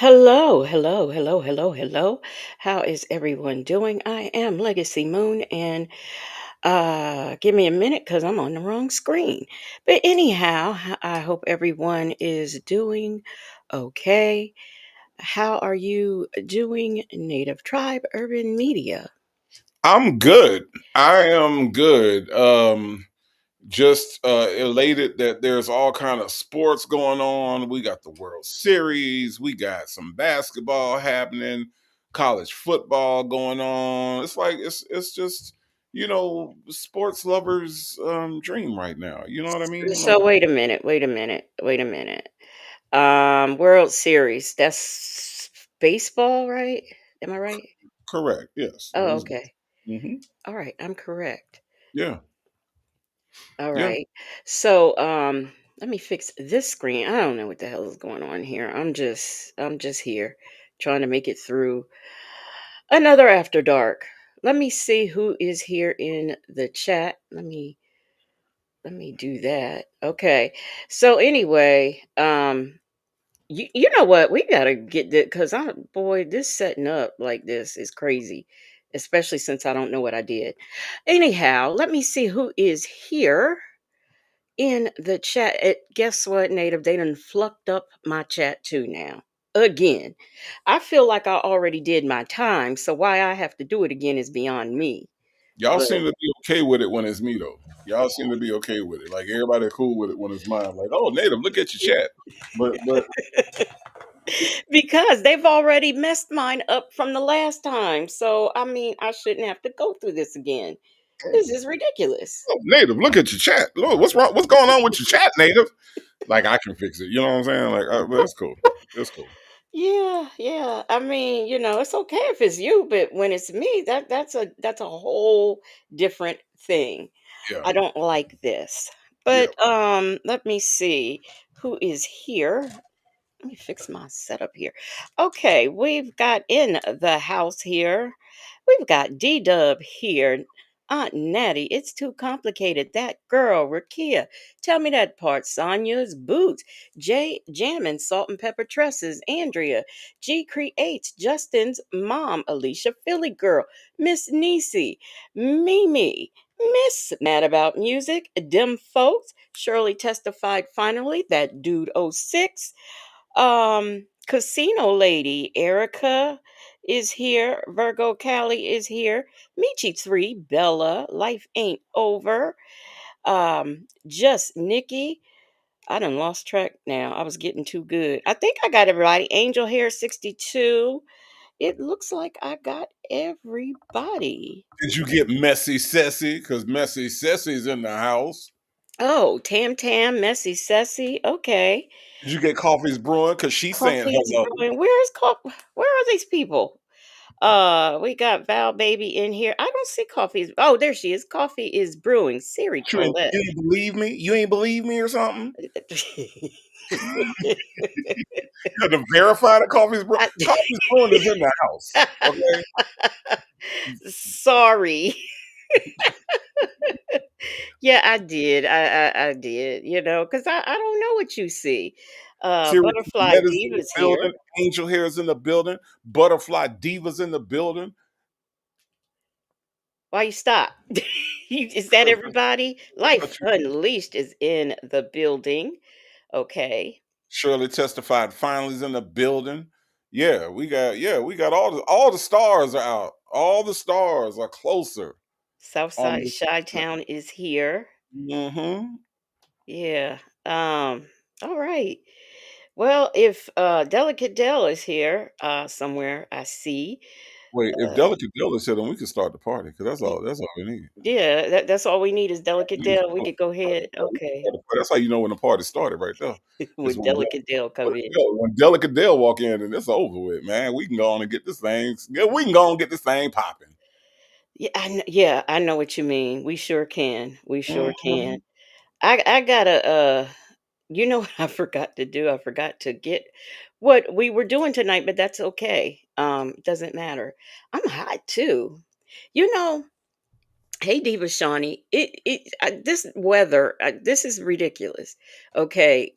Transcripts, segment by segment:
Hello, hello, hello, hello, hello. How is everyone doing? I am Legacy Moon, and give me a minute because I'm on the wrong screen. But anyhow, I hope everyone is doing okay. How are you doing, Native Tribe Urban Media? I'm good. I am good. Just elated that there's all kind of sports going on. We got the World Series. We got some basketball happening. College football going on. It's like it's just sports lovers dream right now. You know what I mean? Like So wait a minute. World Series. That's baseball, right? Am I right? correct. Yes. That Oh, is. okay. Hmm. All right, I'm correct. Yeah. All Yeah. right. So, let me fix this screen. I don't know what the hell is going on here. I'm just here trying to make it through another after dark. Let me see who is here in the chat. Let me do that. Okay. So anyway, you know what? We got to get that cuz I boy, this setting up like this is crazy, especially since I don't know what I did. Anyhow, let me see who is here in the chat. Guess what, Native? They done flucked up my chat too now. Again. I feel like I already did my time, so why I have to do it again is beyond me. Y'all But seem to be okay with it when it's me though. Y'all seem to be okay with it. Like everybody cool with it when it's mine. Like, oh, Native, look at your chat. But because they've already messed mine up from the last time. So I mean, I shouldn't have to go through this again. This is ridiculous. oh, Native, look at your chat. Look, what's wrong? What's going on with your chat, Native? Like I can fix it. You know what I'm saying? Like, but it's cool. It's cool. Yeah, yeah. I mean, it's okay if it's you, but when it's me, that's a whole different thing. Yeah, I don't like this. yeah. But let me see who is here. Let me fix my setup here. Okay, we've got in the house here. We've got D Dub here. Aunt Natty, it's too complicated. That girl, Rakia. Tell me that part. Sonia's boots. Jay Jammin, salt and pepper tresses. Andrea. G creates. Justin's mom. Alicia Philly girl. Miss Nisi. Mimi. Miss Mad About Music. Dim Folks. Shirley testified finally. That dude '06. Casino Lady Erica is here. Virgo Callie is here. Michi 3, Bella, Life Ain't Over. Just Nikki. I done lost track now. I was getting too good. I think I got everybody. Angel Hair 62. It looks like I got everybody. Did you get messy, Cessy? Because messy Cessy's in the house. Oh, Tam Tam, Messy Sessy. Okay. Did you get coffee's brewing? Because she's saying Coffee is hello. brewing. Where are these people? We got Val Baby in here. I don't see coffee. Oh, there she is. Coffee is brewing. Siri Colette. You ain't believe me? You ain't believe me or something? You had to verify that coffee's brewing. I- Coffee's brewing is in the house. Okay. Sorry. Yeah, I did. I did. Because I don't know what you see. Siri Butterfly Colette is in the Diva's here. building. Angel Hair is in the building. Butterfly Diva's in the building. Why you stop? Is that everybody? Life Unleashed is in the building. Okay. Shirley testified finally is in the building. Yeah, we got all the stars are out. All the stars are closer on Southside this. Chi Town is here. Mm-hmm. Yeah. Um, all right. Well, if Delicate Dell is here, somewhere I see. Wait, if Uh Delicate Dell is here, then we can start the party because y- that's all we need. yeah, that's all we need is Delicate We can Dell. We start- could go start ahead. Okay. the party. That's how you know when the party started, right there. Is With when Delicate Dell come in. When Delicate Dell walk in and it's over with, man. We can go on and get this thing. Yeah, we can go on and get this thing popping. Yeah, I know what you mean. We sure can. We sure can. Mhm. I gotta you know what I forgot to do? I forgot to get what we were doing tonight, but that's okay. Doesn't matter. I'm hot too. You know, hey Diva Shawnee, this weather, this is ridiculous. Okay.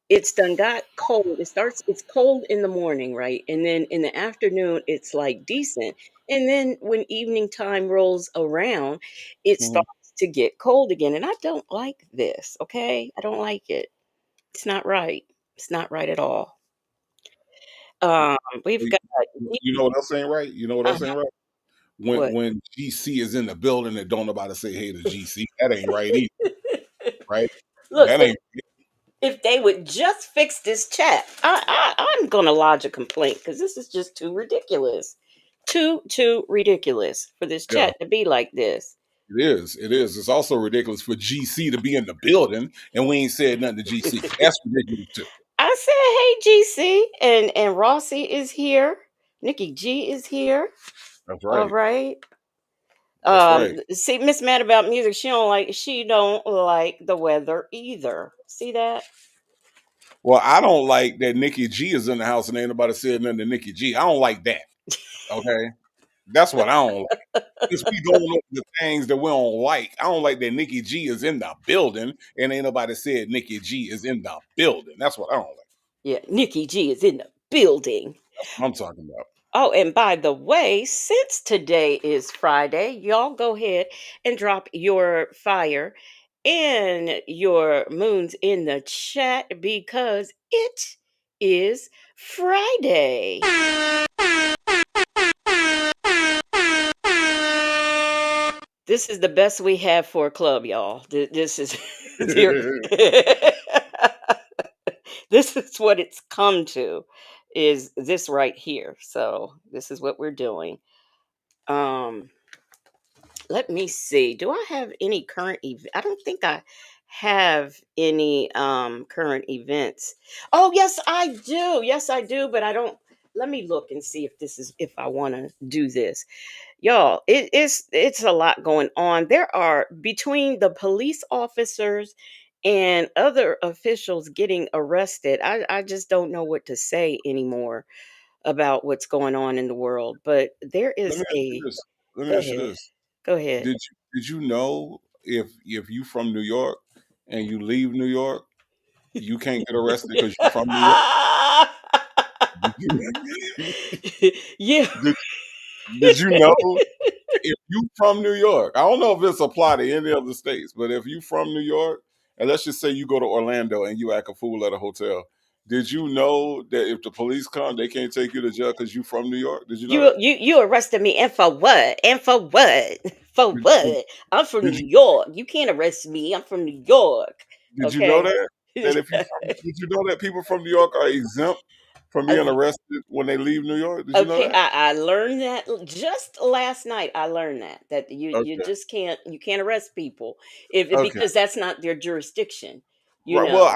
It's done got cold. It's cold in the morning, right? And then in the afternoon, it's like decent. And then when evening time rolls around, it Mhm. starts to get cold again. And I don't like this, okay? I don't like it. It's not right. It's not right at all. We've You got you know what else ain't right? You know what else uh ain't right? what? When GC is in the building and don't nobody say hey to GC, that ain't right either, right? Look, That ain't if they would just fix this chat, I'm gonna lodge a complaint because this is just too ridiculous. Too ridiculous for this yeah. chat to be like this. It is. It is. It's also ridiculous for GC to be in the building and we ain't said nothing to GC. That's ridiculous too. I said, "Hey, GC," and Rossi is here. Nikki G is here. That's All right. right. That's right. See, Miss Mad about music. She don't like the weather either. See that? Well, I don't like that Nikki G is in the house and ain't nobody said nothing to Nikki G. I don't like that. Okay. That's what I don't like. Just we going over the things that we don't like. I don't like that Nikki G is in the building and ain't nobody said Nikki G is in the building. That's what I don't like. Yeah, Nikki G is in the building. That's what I'm talking about. Oh, and by the way, since today is Friday, y'all go ahead and drop your fire and your moons in the chat because it is Friday. This is the best we have for a club, y'all. This is dear. This is what it's come to is this right here. So this is what we're doing. Um Let me see. Do I have any current I don't think I have any current events. Oh, yes I do. Yes I do, but I don't. Let me look and see if I want to do this. Y'all, it's a lot going on. There are between the police officers and other officials getting arrested. I just don't know what to say anymore about what's going on in the world. But there Let is me ask you a this. Let me go ask you ahead. this. Go ahead. Did you know if you from New York and you leave New York, you can't get arrested because you're from New York? Did you, Yeah. did, did you know if you from New York? I don't know if this apply to any other states, but if you from New York, and let's just say you go to Orlando and you act a fool at a hotel, did you know that if the police come, they can't take you to jail because you from New York? Did you know You that? you you arrested me and for what? And for what? For Did, did, what? I'm from did New you York. You can't arrest me. I'm from New York. Did you know Okay. that? That if you from, did you know that people from New York are exempt from being Okay. arrested when they leave New York? Did you know Okay, that? I learned that just last night. I learned that you Okay. just can't arrest people if Okay. because that's not their jurisdiction. You Right. Well,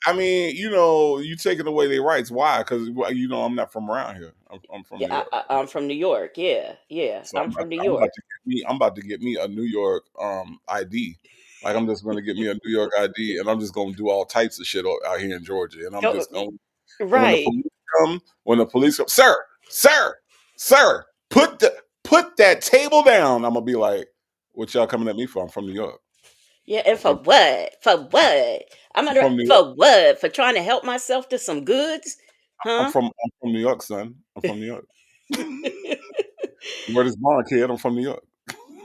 know. you taking away their rights. Why? Because I'm not from around here. I'm from Yeah, New York. I'm from New York. Yeah, yeah, So I'm from New I'm about York. to get me a New York ID. Like I'm just gonna get me a New York ID, and I'm just gonna do all types of shit out here in Georgia. And I'm Oh, just gonna and right. when the police come, sir, sir, put that table down. I'm gonna be like, what y'all coming at me for? I'm from New York. Yeah, and I'm for from what? For what? I'm I'm under from New York. for what? For trying to help myself to some goods, huh? I'm from New York, son. I'm from New York. Where this born kid? I'm from New York.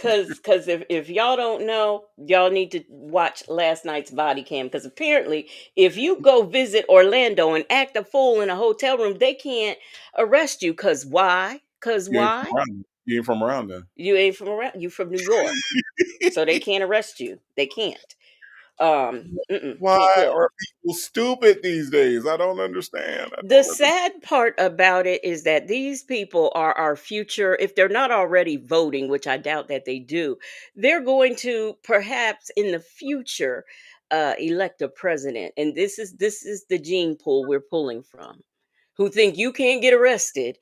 Cause if y'all don't know, y'all need to watch last night's body cam. Because apparently, if you go visit Orlando and act a fool in a hotel room, they can't arrest you. Cause why? Cause You ain't from why? around. You ain't from around then. You ain't from around. You from New York, so they can't arrest you. They can't. Can't Why do it. are people stupid these days? I don't understand. I The don't understand. sad part about it is that these people are our future. If they're not already voting, which I doubt that they do, they're going to perhaps in the future elect a president. And this is the gene pool we're pulling from, who think you can't get arrested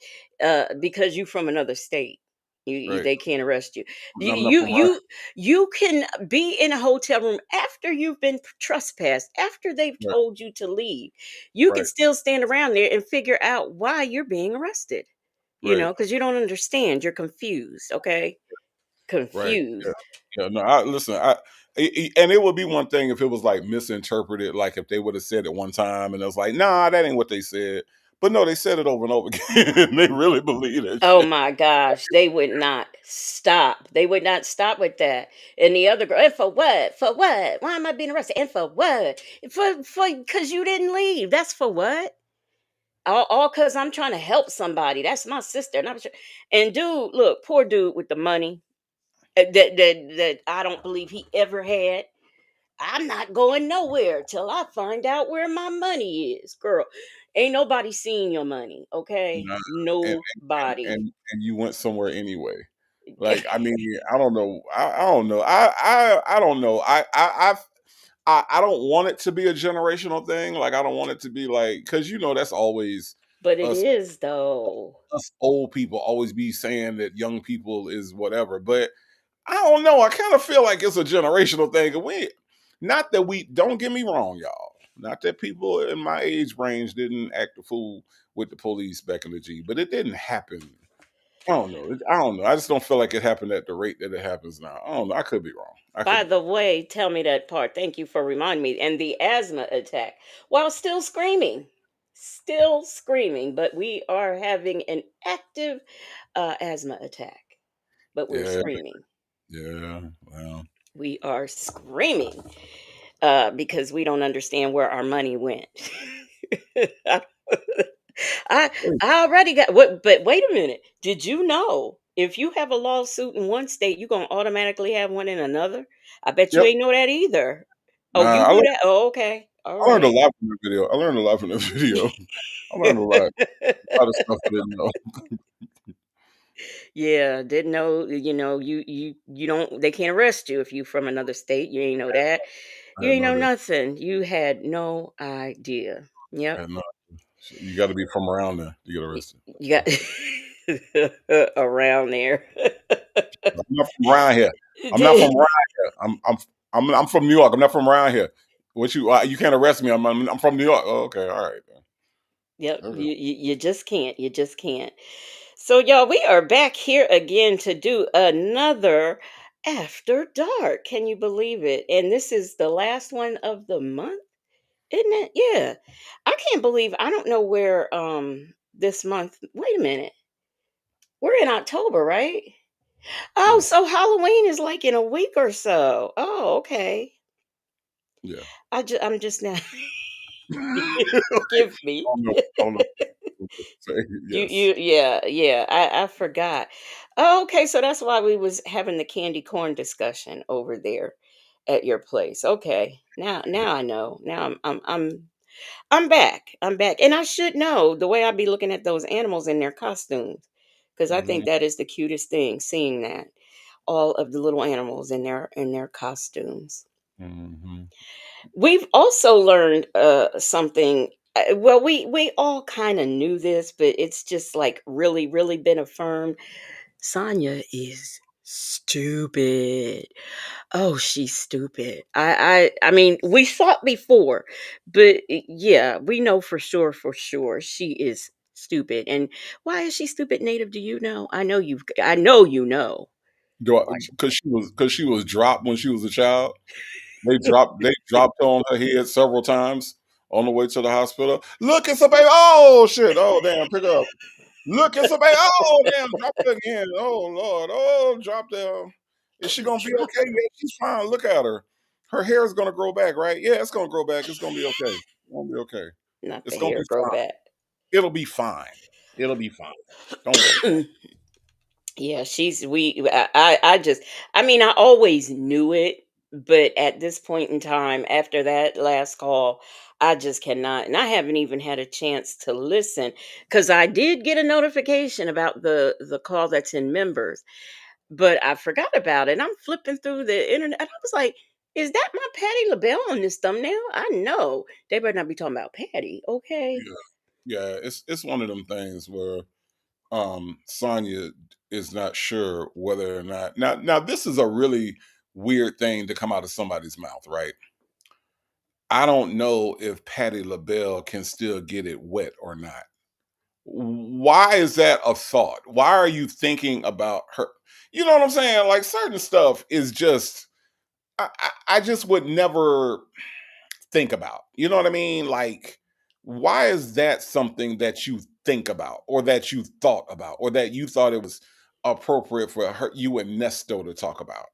because you from another state. Right. They can't arrest you. You I'm not you from around. you you can be in a hotel room after you've been trespassed, after they've Right. told you to leave. You can Right. still stand around there and figure out why you're being arrested. Right. Because you don't understand. You're confused. Okay, Right. confused. Yeah. Yeah. No. I listen. And it would be one thing if it was like misinterpreted, like if they would have said it one time and it was like, nah, that ain't what they said. But no, they said it over and over again. They really believe that Oh shit. my gosh, they would not stop. They would not stop with that. And the other girl, and for what? For what? Why am I being arrested? And for what? For because you didn't leave. That's for what? All because I'm trying to help somebody. That's my sister. And I'm sure. And dude, look, poor dude with the money that I don't believe he ever had. I'm not going nowhere till I find out where my money is, girl. Ain't nobody seen your money, okay? Nah, and Nobody. and you went somewhere anyway. Like, I mean, I don't know. I don't know. I don't know. I don't want it to be a generational thing. Like, I don't want it to be like, because that's always But it us is though. us old people always be saying that young people is whatever. But I don't know. I kind of feel like it's a generational thing. And not that we don't get me wrong, y'all. Not that people in my age range didn't act a fool with the police back in the G, but it didn't happen. I don't know. I don't know. I just don't feel like it happened at the rate that it happens now. I don't know. I could be wrong. I could By be the way, tell me that part. Thank you for reminding me. And the asthma attack while still screaming. Still screaming, but we are having an active asthma attack, but we're wrong. screaming. Yeah. Yeah. Well. We are screaming because we don't understand where our money went. I I already got what, but wait a minute. Did you know if you have a lawsuit in one state, you're gonna automatically have one in another? I bet you Yep. ain't know that either. Oh, Nah. you knew that? Oh, okay. All I learned a right. lot from the video. I learned a lot from the video. I learned a lot of stuff I didn't know. Yeah, didn't know, you don't they can't arrest you if you from another state. You ain't know that. I You had ain't no know idea. nothing. You had no idea. I Yep. had no. You got to be from around there to get Y arrested. you got around there. I'm not from around here. I'm not from Did around here. I'm from New York. I'm not from around here. What you can't arrest me. I'm from New York. Oh, okay, all right. Yep, Okay. you just can't, you just can't. So, y'all, we are back here again to do another After Dark. Can you believe it? And this is the last one of the month, isn't it? Yeah. I can't believe I don't know where this month. Wait a minute. We're in October, right? Oh, Yeah, so Halloween is like in a week or so. Oh, okay. yeah. I'm just now. I Forgive me. don't know. I don't know what to say. Yes. Yeah, I forgot. Oh, okay, so that's why we was having the candy corn discussion over there at your place. Okay. Now I know. Now I'm back. I'm back. And I should know the way I be looking at those animals in their costumes. Because I think Mhm, that is the cutest thing, seeing that. All of the little animals in their costumes. mhm. We've also learned something. Well, we all kind of knew this, but it's just like really been affirmed. Sonya is stupid. Oh, she's stupid. I mean, we thought before, but yeah, we know for sure she is stupid. And why is she stupid, Native? Do you know? I know you know. Do I, Why because she was dropped when she was a child. They dropped her on her head several times on the way to the hospital. Look, it's a baby. Oh shit. Oh damn, pick her up. Look, it's a baby. Oh damn, drop it again. Oh Lord. Oh, drop down. Is she gonna be okay? Yeah, she's fine. Look at her. Her hair is gonna grow back, right? Yeah, it's gonna grow back. It's gonna be okay. It's gonna be okay. not the It's gonna hair be grow fine. back? It'll be fine. It'll be fine. Don't worry about Yeah, she's we I just I mean, I always knew it, but at this point in time, after that last call, I just cannot, and I haven't even had a chance to listen because I did get a notification about the call that's in members, but I forgot about it. I'm flipping through the internet and I was like, is that my Patty LaBelle on this thumbnail? I know. They better not be talking about Patty, okay? it. Yeah, yeah. It's one of them things where Sonya is not sure whether or not now this is a really weird thing to come out of somebody's mouth, right? I don't know if Patty LaBelle can still get it wet or not. Why is that a thought? Why are you thinking about her? You know what I'm saying? Like certain stuff is just I just would never think about. You know what I mean? Like, why is that something that you think about, or that you thought about, or that you thought it was appropriate for her, you and Nesto to talk about?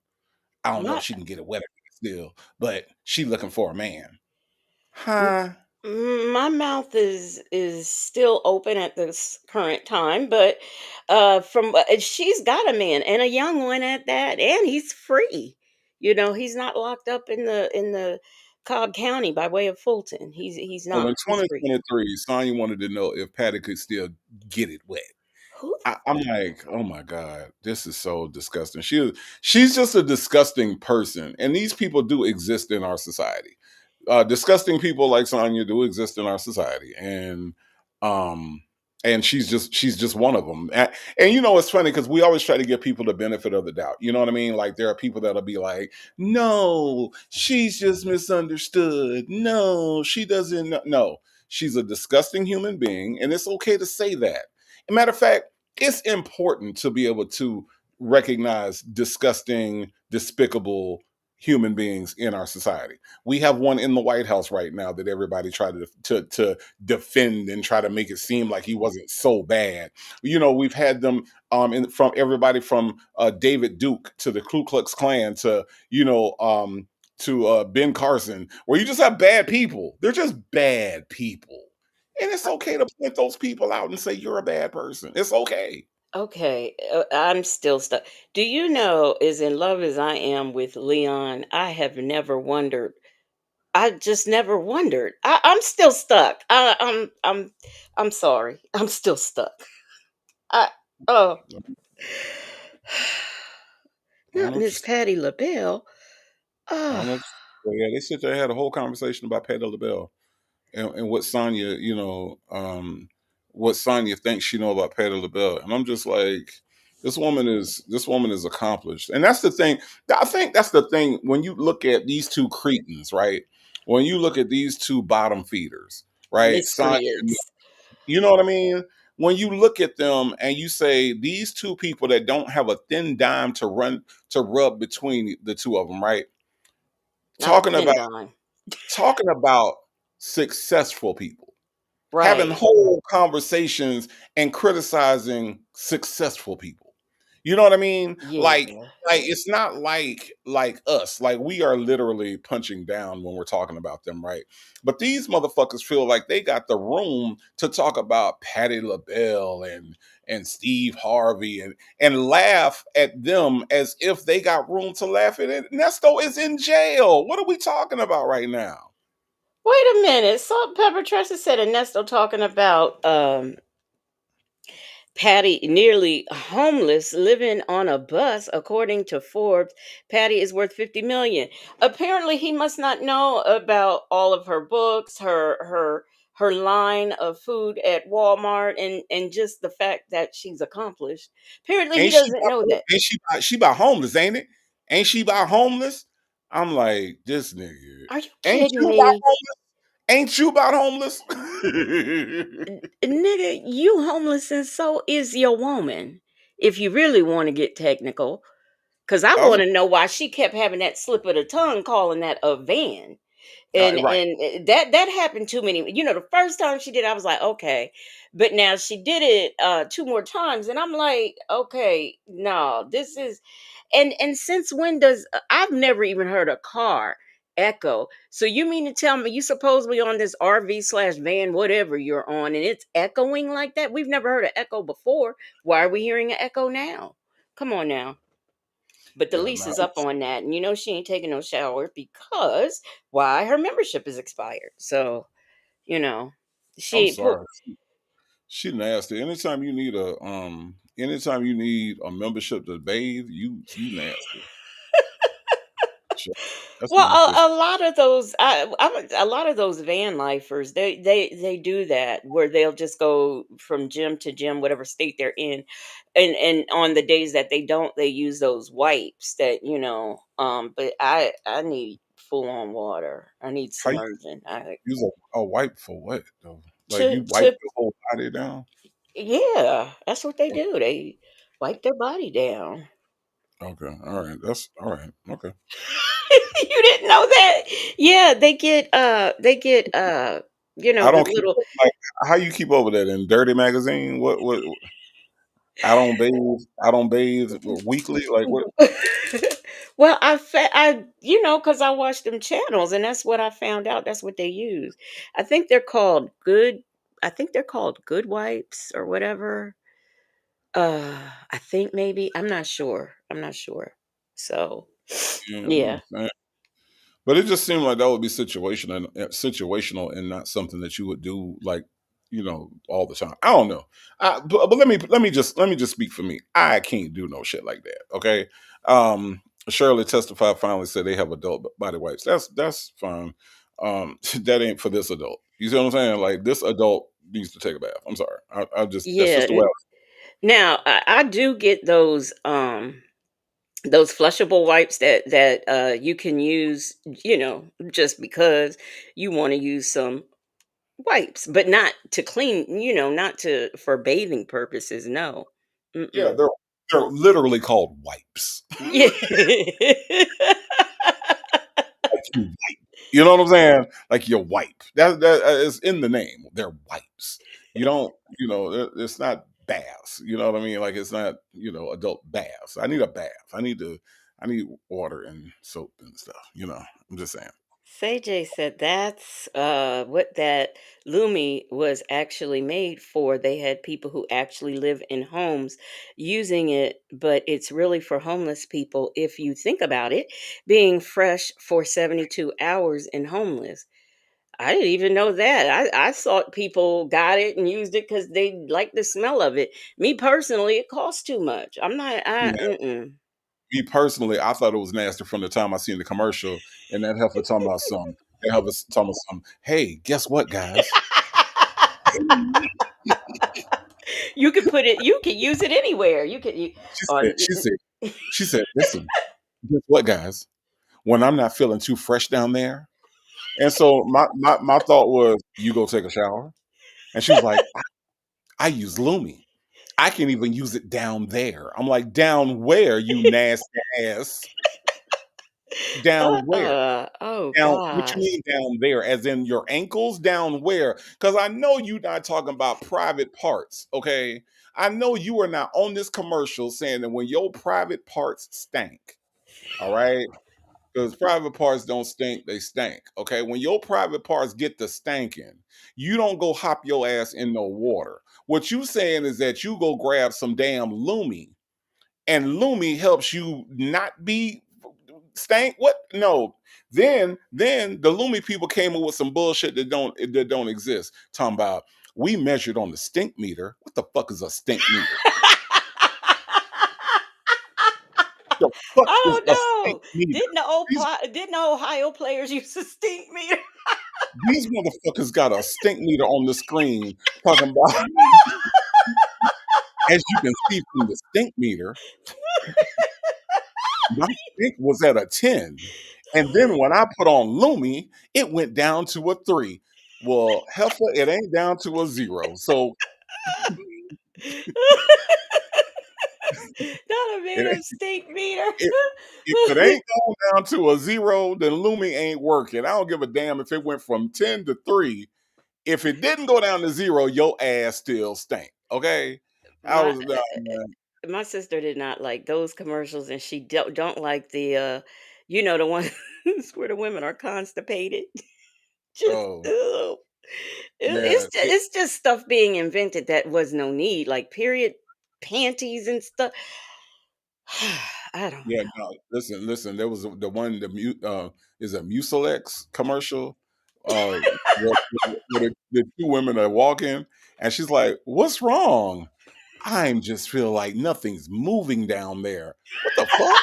I don't know if My she can get a wedding still, but she looking for a man. m- Huh? my mouth is still open at this current time, but she's got a man and a young one at that, and he's free. He's not locked up in the Cobb County by way of Fulton. He's So not. in He's free. 2023, Sonya wanted to know if Patty could still get it wet. Who I'm like, oh my god, this is so disgusting. She's just a disgusting person, and these people do exist in our society. Disgusting people like Sonya do exist in our society, um, and she's just one of them. And it's funny because we always try to give people the benefit of the doubt. You know what I mean? Like there are people that'll be like, no, she's just misunderstood. No, she doesn't know. No, she's a disgusting human being, and it's okay to say that. As a matter of fact, it's important to be able to recognize disgusting, despicable human beings in our society. We have one in the White House right now that everybody tried to defend and try to make it seem like he wasn't so bad. We've had them from everybody from David Duke to the Ku Klux Klan to Ben Carson, where you just have bad people. They're just bad people. And it's okay to point those people out and say you're a bad person. It's okay. Okay, I'm still stuck. Do you know, as in love as I am with Leon, I have never wondered. I just never wondered. I'm still stuck. I'm sorry. I'm still stuck. I oh, I don't not know what Miss you Patty LaBelle. I don't Oh, know. Well, yeah, they sit there and had a whole conversation about Patti LaBelle and what Sonya, what Sonya thinks she know about Patti LaBelle, and I'm just like, this woman is accomplished, and that's the thing. I think that's the thing when you look at these two cretins, right? When you look at these two bottom feeders, right? Sonya, miscreants. you know what I mean? When you look at them and you say these two people that don't have a thin dime to rub between the two of them, right? Not a Talking ten about dime. talking about successful people, having Right. whole conversations and criticizing successful people. You know what I mean? Yeah. Like it's not like us. Like we are literally punching down when we're talking about them, right? But these motherfuckers feel like they got the room to talk about Patti LaBelle and Steve Harvey and laugh at them as if they got room to laugh at it. Nesto is in jail. What are we talking about right now? Wait a minute. Salt Pepper Tressa said Ernesto talking about Patty nearly homeless, living on a bus, according to Forbes. Patty is worth 50 million. Apparently, he must not know about all of her books, her line of food at Walmart, and just the fact that she's accomplished. Apparently, he Ain't she doesn't about know that. she about homeless, ain't it? Ain't she about homeless? I'm like, this nigga. Are you Ain't kidding you about me? homeless? Ain't you about homeless? Nigga, you homeless and so is your woman. If you really want to get technical. Cause I Of want to know why she kept having that slip of the tongue calling that a van. right. That happened too many. The first time she did, I was like, okay, but now she did it two more times, and I'm like, okay, no, this is, and since when does I've never even heard a car echo? So you mean to tell me you supposedly on this RV/van, whatever you're on, and it's echoing like that? We've never heard an echo before. Why are we hearing an echo now? Come on now. But the Yeah, lease no, is up on that, and she ain't taking no shower because why? Her membership is expired. So you know, I'm she put. sorry. She nasty. Anytime you need a membership to bathe, you nasty. Sure. That's Well, nasty. a lot of those, a lot of those van lifers, they do that where they'll just go from gym to gym, whatever state they're in, and on the days that they don't, they use those wipes that. But I need full on water. I need How you submersion. I use a wipe for what though? Like to you wipe to your whole body down? Yeah, that's what they do. They wipe their body down. Okay. All right. That's all right. Okay. You didn't know that? Yeah, they get I the don't keep little. up, like, how you keep up with that in Dirty Magazine? What I don't bathe weekly? Like, what? Well, cuz I watched them channels and that's what I found out that's what they use. I think they're called good I think they're called good wipes or whatever. I think maybe, I'm not sure. I'm not sure. So, Yeah, yeah. but it just seemed like that would be situational and not something that you would do, like, all the time. I don't know. But let me just speak for me. I can't do no shit like that. Okay. Um, Shirley testified, finally said they have adult body wipes. That's fine. That ain't for this adult. You see what I'm saying? Like, this adult needs to take a bath. I'm sorry. I just That's Yeah. just the way. Now, I do get those flushable wipes that you can use, just because you want to use some wipes, but not to clean, not to for bathing purposes. No. Yeah, Mm-mm. they're literally called wipes. Yeah. Like, you know what I'm saying? Like, your wipe. That is in the name. They're wipes. You don't, it's not baths. You know what I mean? Like, it's not, adult baths. I need a bath. I need water and soap and stuff. I'm just saying. Say J said that's what that Lumi was actually made for. They had people who actually live in homes using it, but it's really for homeless people if you think about it, being fresh for 72 hours and homeless. I didn't even know that. I thought people got it and used it because they like the smell of it. Me personally, it costs too much. I'm not. Mm-mm. Me personally, I thought it was nasty from the time I seen the commercial, and that heifer talking about some, hey, guess what, guys? You could put it. You could use it anywhere. She said, On. she said, she said, listen, guess what, guys? When I'm not feeling too fresh down there. And so my thought was, you go take a shower. And she was like, I use Lumi. I can even use it down there. I'm like, down where, you nasty ass? Down where? Oh Down, what you gosh. mean down there? As in your ankles? Down where? Because I know you not talking about private parts, okay? I know you are not on this commercial saying that when your private parts stank, all right? Because private parts don't stink, they stank. Okay. When your private parts get to stanking, you don't go hop your ass in no water. What you saying is that you go grab some damn Lumi, and Lumi helps you not be stank. What? No. Then the Lumi people came up with some bullshit that don't exist. Talking about, we measured on the stink meter. What the fuck is a stink meter? The fuck is Oh a stink no! meter? These Didn't the Ohio players use a stink meter? these motherfuckers got a stink meter on the screen talking about, as you can see from the stink meter, my stink was at a 10. And then when I put on Lumi, it went down to a 3. Well, heifer, it ain't down to a 0. So Not a made it, up stink meter. it, if it ain't going down to a 0, then Lumi ain't working. I don't give a damn if it went from 10 to 3. If it didn't go down to 0, your ass still stank. Okay? I my was, man, my sister did not like those commercials, and she don't like the ones where the women are constipated. Just oh, ew. yeah. It's just stuff being invented that was no need, like period panties and stuff. I don't Yeah, know. no, listen. There was the one, is a Mucilex commercial, where the two women are walking, and she's like, "What's wrong? I'm just feel like nothing's moving down there." What the fuck?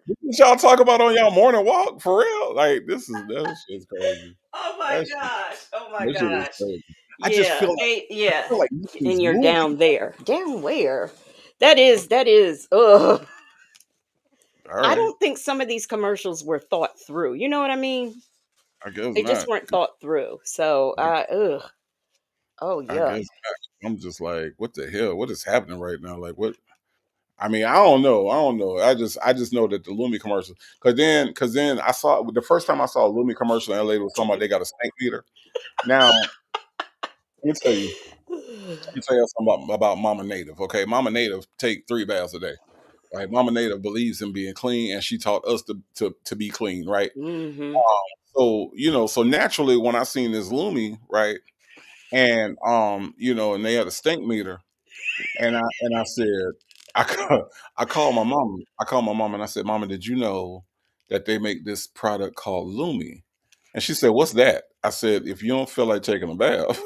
What y'all talk about on y'all morning walk for real? Like, that shit's crazy. Oh my That shit, gosh. Oh my that shit is gosh. crazy. I just Yeah, feel like I yeah. feel like nothing's And you're moving. down there. Down where? That is ugh. All I right, don't think some of these commercials were thought through. You know what I mean? I guess They just not. weren't thought through. So, ugh. Oh, I yuck. guess not. I'm just like, what the hell? What is happening right now? Like, what? I mean, I don't know. I don't know. I just know that the Lumi commercial. Cause then I saw the first time I saw a Lumi commercial in LA was talking about they got a stink meter. Now, let me tell you, let me tell you something about Mama Native. Okay, Mama Native take 3 baths a day. Right, Mama Native believes in being clean, and she taught us to be clean. Right. Mhm. So so naturally, when I seen this Lumi, right, and and they had a stink meter, and I said, I call, I called my mom and I said, Mama, did you know that they make this product called Lumi? And she said, What's that? I said, If you don't feel like taking a bath,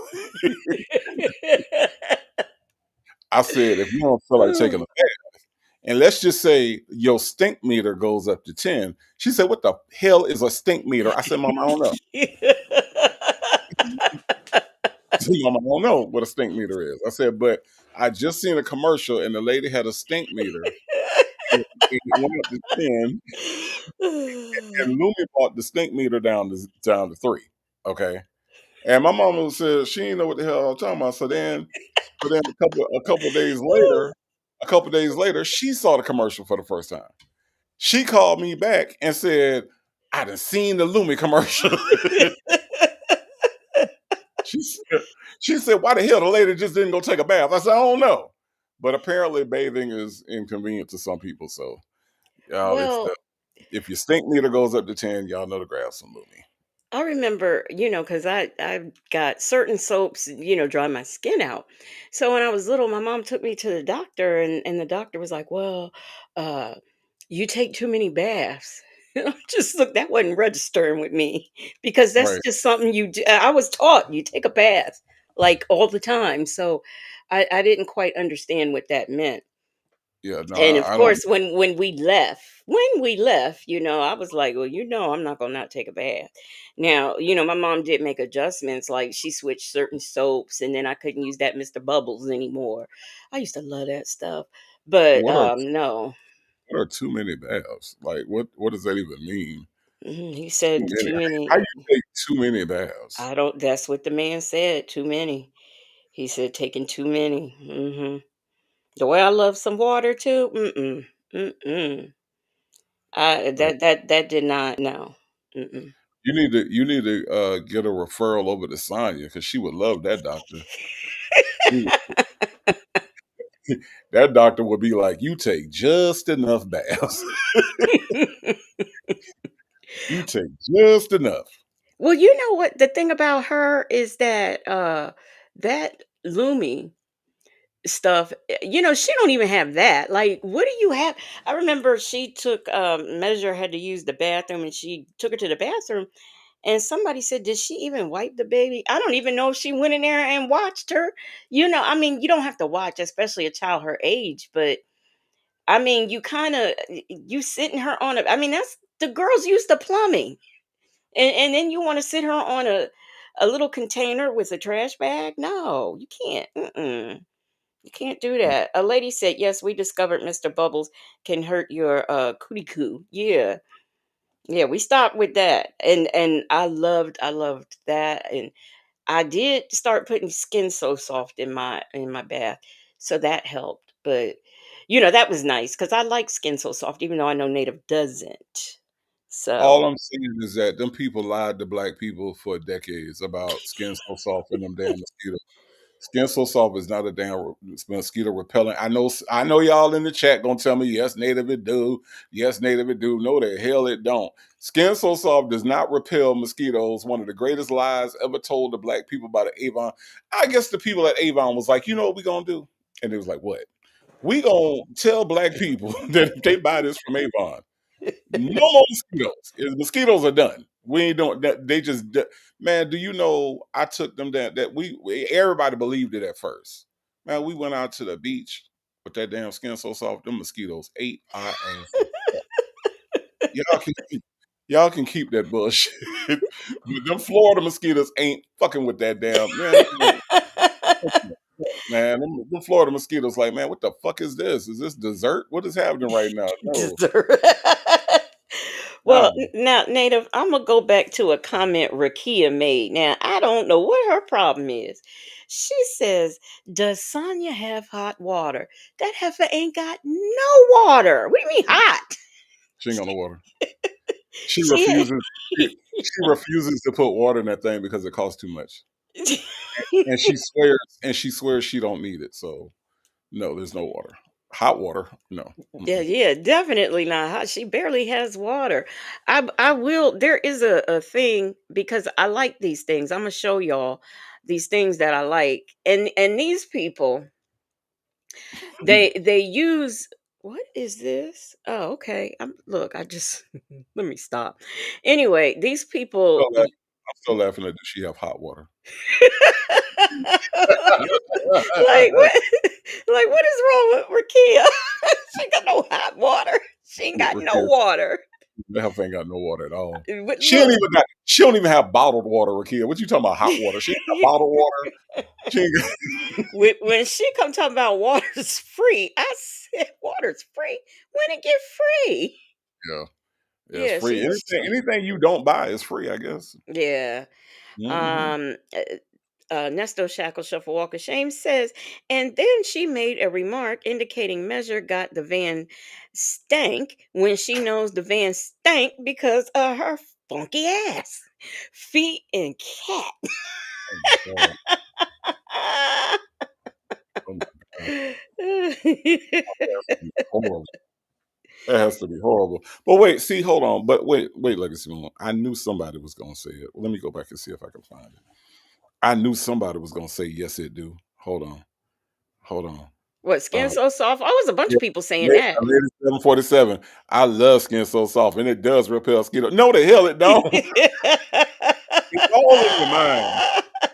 I said, if you don't feel like taking a bath, and let's just say your stink meter goes up to 10. She said, What the hell is a stink meter? I said, Mom, I don't know. I said, Mom, I don't know what a stink meter is. I said, but I just seen a commercial and the lady had a stink meter and it went up to 10 and Lumi bought the stink meter down to 3. Okay. And my mama said she didn't know what the hell I was talking about. So then a couple days later, she saw the commercial for the first time. She called me back and said, I done seen the Lumi commercial. she said, she said, Why the hell the lady just didn't go take a bath? I said, I don't know. But apparently bathing is inconvenient to some people. So y'all, Well, if your stink meter goes up to 10, y'all know to grab some Lumi. I remember, because I got certain soaps, dry my skin out. So when I was little, my mom took me to the doctor, and the doctor was like, "Well, uh, you take too many baths." I just look that wasn't registering with me because that's Right. just something you do. I was taught you take a bath like all the time, so I didn't quite understand what that meant. Yeah, no, And of I don't. course, when we left, I was like, well, I'm not gonna not take a bath. Now, my mom did make adjustments, like she switched certain soaps, and then I couldn't use that Mr. Bubbles anymore. I used to love that stuff, but What are no. what are too many baths? Like what does that even mean? He Too said many. too How many. you take too many baths? I don't. That's what the man said. Too many. He said taking too many. The way I love some water too. Mm-mm. Mm-mm. I Uh, that did not no. Mm-mm. you need to get a referral over to Sonya because she would love that doctor. She- that doctor would be like, you take just enough baths. You take just enough. Well, you know what the thing about her is that that Lumi stuff, she don't even have that. Like, what do you have? I remember she took measure had to use the bathroom and she took her to the bathroom and somebody said, "Did she even wipe the baby?" I don't even know if she went in there and watched her. I mean, you don't have to watch, especially a child her age, but I mean, you kind of you sitting her on a I mean, that's the girls used to plumbing. And then you wanna sit her on a little container with a trash bag? No, you can't. Mm-mm. You can't do that. A lady said, "Yes, we discovered Mr. Bubbles can hurt your, cootie coo." Yeah. Yeah, we stopped with that, and I loved that, and I did start putting Skin So Soft in my bath, so that helped, but, that was nice because I like Skin So Soft even though I know Native doesn't. All So I'm saying is that them people lied to black people for decades about skin so soft and them damn mosquitoes. Skin so soft is not a damn mosquito repellent. I know y'all in the chat gonna tell me yes, native it do. Yes, native it do. No, the hell it don't. Skin so soft does not repel mosquitoes. One of the greatest lies ever told to black people by the Avon. I guess the people at Avon was like, you know what we gonna do? And it was like, what? We gonna tell black people that if they buy this from Avon, no more mosquitoes. Mosquitoes are done. We ain't doing that. Man. Do you know? I took them down. That everybody believed it at first. Man, we went out to the beach with that damn skin so soft. Them mosquitoes ate our ass. Up. Y'all can y'all can keep that bullshit. But them Florida mosquitoes ain't fucking with that damn man. Man, them Florida mosquitoes like, man, what the fuck is this? Is this dessert? What is happening right now? No. Dessert. Well, How? now, Native, I'm gonna go back to a comment Rakia made. Now, I don't know what her problem is. She says, "Does Sonya have hot water? That heifer ain't got no water. What do you mean hot? She ain't got no water. She She, refuses. She refuses to put water in that thing because it costs too much, and she swears she don't need it. So no, there's no water. Hot water, no. yeah, Mm-mm. yeah, definitely not hot. She barely has water. I will. There is a thing because I like these things. I'm gonna show y'all these things that I like, and these people they use what is this? Oh, okay. Look, I just let me stop. Anyway, these Still people laugh- I'm still laughing at. Does she have hot water? like what like what is wrong with Rakia? She got no hot water. She ain't got no Rakia, water. that heifer ain't got no water at all. But look, She don't even have bottled water, Rakia. What you talking about hot water? She ain't got bottled water. She ain't got, when she come talking about water's free, I said water's free. When it get free? yeah, yeah, it's Yeah, free. she Anything you don't buy is free, I guess. yeah. Mhm. Um, Nesto Shackle Shuffle Walk of Shame says, and then she made a remark indicating Measure got the van stank when she knows the van stank because of her funky ass, feet, and cat. Oh my god. Oh my god. That has to be horrible. That has to be horrible. But wait, see, hold on. But wait, Legacy Mom. I knew somebody was gonna say it. Let me go back and see if I can find it. I knew somebody was gonna say yes, it do. Hold on. Hold on. What, skin Uh so soft? Oh, was a bunch yeah, of people saying that. Lady 747. I love Skin So Soft, and it does repel mosquito. No, the hell it don't. It's all in your mind.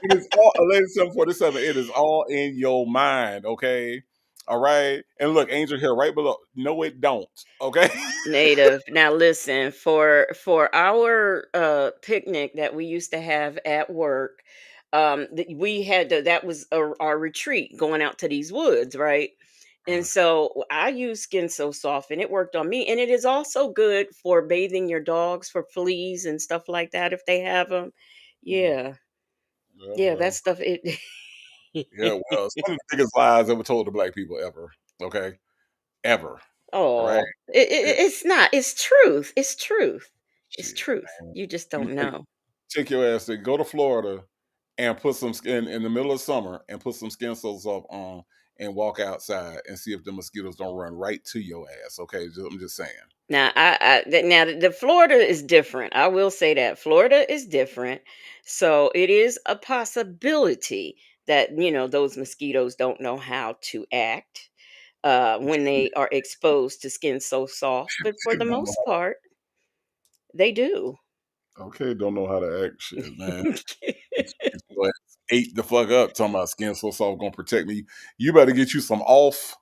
It is all Lady 747. It is all in your mind, okay? All right. And look, Angel here right below. No, it don't. Okay. Native. Now listen, for our picnic that we used to have at work, we had to, that was our retreat going out to these woods, right? And so I use Skin So Soft and it worked on me. And it is also good for bathing your dogs for fleas and stuff like that if they have them. Mhm. Yeah. Yeah, Yeah, that well, stuff it yeah, well, some of the biggest lies ever told to black people ever. Okay, ever. All right. Oh, It, it's not. It's truth. It's truth. It's shit, truth. man. You just You don't know. take your ass to go to Florida and put some skin in the middle of summer and put some skin so soft on and walk outside and see if the mosquitoes don't run right to your ass. Okay, I'm just saying. Now, now the Florida is different. I will say that Florida is different. So it is a possibility that those mosquitoes don't know how to act when they are exposed to skin so soft. But for the Don't know most part, they do. Okay, don't know how to act shit, man. These people ate the fuck up talking about skin so soft gonna protect me. You better get you some off.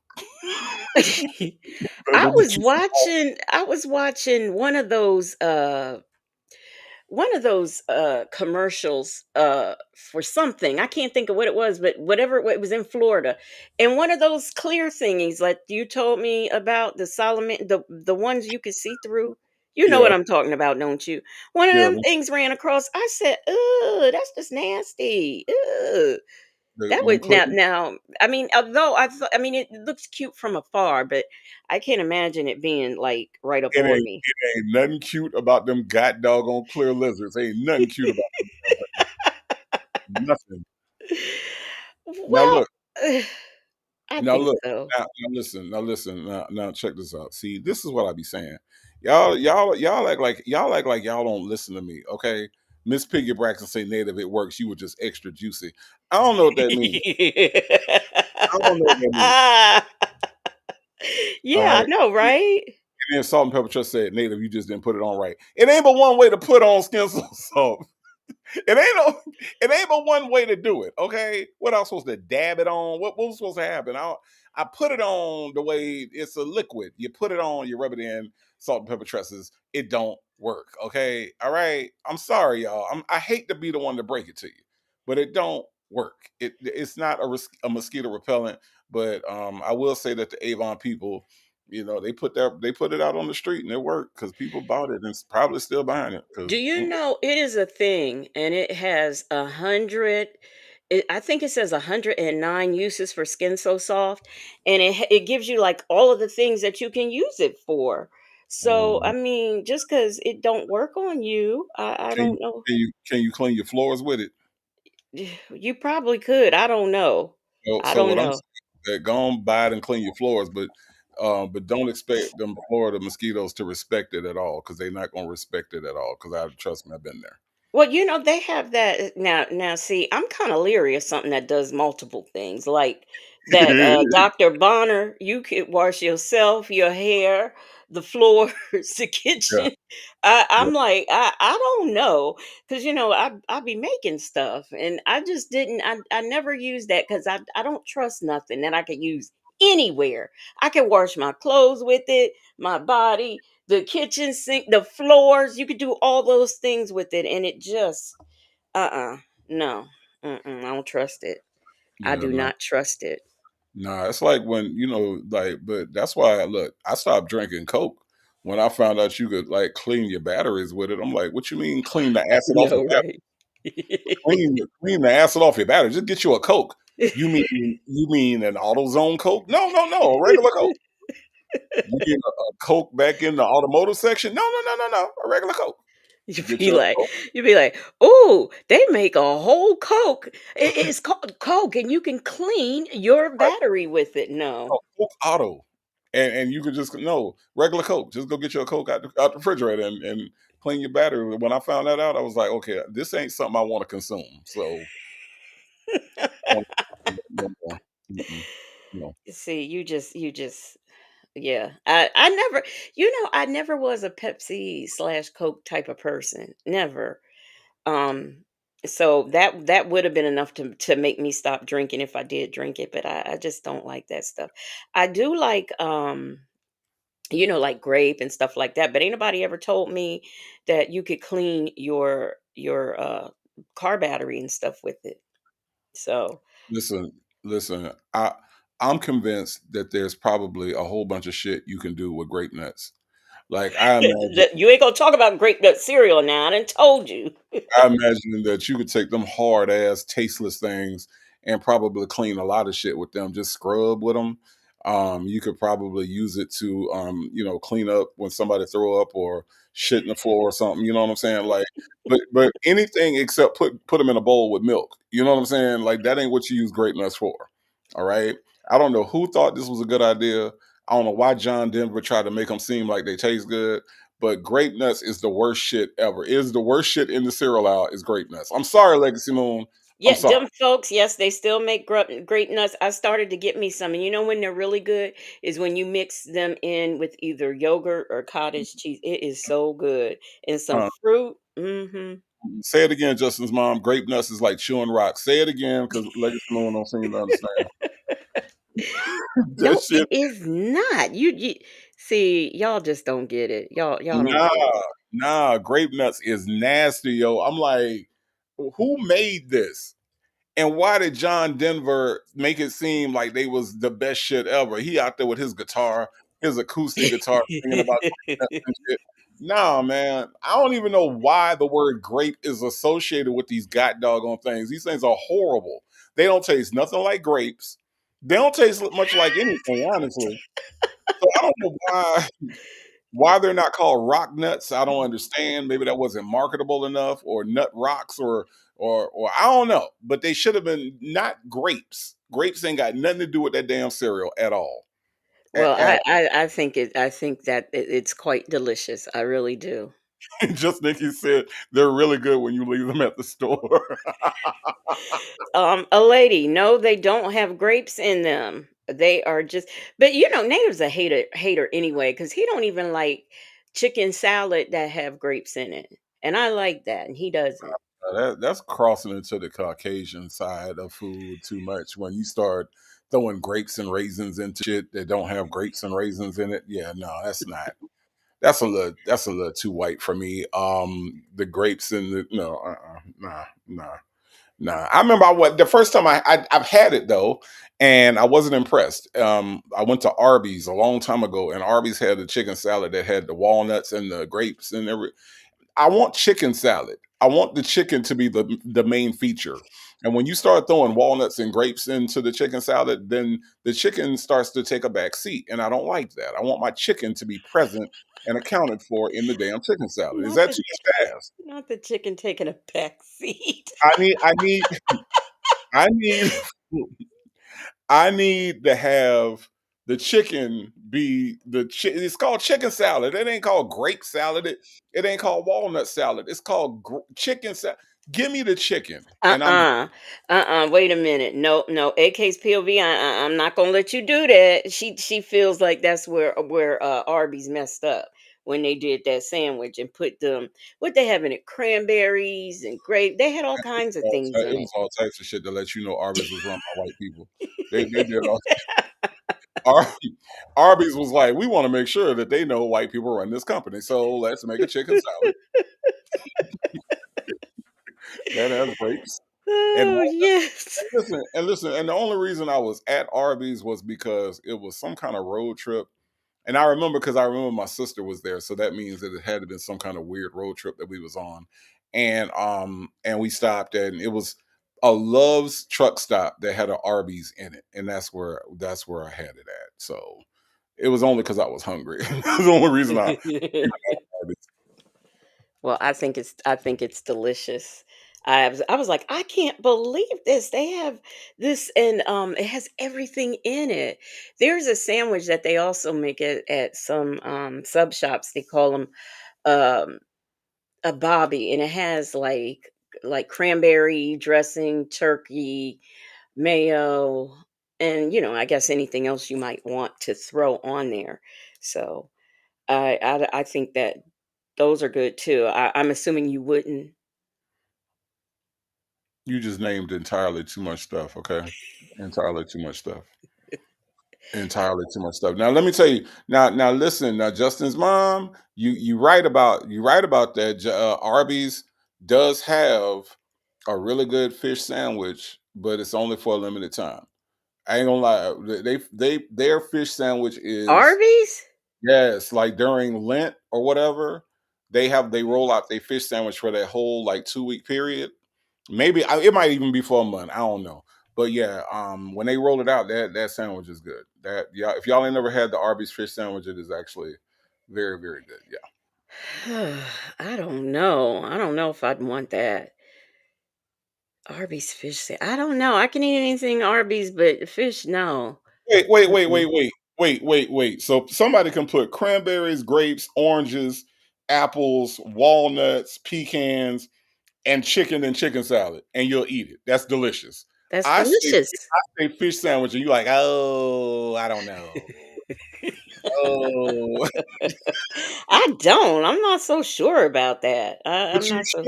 Better I go get was you some off. watching. I was watching one of those commercials for something. I can't think of what it was, but whatever it was in Florida. And one of those clear thingies like you told me about, the Solomon, the ones you could see through. You know what Yeah, I'm talking about, don't you? One of yeah. them things ran across. I said, "Ugh, that's just nasty. Ugh." That Them would clear, now. I mean, although I mean, it looks cute from afar, but I can't imagine it being like right up on me. it ain't nothing cute about them god doggone clear lizards. Ain't nothing cute about them damn things. Nothing. Now Well, look, I now think look, so. now check this out. See, this is what I be saying. Y'all act like y'all don't listen to me, okay? Miss Piggy Braxton say native, it works. You were just extra juicy. I don't know what that means. I don't know what that means. All Yeah, I right. know, right? And then Salt and Pepper Trust said, native, you just didn't put it on right. It ain't but one way to put on skin so soft. It ain't no, it ain't but one way to do it. Okay, what I was supposed to dab it on? What was supposed to happen? I put it on the way it's a liquid. You put it on, you rub it in, salt and pepper tresses. It don't work. Okay, all right. I'm sorry, y'all. I hate to be the one to break it to you, but it don't work. It's not a mosquito repellent. But I will say that the Avon people They put it out on the street and it worked because people bought it and it's probably still buying it Do because you know it is a thing and it has 100, I think it says 109 uses for Skin So Soft, and it gives you like all of the things that you can use it for. So, I mean, just cuz it don't work on you, I can you don't know. can you clean your floors with it? You probably could. I don't know. I So don't what I'm know. saying is that go on buy it and clean your floors, but don't expect them Florida mosquitoes to respect it at all because they're not gonna respect it at all. Because I trust me, I've been there. Well, they have that now see, I'm kinda leery of something that does multiple things, like that, Dr. Bonner, you could wash yourself, your hair, the floors, the Yeah, kitchen. yeah, I'm like, I don't know, because I be making stuff, and I just didn't I never used that because I don't trust nothing that I could use anywhere. I can wash my clothes with it, my body, the kitchen sink, the floors. You could do all those things with it, and it just uh-uh, no, I don't trust it. I yeah. do No, not trust it. nah. It's like when like, but that's why look. I stopped drinking Coke when I found out you could like clean your batteries with it. I'm like, what you mean clean the I acid off your know, battery? right? Clean the acid off your battery. Just get you a Coke. You mean an AutoZone Coke? No, no, no, a regular Coke. You get a Coke back in the automotive section? No, no, no, no, no, a regular Coke. you Get be you a like, Coke. you be like, oh, they make a whole Coke. It's called Coke, and you can clean your Right. battery with it. No, No, Coke Auto. And you could just no regular Coke. Just go get you a Coke out the refrigerator and clean your battery. When I found that out, I was like, okay, this ain't something I want to consume. So no, no, no, mm-mm, no. see, you just yeah. I never, I never was a Pepsi slash Coke type of person. Never. Um, so that would have been enough to make me stop drinking if I did drink it, but I just don't like that stuff. I do like like grape and stuff like that, but ain't nobody ever told me that you could clean your car battery and stuff with it. So Listen, listen. I'm convinced that there's probably a whole bunch of shit you can do with grape nuts. Like you ain't gonna talk about grape nut cereal now. I done told you. I imagine that you could take them hard ass, tasteless things and probably clean a lot of shit with them. Just scrub with them. You could probably use it to, clean up when somebody throw up or shit in the floor or something. You know what I'm saying? Like, but anything except put them in a bowl with milk. You know what I'm saying? Like that ain't what you use grape nuts for. All right. I don't know who thought this was a good idea. I don't know why John Denver tried to make them seem like they taste good, but grape nuts is the worst shit ever. It is the worst shit in the cereal aisle is grape nuts. I'm sorry, Legacy Moon. I'm Yeah, sorry. them folks, yes, they still make grape nuts. I started to get me some, and you know when they're really good is when you mix them in with either yogurt or cottage cheese. It is so good, and some Uh, fruit. Hmm. say it again, Justin's mom. Grape nuts is like chewing rocks. Say it again because Legacy Moon don't seem to understand. That No, it shit. is not. You see, y'all just don't get it. Y'all don't Nah, get it. nah. Grape nuts is nasty, yo. I'm like, who made this? And why did John Denver make it seem like they was the best shit ever? He out there with his guitar, his acoustic guitar, singing about grape nuts and shit. Nah, man. I don't even know why the word grape is associated with these god doggone things. These things are horrible. They don't taste nothing like grapes. They don't taste much like anything, honestly. So I don't know why they're not called rock nuts. I don't understand. Maybe that wasn't marketable enough, or nut rocks, or I don't know. But they should have been not grapes. Grapes ain't got nothing to do with that damn cereal at all. Well, At I think that it's quite delicious. I really do. just Nikki said they're really good when you leave them at the store. A lady, no, they don't have grapes in them. They are just, but Native's a hater anyway, because he don't even like chicken salad that have grapes in it. And I like that, and he doesn't. That's crossing into the Caucasian side of food too much. When you start throwing grapes and raisins into shit that don't have grapes and raisins in it, yeah, no, that's not. That's a little too white for me. The grapes and the no, nah, nah. Nah, I remember the first time I've had it though, and I wasn't impressed. I went to Arby's a long time ago, and Arby's had the chicken salad that had the walnuts and the grapes and every. I want chicken salad. I want the chicken to be the main feature. And when you start throwing walnuts and grapes into the chicken salad, then the chicken starts to take a back seat, and I don't like that. I want my chicken to be present and accounted for in the damn chicken salad. Is Not that the too much to ask? not the chicken taking a back seat. I need I need I need to have the chicken be it's called chicken salad. It ain't called grape salad. It ain't called walnut salad. It's called chicken salad. Give me the chicken, and I'm Uh-uh. Wait a minute. No, no. AK's POV. I'm not gonna let you do that. She feels like that's where Arby's messed up when they did that sandwich and put them what they have in it, cranberries and grape. They had all kinds of things it in was it. all types of shit to let you know Arby's was run by white people. They did all Ar- Arby's was like, we want to make sure that they know white people run this company, so let's make a chicken salad that has grapes and Oh yes. listen, and the only reason I was at Arby's was because it was some kind of road trip. And I remember because I remember my sister was there, so that means that it had to been some kind of weird road trip that we was on. And we stopped and it was a Love's truck stop that had an Arby's in it. And that's where I had it at. So it was only because I was hungry. That's the only reason I Arby's. Well, I think it's delicious. I was like, I can't believe this. They have this and it has everything in it. There's a sandwich that they also make at some sub shops. They call them um a bobby and it has like cranberry dressing, turkey, mayo, and I guess anything else you might want to throw on there. So I think that those are good too. I'm assuming you wouldn't. You just named entirely too much stuff, okay? Entirely too much stuff. Entirely too much stuff. Now let me tell you. Now listen. Now Justin's mom, you right about that. Arby's does have a really good fish sandwich, but it's only for a limited time. I ain't gonna lie. Their fish sandwich is Arby's? yes, like during Lent or whatever. They roll out their fish sandwich for that whole like 2 week period. Maybe it might even be for a month. I don't know. But yeah, when they roll it out, that sandwich is good. That yeah, if y'all ain't never had the Arby's fish sandwich, it is actually very very good. Yeah, I don't know. I don't know if I'd want that. Arby's fish I don't know. I can eat anything Arby's, but fish, no. wait, wait, wait, Mm-mm. wait, wait, wait. So somebody can put cranberries, grapes, oranges, apples, walnuts, pecans, and chicken and chicken salad, and you'll eat it. That's delicious. That's I say delicious. I say fish sandwich, and you like, oh, I don't know. Oh, I don't. I'm not so sure about that. but I'm you not so.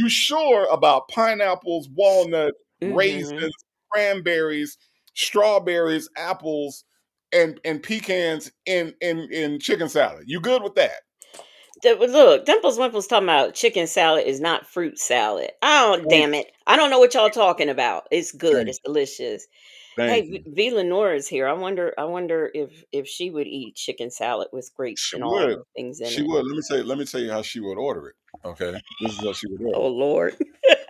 sure about pineapples, walnuts, Hmm. raisins, cranberries, strawberries, apples, and pecans in chicken salad. You good with that? Look, Dimples Wimples talking about chicken salad is not fruit salad. Oh, Thank damn it. I don't know what y'all talking about. It's good. thank It's delicious. Hey, thank you. V Lenore is here. I wonder if she would eat chicken salad with grapes She and all would. the things in She it. would. Let me tell you how she would order it. Okay. This is how she would order Oh it. Lord.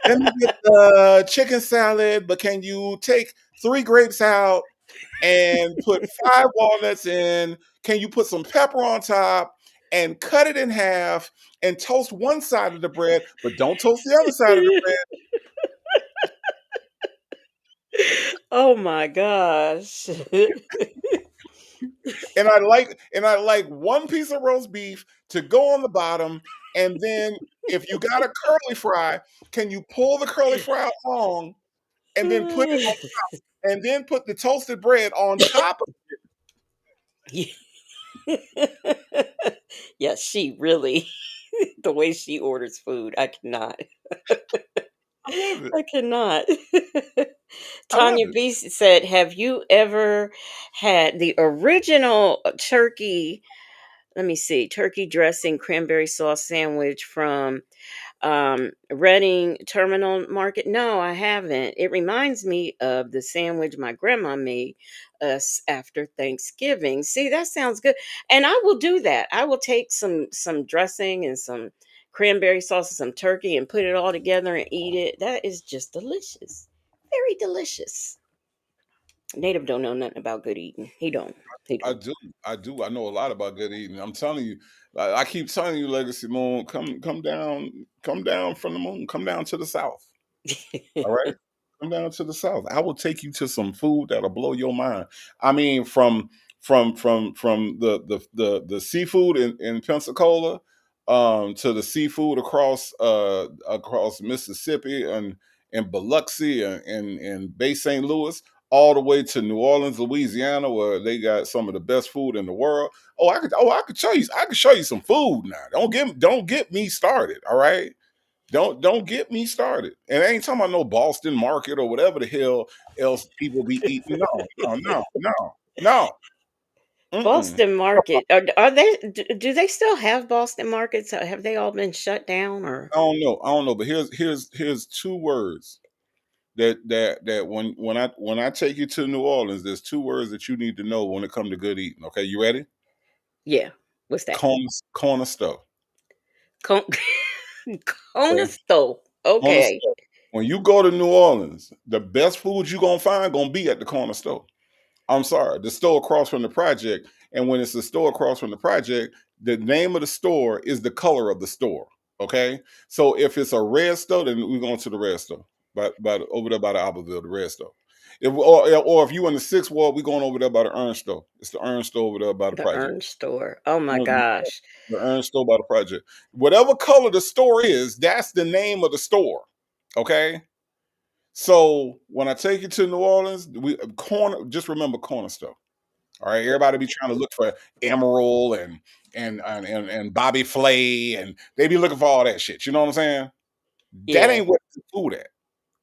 Let me get the chicken salad, but can you take 3 grapes out and put 5 walnuts in? Can you put some pepper on top and cut it in half and toast one side of the bread, but don't toast the other side of the bread? Oh my gosh. And I like one piece of roast beef to go on the bottom. And then if you got a curly fry, can you pull the curly fry along and then put the toasted bread on top of Yes, she really the way she orders food, I cannot. I love it. I cannot. I love Tanya it. B said, "Have you ever had the original turkey? Let me see, turkey dressing cranberry sauce sandwich from Reading Terminal Market. No, I haven't. It reminds me of the sandwich my grandma made us after Thanksgiving. See, that sounds good. And I will do that. I will take some dressing and some cranberry sauce and some turkey and put it all together and eat it. That is just delicious. Very delicious. Native don't know nothing about good eating. He don't. He I don't. do, I do. I know a lot about good eating. I'm telling you, I keep telling you, Legacy Moon, come down from the moon, come down to the south. All right. Come down to the south. I will take you to some food that'll blow your mind. I mean, from the seafood in Pensacola, to the seafood across Mississippi and Biloxi and Bay St. Louis, all the way to New Orleans, Louisiana, where they got some of the best food in the world. I could show you some food now. Don't get me started. All right. Don't get me started. And I ain't talking about no Boston market or whatever the hell else people be eating. No, no, no, no, no. Mm-mm. Boston Market. Are they? Do they still have Boston markets? Have they all been shut down or? I don't know. I don't know. But here's two words that when I take you to New Orleans, there's two words that you need to know when it comes to good eating. Okay, you ready? Yeah. What's that? Corner stuff. Con- Okay, Conestoga. corner Okay. stuff. When you go to New Orleans, the best food you gonna be at the corner store. I'm sorry, the store across from the project. And when it's the store across from the project, the name of the store is the color of the store. Okay. So if it's a red store, then we're going to the red store. Over there by the Albertville, the red store. Or if you in the sixth ward, we're going over there by the Orange store. It's the Orange store over there by the The project. Orange Store. Oh my The gosh. Orange store by the project. Whatever color the store is, that's the name of the store. Okay. So when I take you to New Orleans, just remember corner store. All right, everybody be trying to look for Emerald and Bobby Flay, and they be looking for all that shit. You know what I'm saying? That Yeah. ain't what good food at.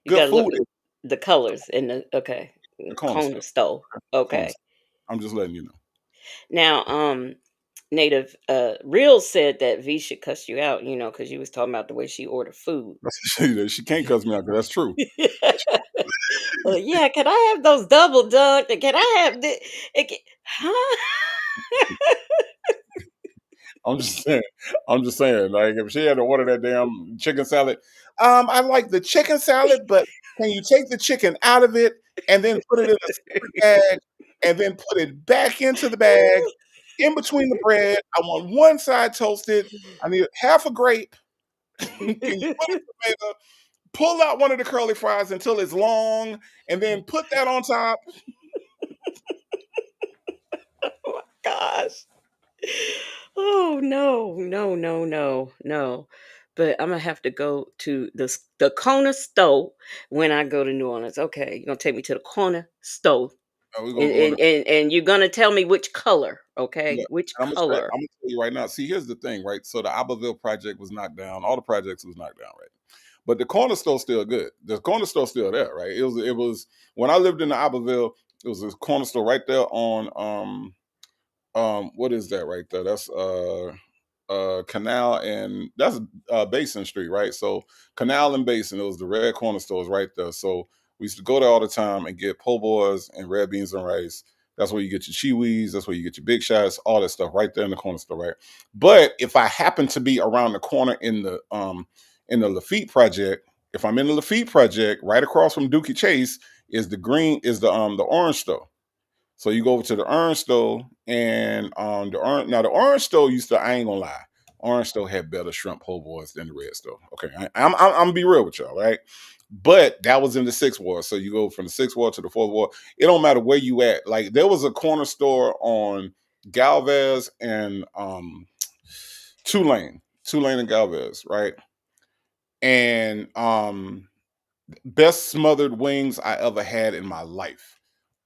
You Good gotta look food at is the colors in the okay. the corner Kona store. Store. Corner Okay. store. I'm just letting you know. Now, Native Real said that V should cuss you out, because you was talking about the way she ordered food. She can't cuss me out 'cause that's true. Well, yeah, can I have those double dunked? And can I have this? Huh? I'm just saying. I'm just saying. Like if she had to order that damn chicken salad, I like the chicken salad, but can you take the chicken out of it and then put it in a separate bag and then put it back into the bag in between the bread? I want one side toasted. I need half a grape. Can you put a tomato? Pull out one of the curly fries until it's long, and then put that on top. Oh my gosh. Oh no, no, no, no, no. But I'm gonna have to go to the corner store when I go to New Orleans. Okay, you're gonna take me to the corner store. We're gonna And go in. and, and, and you're gonna tell me which color, okay? Yeah, Which and color? I'm gonna tell you right now. See, here's the thing, right? So the Abbeville project was knocked down. All the projects was knocked down, right? But the corner store's still good. The corner store's still there, right? It was when I lived in the Abbeville, it was a corner store right there on what is that right there? That's Canal and that's Basin Street, right? So Canal and Basin, it was the red corner stores right there. So we used to go there all the time and get po' boys and red beans and rice. That's where you get your chiwis. That's where you get your big shots. All that stuff right there in the corner store, right? But if I happen to be around the corner in the Lafitte project, if I'm in the Lafitte project, right across from Dookie Chase is the orange store. So you go over to the orange store, and the orange store used to, I ain't gonna lie, orange store had better shrimp po' boys than the red store. Okay, I'm gonna be real with y'all, right? But that was in the sixth ward. So you go from the sixth ward to the fourth ward. It don't matter where you at. Like there was a corner store on Galvez and Tulane and Galvez, right? And best smothered wings I ever had in my life.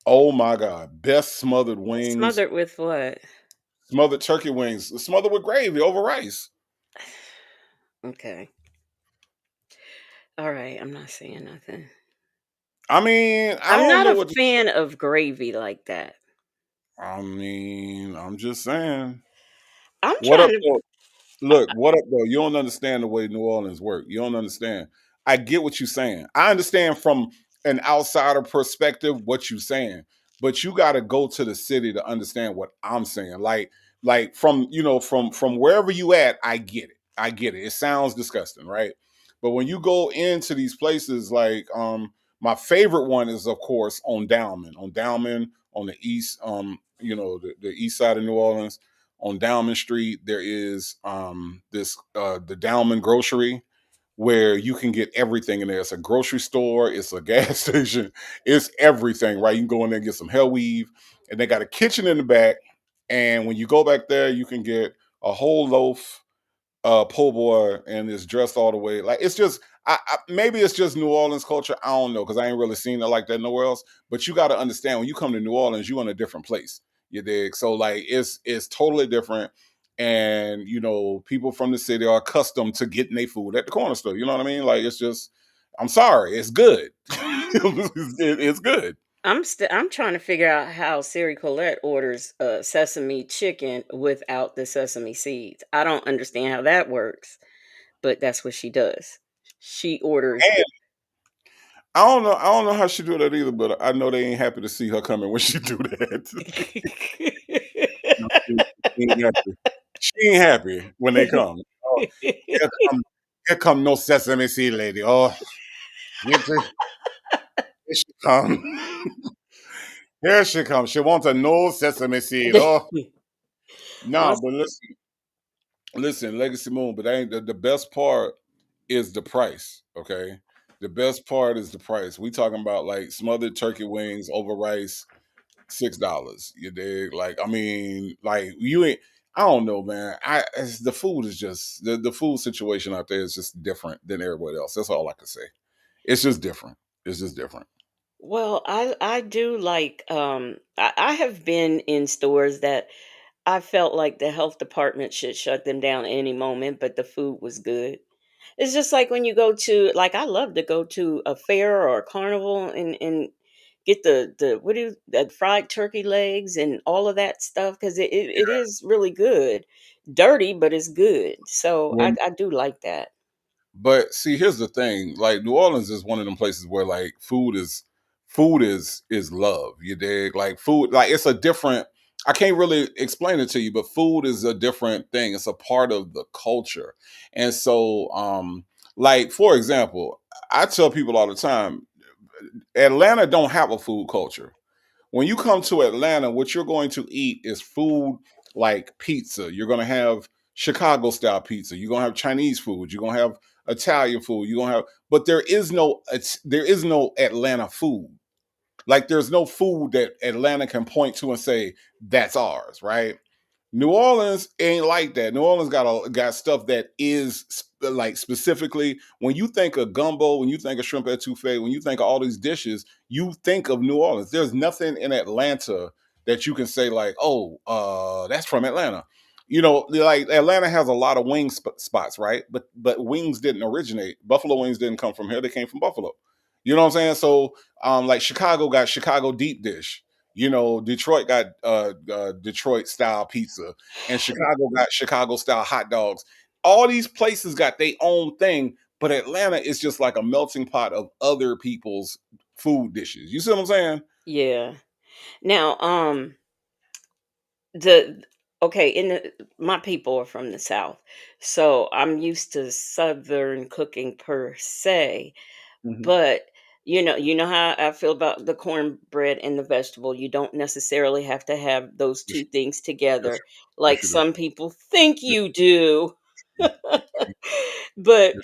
Oh my god, best smothered wings. Smothered with what? Smothered turkey wings, smothered with gravy over rice. Okay. All right. I'm not saying nothing. I mean, I I'm don't not know a what. fan of gravy like that. I mean, I'm just saying. I'm What trying up, to though? Look, what up though? You don't understand the way New Orleans work. You don't understand. I get what you're saying. I understand from an outsider perspective what you're saying, but you got to go to the city to understand what I'm saying. Like from from wherever you at, I get it. I get it. It sounds disgusting, right? But when you go into these places, like my favorite one is of course on Downman on the east, the east side of New Orleans on Downman Street. There is this the Downman Grocery where you can get everything in there. It's a grocery store, it's a gas station, it's everything, right? You can go in there and get some hell weave, and they got a kitchen in the back. And when you go back there, you can get a whole loaf po' boy and is dressed all the way. Like it's just maybe it's just New Orleans culture. I don't know because I ain't really seen it like that nowhere else. But you got to understand when you come to New Orleans, you in a different place. You dig? So like it's totally different. And people from the city are accustomed to getting their food at the corner store. You know what I mean? Like it's just, I'm sorry, it's good. It's good. I'm trying to figure out how Siri Colette orders sesame chicken without the sesame seeds. I don't understand how that works, but that's what she does. She orders. And I don't know how she do that either, but I know they ain't happy to see her coming when she do that. No, she ain't happy. She ain't happy when they come. Oh, here come, here come no sesame seed lady. Oh, here she come. Here she comes. She wants a no sesame seed. Oh, no, My but listen, Legacy Moon. But that ain't the best part is the price. Okay, the best part is the price. We talking about like smothered turkey wings over rice, $6. You dig? Like, I mean, like you ain't. I don't know, man. The food is just the food situation out there is just different than everybody else. That's all I can say. It's just different. It's just different. Well, I do like I have been in stores that I felt like the health department should shut them down any moment, but the food was good. It's just like when you go to like I love to go to a fair or a carnival and get the what do you that fried turkey legs and all of that stuff because it is really good. Dirty, but it's good. So Well, I do like that. but see, here's the thing. Like New Orleans is one of them places where like food is love. You dig? Like food, like it's a different. I can't really explain it to you, but food is a different thing. It's a part of the culture, and so like for example, I tell people all the time, Atlanta don't have a food culture. When you come to Atlanta, what you're going to eat is food like pizza. You're going to have Chicago style pizza. You're going to have Chinese food. You're going to have Italian food. You're going to have, but there is no Atlanta food. Like there's no food that Atlanta can point to and say that's ours, right? New Orleans ain't like that. New Orleans got stuff that is like specifically when you think of gumbo, when you think of shrimp etouffee, when you think of all these dishes, you think of New Orleans. There's nothing in Atlanta that you can say like, oh, that's from Atlanta. Like Atlanta has a lot of spots, right? But wings didn't originate. Buffalo wings didn't come from here; they came from Buffalo. You know what I'm saying? So, like Chicago got Chicago deep dish. Detroit got Detroit style pizza, and Chicago got Chicago style hot dogs. All these places got their own thing, but Atlanta is just like a melting pot of other people's food dishes. You see what I'm saying? Yeah. Now, the okay, in the my people are from the South, so I'm used to Southern cooking per se. Mhm. But you know how I feel about the cornbread and the vegetable. You don't necessarily have to have those Yes, two things yes, together, yes, like you do. some people think Yes, you do. you But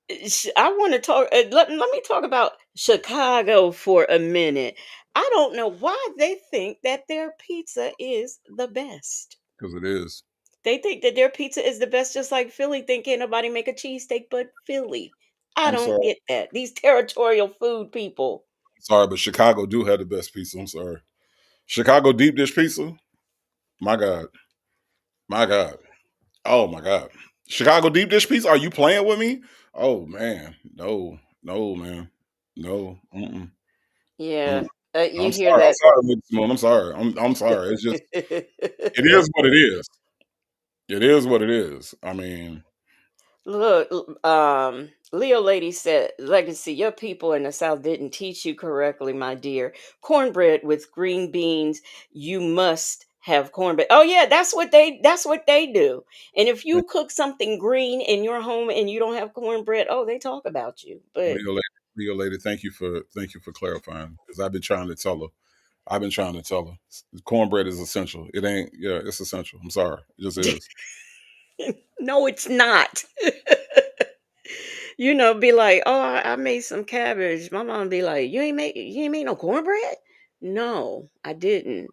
yes, I want to talk. Let me talk about Chicago for a minute. I don't know why they think that their pizza is the best. because it is. They think that their pizza is the best, just like Philly think can't nobody make a cheesesteak but Philly. I I'm don't sorry, get that. These territorial food people. sorry, but Chicago do have the best pizza. I'm sorry. Chicago deep dish pizza. My God, my God. Oh my God. Chicago deep dish pizza? Are you playing with me? Oh man. No. No, man. No. Mm-mm. Yeah, Mm. you I'm hear sorry. I'm that? sorry, Miss Simone. I'm sorry. I'm sorry. It's just it is what it is. It is what it is. I mean, Look, Leo Lady said, Legacy, your people in the South didn't teach you correctly, my dear. Cornbread with green beans, you must have cornbread. Oh yeah, that's what they do. And if you cook something green in your home and you don't have cornbread, oh, they talk about you. But Leo lady, Leo lady, thank you for clarifying because I've been trying to tell her. I've been trying to tell her cornbread is essential. It ain't. Yeah, it's essential. I'm sorry, it just is. no, it's not. Be like, "Oh, I made some cabbage." My mom be like, "You ain't made no cornbread?" No, I didn't.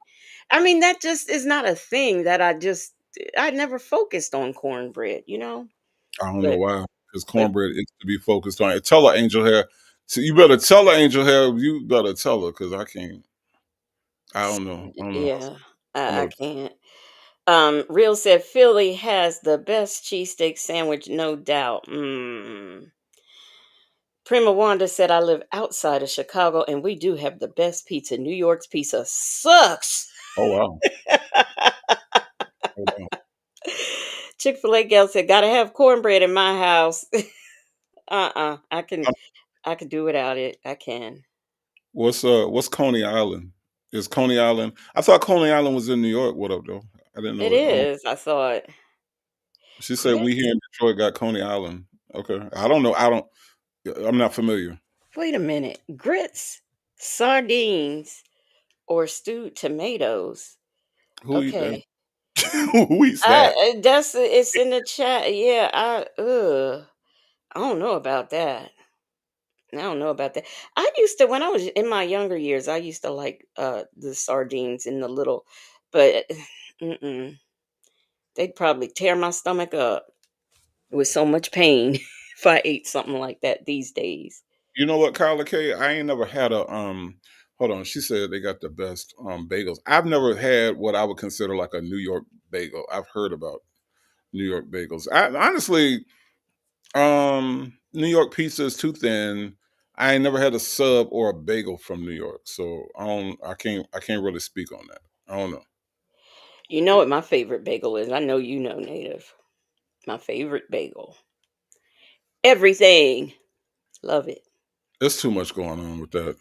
I mean, that just is not a thing that I never focused on cornbread. I don't know But why because but cornbread is to be focused on. Tell her, Angel Hair. So you better tell her, Angel Hair. You better tell her because I can't. I don't know. I don't know. yeah, I I know. can't. Real said Philly has the best cheesesteak sandwich, no doubt. Prima Wanda said, I live outside of Chicago and we do have the best pizza. New York's pizza sucks. Oh wow. Oh wow. Chick-fil-A gal said, gotta have cornbread in my house. I can do without it. I can. What's Coney Island? Is Coney Island? I thought Coney Island was in New York. What up though? I didn't It know it. is. I thought. She said we here Grits? in Detroit got Coney Island. Okay. I don't know. I don't. I'm not familiar. Wait a minute. Grits, sardines, or stewed tomatoes. Who eat that? Okay. Who eats that? It's in the chat. Yeah, I don't know about that. I don't know about that. I used to when I was in my younger years, I used to like the sardines in the little, but mm-mm, they'd probably tear my stomach up with so much pain if I ate something like that these days. You know what, Kyla K? I ain't never had a hold on. She said they got the best bagels. I've never had what I would consider like a New York bagel. I've heard about New York bagels. Honestly, New York pizza is too thin. I ain't never had a sub or a bagel from New York. So I can't really speak on that. I don't know. You know what my favorite bagel is? I know you know, Native. My favorite bagel. Everything. Love it. There's too much going on with that.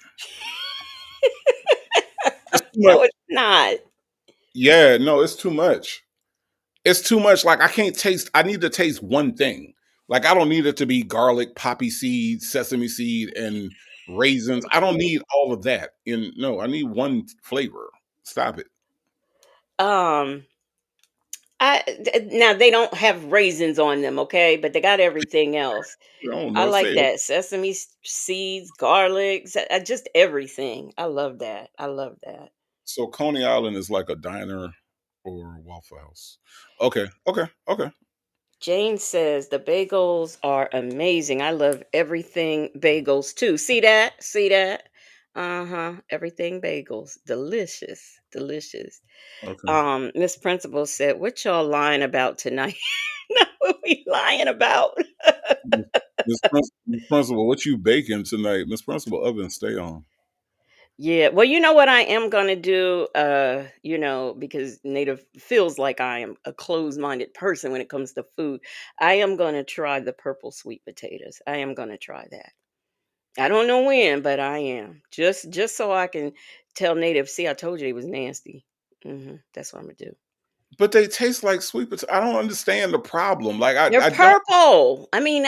It's too much. No, it's not. Yeah, no, it's too much. It's too much. Like I need to taste one thing. Like I don't need it to be garlic, poppy seed, sesame seed, and raisins. I don't need all of that. No, I need one flavor. Stop it. Um, now they don't have raisins on them, okay, but they got everything else. I don't I know. Say like it. that sesame seeds, garlic, just everything. I love that. I love that. So Coney Island is like a diner or Waffle House. Okay, okay, okay. Jane says the bagels are amazing. I love everything bagels too. See that? See that? Uh-huh. Everything bagels. Delicious. Delicious. Okay. Miss Principal said, what y'all lying about tonight? What we lying about? Miss Principal, what you baking tonight? Miss Principal, oven stay on. Yeah, well, you know what I am gonna do, because Native feels like I am a closed-minded person when it comes to food. I am gonna try the purple sweet potatoes. I am gonna try that. I don't know when, but I am. Just so I can tell Native, see, I told you it was nasty. That's what I'm gonna do. But they taste like sweet potato. I don't understand the problem. Like They're I don't. purple. I mean,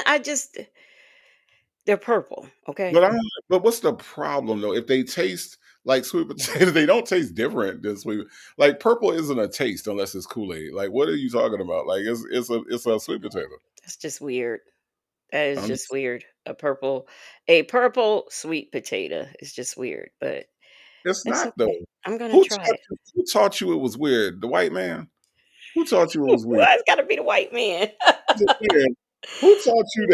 they're purple, okay? But I don't. But what's the problem though? If they taste like sweet potato, they don't taste different than sweet. Like purple isn't a taste unless it's Kool Aid. Like what are you talking about? Like it's a sweet potato. That's just weird. That is I'm just weird. A purple sweet potato is just weird, but It's that's not though. okay. I'm gonna try it. Who taught you it was weird? The white man? Who taught you it was weird? Why it's gotta be the white man? Just saying, who taught you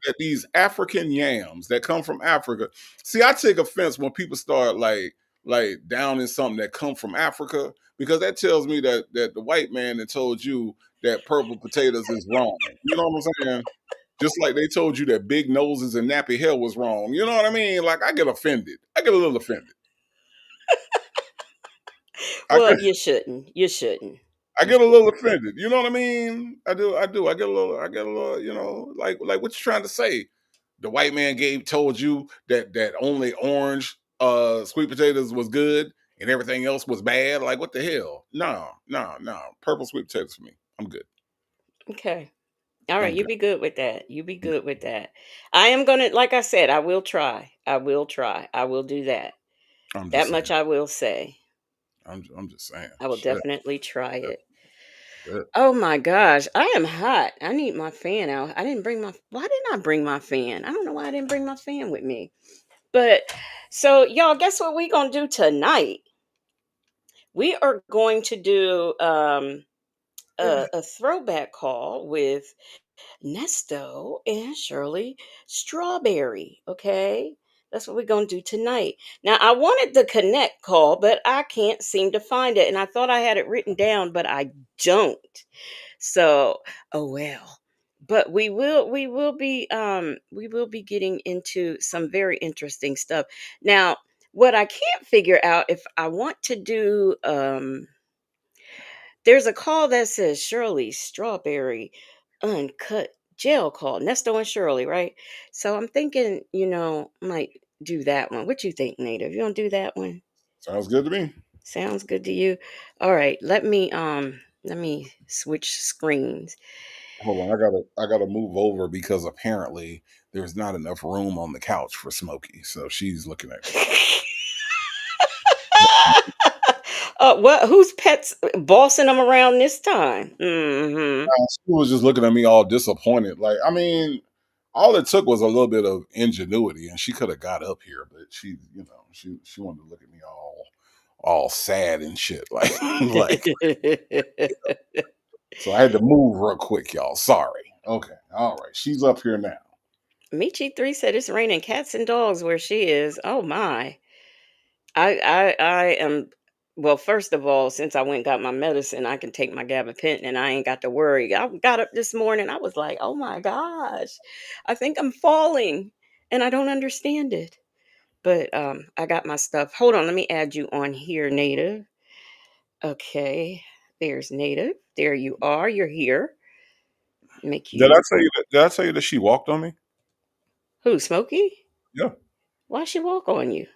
that these African yams that come from Africa? See, I take offense when people start like down in something that come from Africa because that tells me that the white man that told you that purple potatoes is wrong. You know what I'm saying? Just like they told you that big noses and nappy hair was wrong. You know what I mean? Like I get offended. I get a little offended. I Well, get, you shouldn't. You shouldn't. I get a little offended. You know what I mean? I do. I do. I get a little. Like what you trying to say? The white man told you that only orange sweet potatoes was good and everything else was bad. Like what the hell? No, no, no. Purple sweet potatoes for me. I'm good. Okay. All right, I'm you good. be good with that. You be good with that. I am gonna, like I said, I will try. I will try. I will do that. I'm That just saying. much I will say. I'm just saying. I will Shit. definitely try Shit. it. Shit. Oh my gosh, I am hot. I need my fan out. I didn't bring my Why didn't I bring my fan? I don't know why I didn't bring my fan with me. But so y'all, guess what we gonna do tonight? We are going to do a throwback call with Nesto and Shirley Strawberry. Okay. That's what we're going to do tonight. Now, I wanted the connect call, but I can't seem to find it. And I thought I had it written down, but I don't. So, oh well. But we will be getting into some very interesting stuff. Now, what I can't figure out if I want to do there's a call that says Shirley Strawberry Uncut Jail Call. Nesto and Shirley, right? So I'm thinking, might do that one. What you think, Native? You want to do that one? Sounds good to me. Sounds good to you. All right, let me switch screens. Hold on, I gotta move over because apparently there's not enough room on the couch for Smokey. So she's looking at me. What? Whose pets bossing them around this time? Hmm. She was just looking at me all disappointed. Like, I mean, all it took was a little bit of ingenuity, and she could have got up here, but she wanted to look at me all sad and shit. Like so I had to move real quick, y'all. Sorry. Okay. All right. She's up here now. Michi 3 said it's raining cats and dogs where she is. Oh my. I am well, first of all, since I went and got my medicine, I can take my gabapentin and I ain't got to worry. I got up this morning, I was like, "Oh my gosh. I think I'm falling." And I don't understand it. But I got my stuff. Hold on, let me add you on here, Native. Okay. There's Native. There you are. You're here. Make Did I you tell you that? Did I tell you that she walked on me? Who, Smokey? Yeah. Why she walk on you?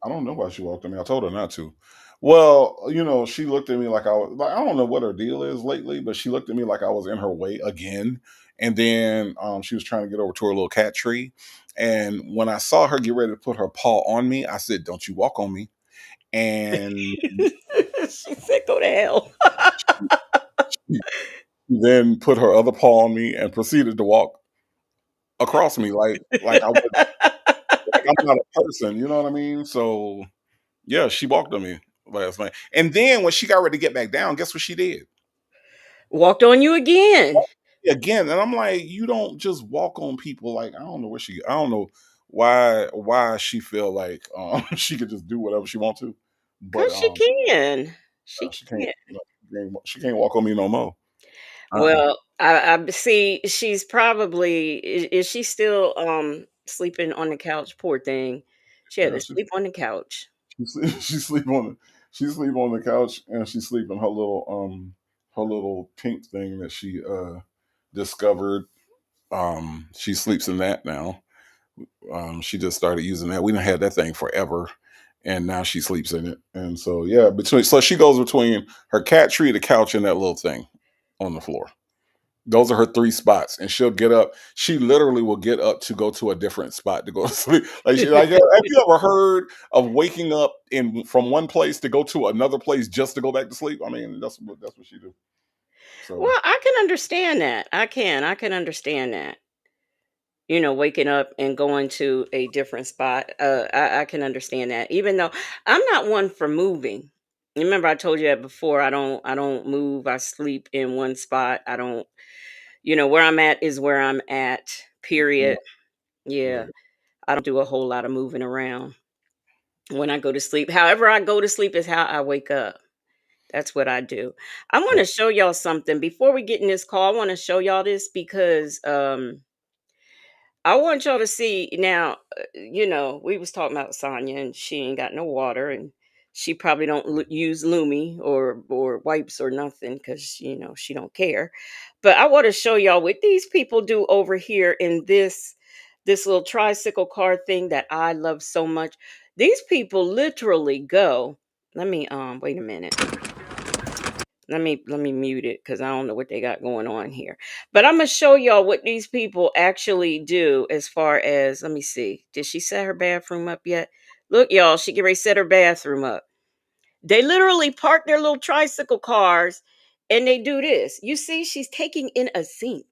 I don't know why she walked on me. I told her not to. Well, she looked at me like I was like, I don't know what her deal is lately, but she looked at me like I was in her way again. And then she was trying to get over to her little cat tree. And when I saw her get ready to put her paw on me, I said, "Don't you walk on me." And She said, "Go to hell." she then put her other paw on me and proceeded to walk across me like I was like I'm not a person, you know what I mean? So yeah, she walked on me last night. And then when she got ready to get back down, guess what she did? Walked on you again. Again, and I'm like, you don't just walk on people. Like I don't know why she feel like she could just do whatever she want to, but 'Cause she can. She she can't, can. she can't walk on me no more. Uh-uh. Well, I see she's probably is she still, sleeping on the couch? Poor thing. She had Yeah, to sleep on the couch. she sleep on she sleep on the couch and she sleep in her little pink thing that she discovered. She sleeps in that now. She just started using that. We done had that thing forever, and now she sleeps in it. And so yeah, between so she goes between her cat tree, the couch, and that little thing on the floor. Those are her three spots, and she'll get up. She literally will get up to go to a different spot to go to sleep. Have you ever heard of waking up in from one place to go to another place just to go back to sleep? I mean, that's what she do. So Well, I can understand that. I can understand that. Waking up and going to a different spot. I can understand that. Even though I'm not one for moving. Remember I told you that before. I don't move. I sleep in one spot. I don't, where I'm at is where I'm at. right, Period. Yeah. right. I don't do a whole lot of moving around when I go to sleep. However I go to sleep is how I wake up. That's what I do. I want to show y'all something before we get in this call. I want to show y'all this because I want y'all to see now. We was talking about Sonya, and she ain't got no water, and She probably don't use Lumi or wipes or nothing because she don't care. But I want to show y'all what these people do over here in this little tricycle car thing that I love so much. These people literally go. Let me wait a minute. Let me mute it because I don't know what they got going on here. But I'm gonna show y'all what these people actually do as far as, let me see. Did she set her bathroom up yet? Look, y'all, she get ready to set her bathroom up. They literally park their little tricycle cars and they do this. You see, she's taking in a sink.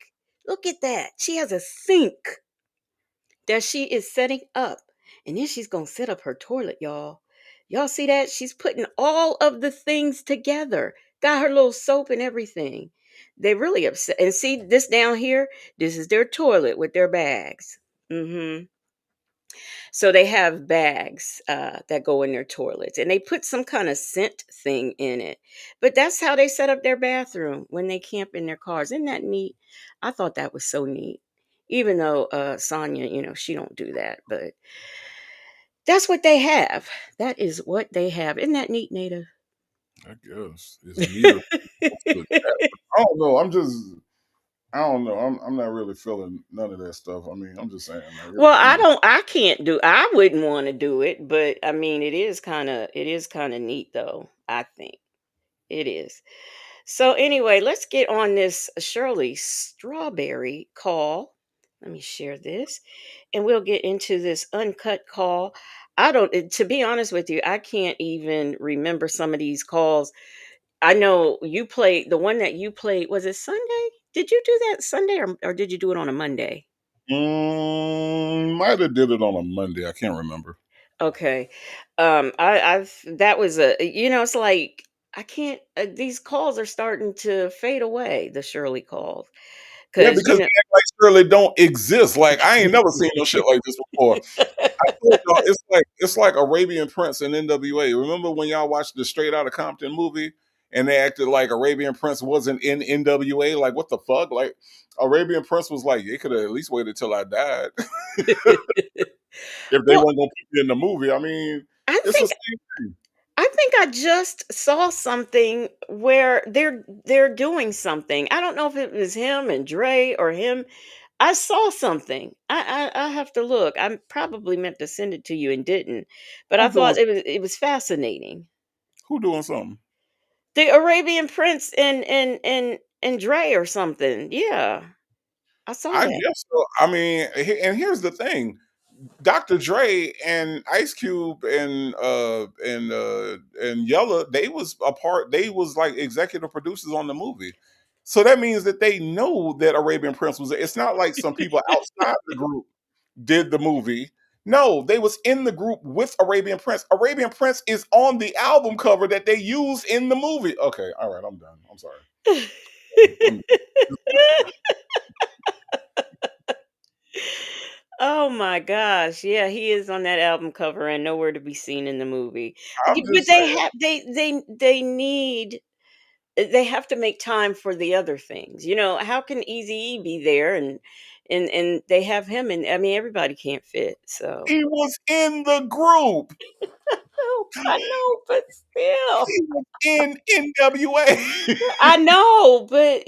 Look at that. She has a sink that she is setting up. And then she's going to set up her toilet, y'all. Y'all see that? She's putting all of the things together. Got her little soap and everything. They really upset. And see this down here? This is their toilet with their bags. Mhm. So they have bags that go in their toilets, and they put some kind of scent thing in it. But that's how they set up their bathroom when they camp in their cars. Isn't that neat? I thought that was so neat. Even though Sonya, she don't do that, but that's what they have. That is what they have. Isn't that neat, Native? I guess it's neater. I don't know. I don't know. I'm not really feeling none of that stuff. I mean, I'm just saying, like, Well, I'm just, I can't do. I wouldn't want to do it, but I mean, it is kind of neat though. I think it is. So anyway, let's get on this Shirley Strawberry call. Let me share this and we'll get into this uncut call. I don't to be honest with you, I can't even remember some of these calls. I know you played the one that you played, was it Sunday? Did you do that Sunday or did you do it on a Monday? might have did it on a Monday. I can't remember. Okay. I've that was a it's like I can't these calls are starting to fade away, the Shirley calls. Yeah, Cause because they act like Shirley don't exist. Like I ain't never seen no shit like this before. I told y'all it's like Arabian Prince and NWA. Remember when y'all watched the Straight Outta Compton movie and they acted like Arabian Prince wasn't in NWA? Like what the fuck? Like Arabian Prince was like, you could have at least waited till I died if they well, weren't gonna put me in the movie. I mean, I it's the think same thing. I just saw something where they're doing something. I don't know if it was him and Dre or him. I saw something. I have to look. I probably meant to send it to you and didn't, but I Who doing thought it was fascinating. who doing something? The Arabian Prince and Dre or something. Yeah, I saw I that. guess so. I mean, and here's the thing. Dr. Dre and Ice Cube and Yella, they was a part. They was like executive producers on the movie, so that means that they know that Arabian Prince was. It's not like some people outside the group did the movie. No, they was in the group with Arabian Prince. Arabian Prince is on the album cover that they use in the movie. Okay, all right, I'm done. I'm sorry. I'm, Oh my gosh. Yeah, he is on that album cover and nowhere to be seen in the movie. I'm But just they saying. have they need they have to make time for the other things. How can Easy be there and they have him and I mean everybody can't fit. So He was in the group. oh, I know, but still. He was in NWA. I know, but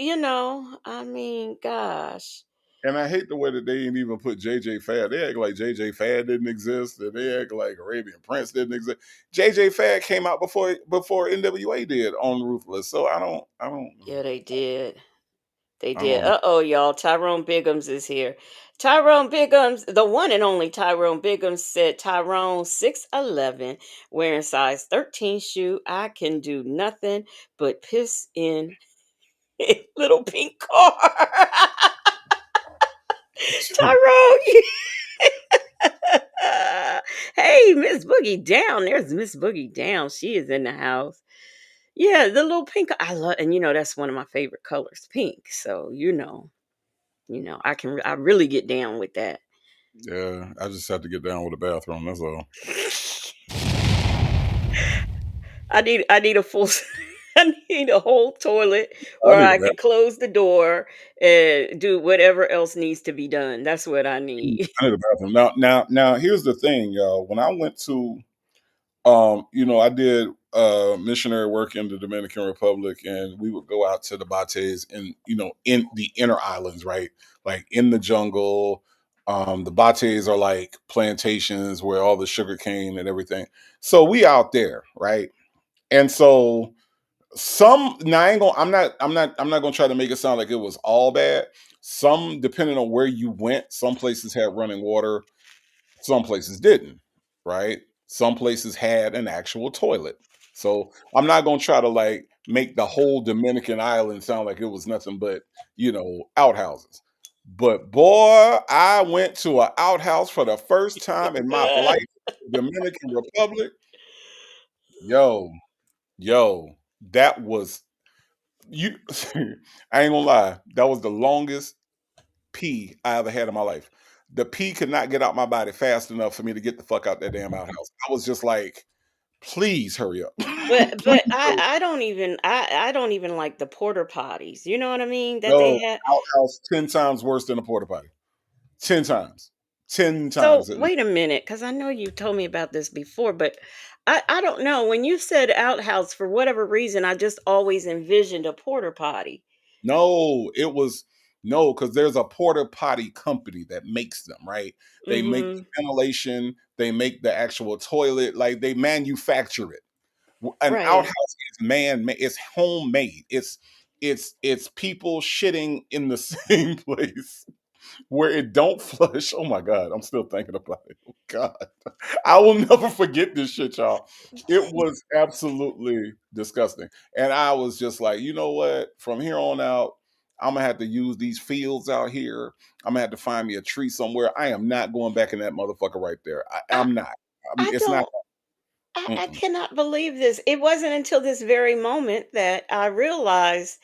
I mean, gosh. And I hate the way that they didn't even put JJ Fad. They act like JJ Fad didn't exist, and they act like Arabian Prince didn't exist. JJ Fad came out before NWA did on Ruthless. So Yeah, they did. They I did. don't Uh-oh, y'all. Tyrone Biggums is here. Tyrone Biggums, the one and only Tyrone Biggums said, Tyrone 6'11", wearing size 13 shoe. I can do nothing but piss in a little pink car. know. Tyrone. Hey, Miss Boogie Down. There's Miss Boogie Down. She is in the house. Yeah, the little pink. I love, and that's one of my favorite colors, pink. So I really get down with that. Yeah, I just have to get down with the bathroom. That's all. I need a full I need a whole toilet I where need a I bathroom. can close the door and do whatever else needs to be done. That's what I need. I need a bathroom. Now, here's the thing, y'all. When I went to I did missionary work in the Dominican Republic, and we would go out to the Bates and in the inner islands, right? Like in the jungle. The Bates are like plantations where all the sugar cane and everything. So we out there, right? And so some now I ain't gonna I'm not gonna try to make it sound like it was all bad. Some, depending on where you went, some places had running water, some places didn't, right? Some places had an actual toilet. So I'm not gonna try to like make the whole Dominican island sound like it was nothing but, outhouses. But boy, I went to an outhouse for the first time in my life, Dominican Republic. Yo, yo, that was you I ain't gonna lie, that was the longest pee I ever had in my life. The pee could not get out my body fast enough for me to get the fuck out that damn outhouse. I was just like, "Please hurry up." But Please I hurry. I don't even I don't even like the porter potties, you know what I mean, that they No, had. outhouse 10 times worse than a porta potty. 10 times. 10 So, times at least. wait a minute, because I know you told me about this before, but I don't know, when you said outhouse, for whatever reason, I just always envisioned a porter potty. No, it was no, because there's a porta potty company that makes them, right? They make the Mhm. ventilation, they make the actual toilet, like they manufacture it. An outhouse Right. is man-made. It's homemade. It's people shitting in the same place where it don't flush. Oh my god, I'm still thinking about it. Oh god, I will never forget this shit, y'all. It was absolutely disgusting, and I was just like, you know what? From here on out, I'm gonna have to use these fields out here. I'm gonna have to find me a tree somewhere. I am not going back in that motherfucker right there. I I'm not. I It's not. don't I Mm-mm. cannot believe this. It wasn't until this very moment that I realized.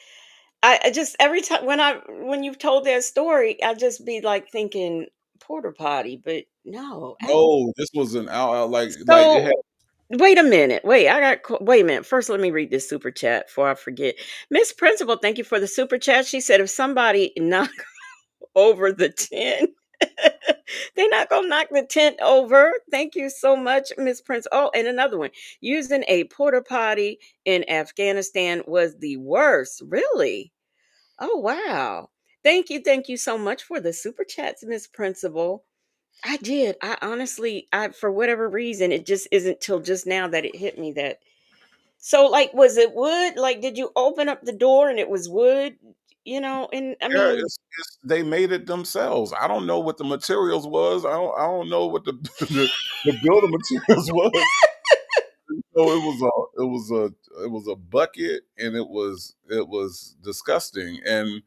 I just every time when you've told that story, I just be like thinking porter potty, but no. No, this was an out like it had. So, wait a minute. Wait a minute. First, let me read this super chat before I forget. Miss Principal, thank you for the super chat. She said if somebody knock over the tent, they're not gonna knock the tent over. Thank you so much, Miss Prince. Oh, and another one. Using a porta potty in Afghanistan was the worst. Really? Oh wow. Thank you so much for the super chats, Miss Principal. I did. I honestly, I for whatever reason, it just isn't till just now that it hit me that. So, like, was it wood? Like, did you open up the door and it was wood? And I Yeah, mean, it's they made it themselves. I don't know what the materials was. I don't know what the the building materials was. So it was a bucket, and it was disgusting. And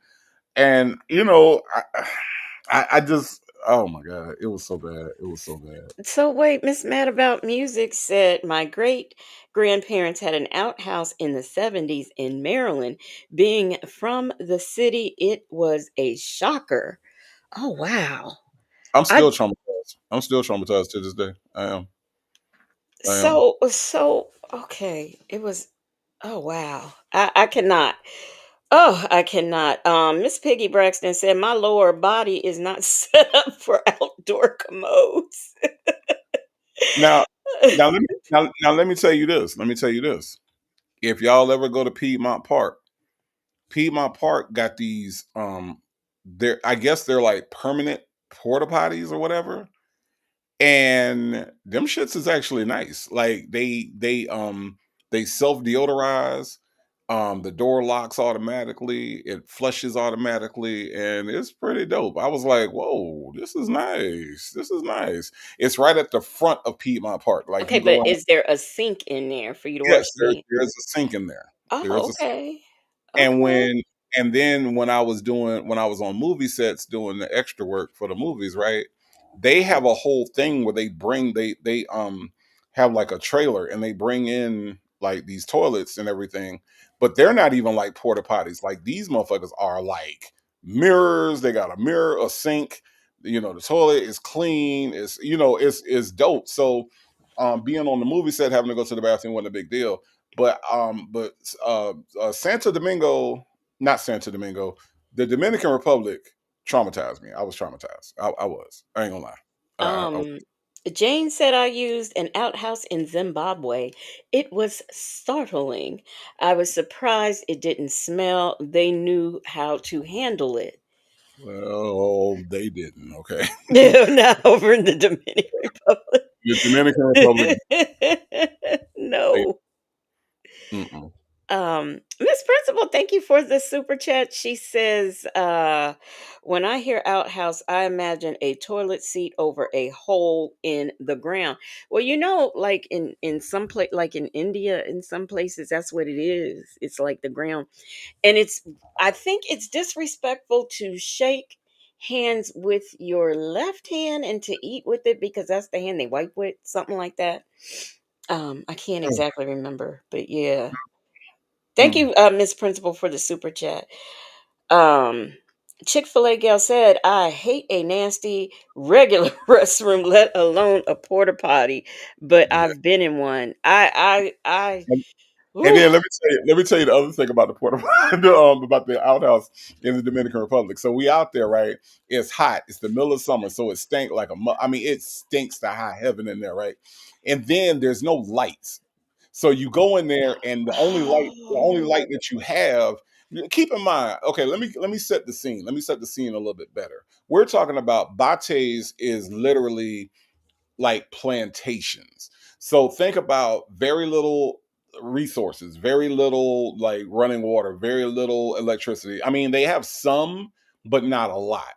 I just, oh my god, it was so bad. It was so bad. so wait, Miss Mad About Music said my great grandparents had an outhouse in the 70s in Maryland. Being from the city, it was a shocker. Oh wow. I'm I still traumatized. I'm still traumatized to this day. I am. I am. so okay. It was oh wow. I cannot. Oh, I cannot. Miss Piggy Braxton said my lower body is not set up for outdoor commodes. Now, now let me tell you this. Let me tell you this. If y'all ever go to Piedmont Park got these they're I guess they're like permanent porta potties or whatever. And them shits is actually nice. Like they self deodorize. The door locks automatically, it flushes automatically, and it's pretty dope. I was like, whoa, this is nice. This is nice. It's right at the front of Piedmont Park. Like Okay, you go but out. is there a sink in there for you to Yes, wash there's feet? there's a sink in there. There's Oh, a okay. and Okay. when and then when I was on movie sets doing the extra work for the movies, right? They have a whole thing where they have like a trailer, and they bring in like these toilets and everything, but they're not even like porta potties. Like these motherfuckers are like mirrors. They got a mirror, a sink. The toilet is clean. It's dope. So being on the movie set, having to go to the bathroom wasn't a big deal. But Santo Domingo, not Santo Domingo, the Dominican Republic traumatized me. I was traumatized. I was. I ain't gonna lie. I Um, was. Jane said I used an outhouse in Zimbabwe. It was startling. I was surprised it didn't smell. They knew how to handle it. Well, they didn't. Okay. No, not over in the Dominican Republic. The Dominican Republic. They, No. mm-mm. Miss Principal, thank you for the super chat. She says, when I hear outhouse, I imagine a toilet seat over a hole in the ground. Well, like in some place, like in India, in some places, that's what it is. It's like the ground, and I think it's disrespectful to shake hands with your left hand and to eat with it because that's the hand they wipe with, something like that. I can't exactly remember, but yeah. Thank Mm. you, Miss Principal, for the super chat. Um, Chick-fil-A gal said, I hate a nasty regular restroom, let alone a porta potty, but Yeah. I've been in one. I, And ooh, then let me tell you the other thing about the Puerto about the outhouse in the Dominican Republic. So we out there, right? It's hot. It's the middle of summer, so it stank like I mean, it stinks to high heaven in there, right? And then there's no lights. So you go in there, and the only light oh, that you have. Keep in mind, okay. Let me set the scene. Let me set the scene a little bit better. We're talking about Bates is literally like plantations. So think about very little resources, very little like running water, very little electricity. I mean, they have some, but not a lot.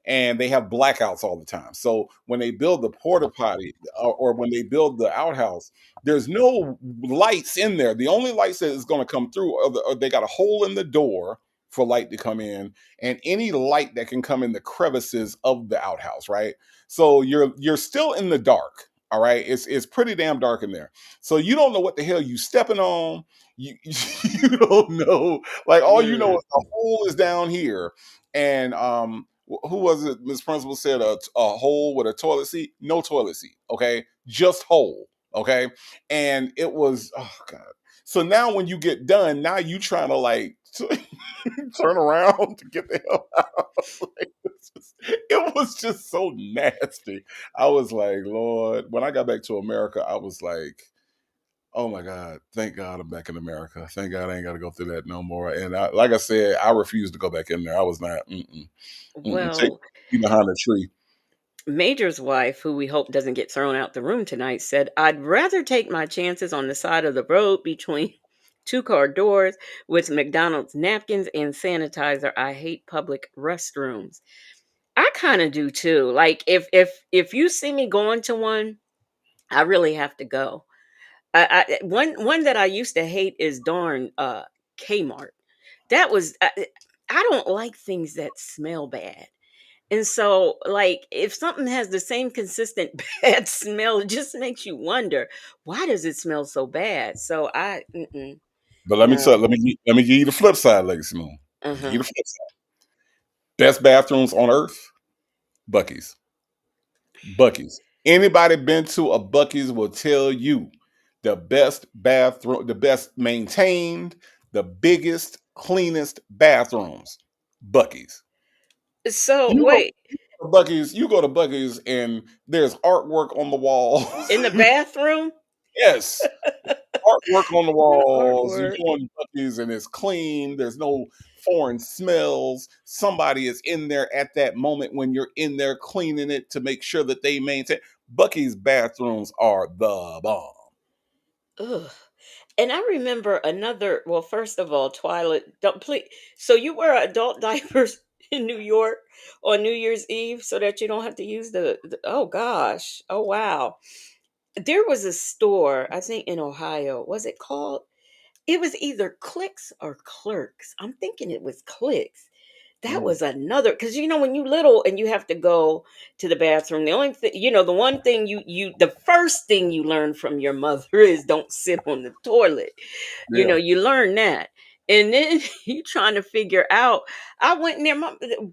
And they have blackouts all the time. So when they build the porta potty or when they build the outhouse, there's no lights in there. The only lights that is going to come through are they got a hole in the door for light to come in, and any light that can come in the crevices of the outhouse, right? So you're still in the dark. All right. It's pretty damn dark in there. So you don't know what the hell you stepping on. You don't know. Like all you know mm. is the hole is down here. And who was it? Miss Principal said a hole with a toilet seat. No toilet seat. Okay. Just hole. Okay. And it was, oh God. So now when you get done, now you trying to like turn around to get the hell out. Like, it was just so nasty. I was like, Lord, when I got back to America, I was like, oh my God, thank God I'm back in America. Thank God I ain't got to go through that no more. And like I said, I refused to go back in there. I was not, take Well, me behind a tree. Major's wife, who we hope doesn't get thrown out the room tonight, said, I'd rather take my chances on the side of the road between two-car doors with McDonald's napkins and sanitizer. I hate public restrooms. I kind of do too. Like if you see me going to one, I really have to go. One that I used to hate is darn Kmart. That was I don't like things that smell bad. And so, like, if something has the same consistent bad smell, it just makes you wonder, why does it smell so bad? So But let me no, tell, let me give you the flip side, Legacy Moon. Let me give you uh-huh. the flip side. Best bathrooms on earth, Bucky's. Bucky's. Anybody been to a Bucky's will tell you the best bathroom, the best maintained, the biggest, cleanest bathrooms. Bucky's. So You go wait, to Bucky's, you go to Bucky's and there's artwork on the walls. in the bathroom, Yes. Artwork on the walls. You artwork. go in Bucky's and it's clean. There's no foreign smells. Somebody is in there at that moment when you're in there cleaning it to make sure that they maintain. Bucky's bathrooms are the bomb. Ugh. And I remember another. Well, first of all, Twilight. Don't please. So you wear adult diapers in New York on New Year's Eve so that you don't have to use the. Oh gosh. Oh wow. There was a store, I think in Ohio. Was it called? It was either Clicks or Clerks. I'm thinking it was Clicks. That Mm, was another because when you little and you have to go to the bathroom, the only thing the one thing the first thing you learn from your mother is don't sit on the toilet. yeah. You learn that. And then you trying to figure out. I went in there.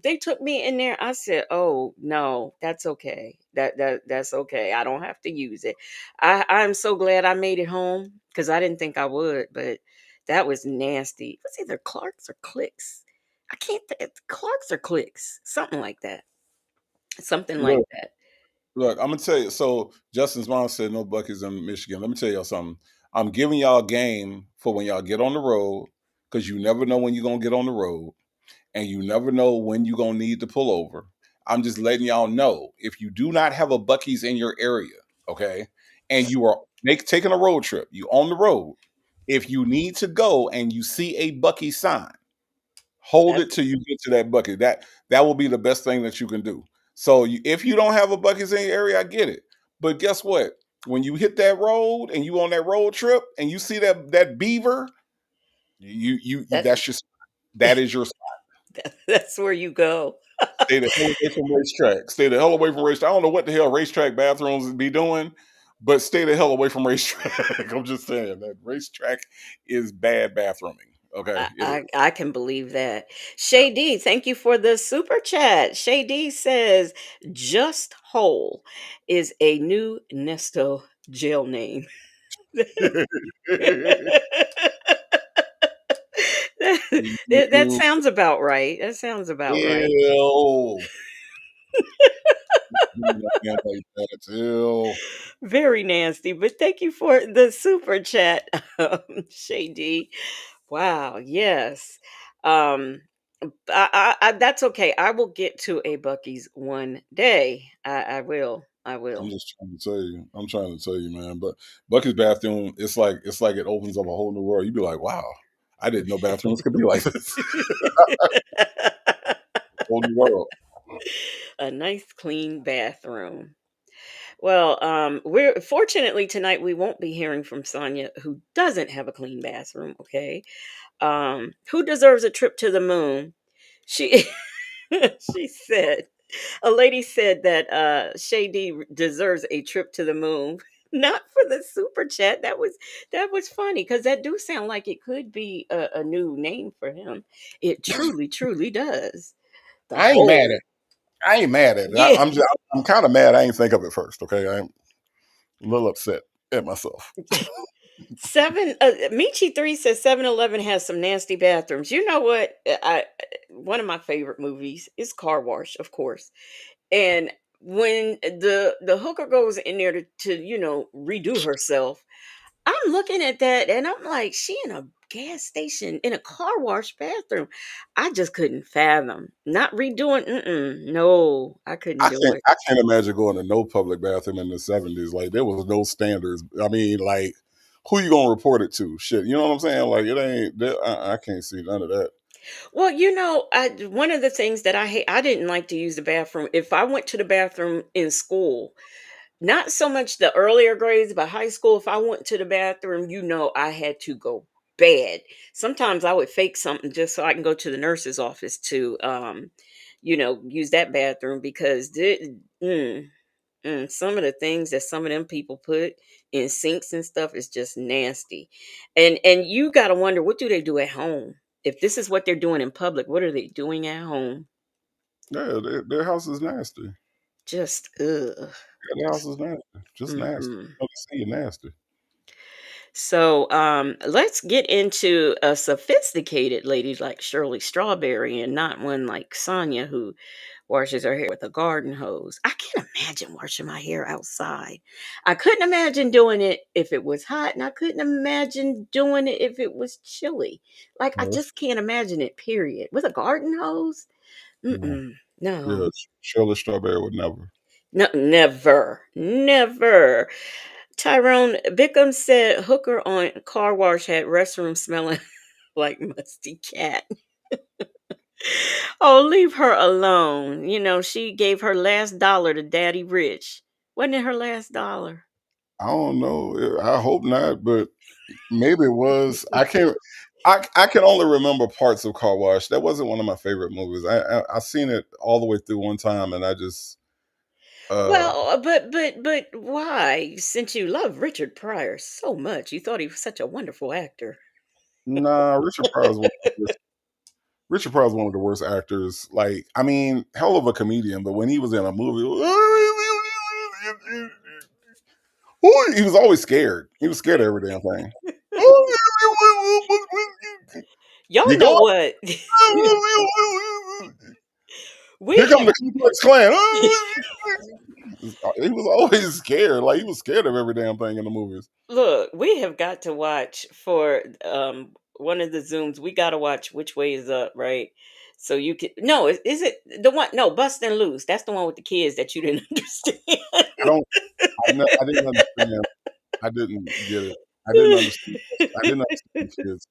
They took me in there. I said, "Oh no, that's okay. That's okay. I don't have to use it." I'm so glad I made it home because I didn't think I would, but that was nasty. It was either Clark's or Clicks. I can't think. Clark's or Clicks, something like that. Something like Look, that. Look, I'm gonna tell you. So Justin's mom said no Bucky's in Michigan. Let me tell y'all something. I'm giving y'all a game for when y'all get on the road, because you never know when you're gonna get on the road, and you never know when you're gonna need to pull over. I'm just letting y'all know, if you do not have a Bucky's in your area, okay, and you are taking a road trip, you on the road. If you need to go and you see a Bucky sign, hold it That's till you get to that bucket. That will be the best thing that you can do. So if you don't have a Bucky's in your area, I get it. But guess what? When you hit that road and you on that road trip and you see that beaver, that that's just that is your that's where you go. stay the hell away from racetrack. Stay the hell away from racetrack. I don't know what the hell racetrack bathrooms be doing, but stay the hell away from racetrack. I'm just saying that racetrack is bad bathrooming. Okay, it is. I can believe that. Shay D, thank you for the super chat. Shay D says, "Just Hole is a new Nesto jail name." That Ew. sounds about right. That sounds about right. Ew. Do that again like that. Ew. Very nasty, but thank you for the super chat, Shady. Wow, yes. Um, that's okay. I will get to a Bucky's one day. I will. I I'm will. just trying to tell you. I'm trying to tell you, man. But Bucky's bathroom, it's like it opens up a whole new world. You'd be like, wow, I didn't know bathrooms could be like this. Whole new world. A nice clean bathroom. Well, we're fortunately tonight we won't be hearing from Sonia, who doesn't have a clean bathroom. Okay, who deserves a trip to the moon? She she said, a lady said that Shady deserves a trip to the moon. Not for the super chat. That was funny because that do sound like it could be a new name for him. It truly, truly does. The I ain't mad at whole, it. I ain't mad at it. yeah. I'm kind of mad. I ain't think of it first. Okay, I'm a little upset at myself. Seven Michi 3 says 7-Eleven has some nasty bathrooms. You know what? One of my favorite movies is Car Wash, of course. And when the hooker goes in there to redo herself, I'm looking at that and I'm like, she in a gas station in a car wash bathroom. I just couldn't fathom not redoing. No, I couldn't do it. I can't imagine going to no public bathroom in the '70s. Like there was no standards. I mean, like who you gonna report it to? Shit, you know what I'm saying? Like it ain't. I can't see none of that. Well, one of the things that I hate, I didn't like to use the bathroom. If I went to the bathroom in school, not so much the earlier grades, but high school, if I went to the bathroom, I had to go bad. Sometimes I would fake something just so I can go to the nurse's office to, use that bathroom because some of the things that some of them people put in sinks and stuff is just nasty. And you got to wonder, what do they do at home? If this is what they're doing in public, what are they doing at home? Yeah, their house is nasty. Just ugh. Yeah, their house is nasty. Just nasty. Mm-mm. You see, you nasty. So let's get into a sophisticated lady like Shirley Strawberry and not one like Sonia who washes her hair with a garden hose. I can't imagine washing my hair outside. I couldn't imagine doing it if it was hot, and I couldn't imagine doing it if it was chilly. Like I No, just can't imagine it. Period. With a garden hose? no. Mm-mm. Yeah, No. Shirley Strawberry would never. No, never, never. Tyrone Bickham said hooker on car wash had restroom smelling like musty cat. Oh, leave her alone. She gave her last dollar to Daddy Rich. Wasn't it her last dollar? I don't know. I hope not, but maybe it was. I can't. I can only remember parts of Car Wash. That wasn't one of my favorite movies. I seen it all the way through one time, and I just uh Well, but why? Since you love Richard Pryor so much, you thought he was such a wonderful actor. nah. Richard Pryor is one of the worst actors. Like, I mean, hell of a comedian, but when he was in a movie, he was always scared. He was scared of every damn thing. Y'all You know go. what? Here we come the Ku Klux Klan. He was always scared. Like he was scared of every damn thing in the movies. Look, we have got to watch for one of the Zooms. We got to watch Which Way Is Up, right? So you can no, is it the one? No, Bustin' Loose. That's the one with the kids that you didn't I don't. I didn't understand. I didn't get it. I didn't understand. I didn't understand these kids.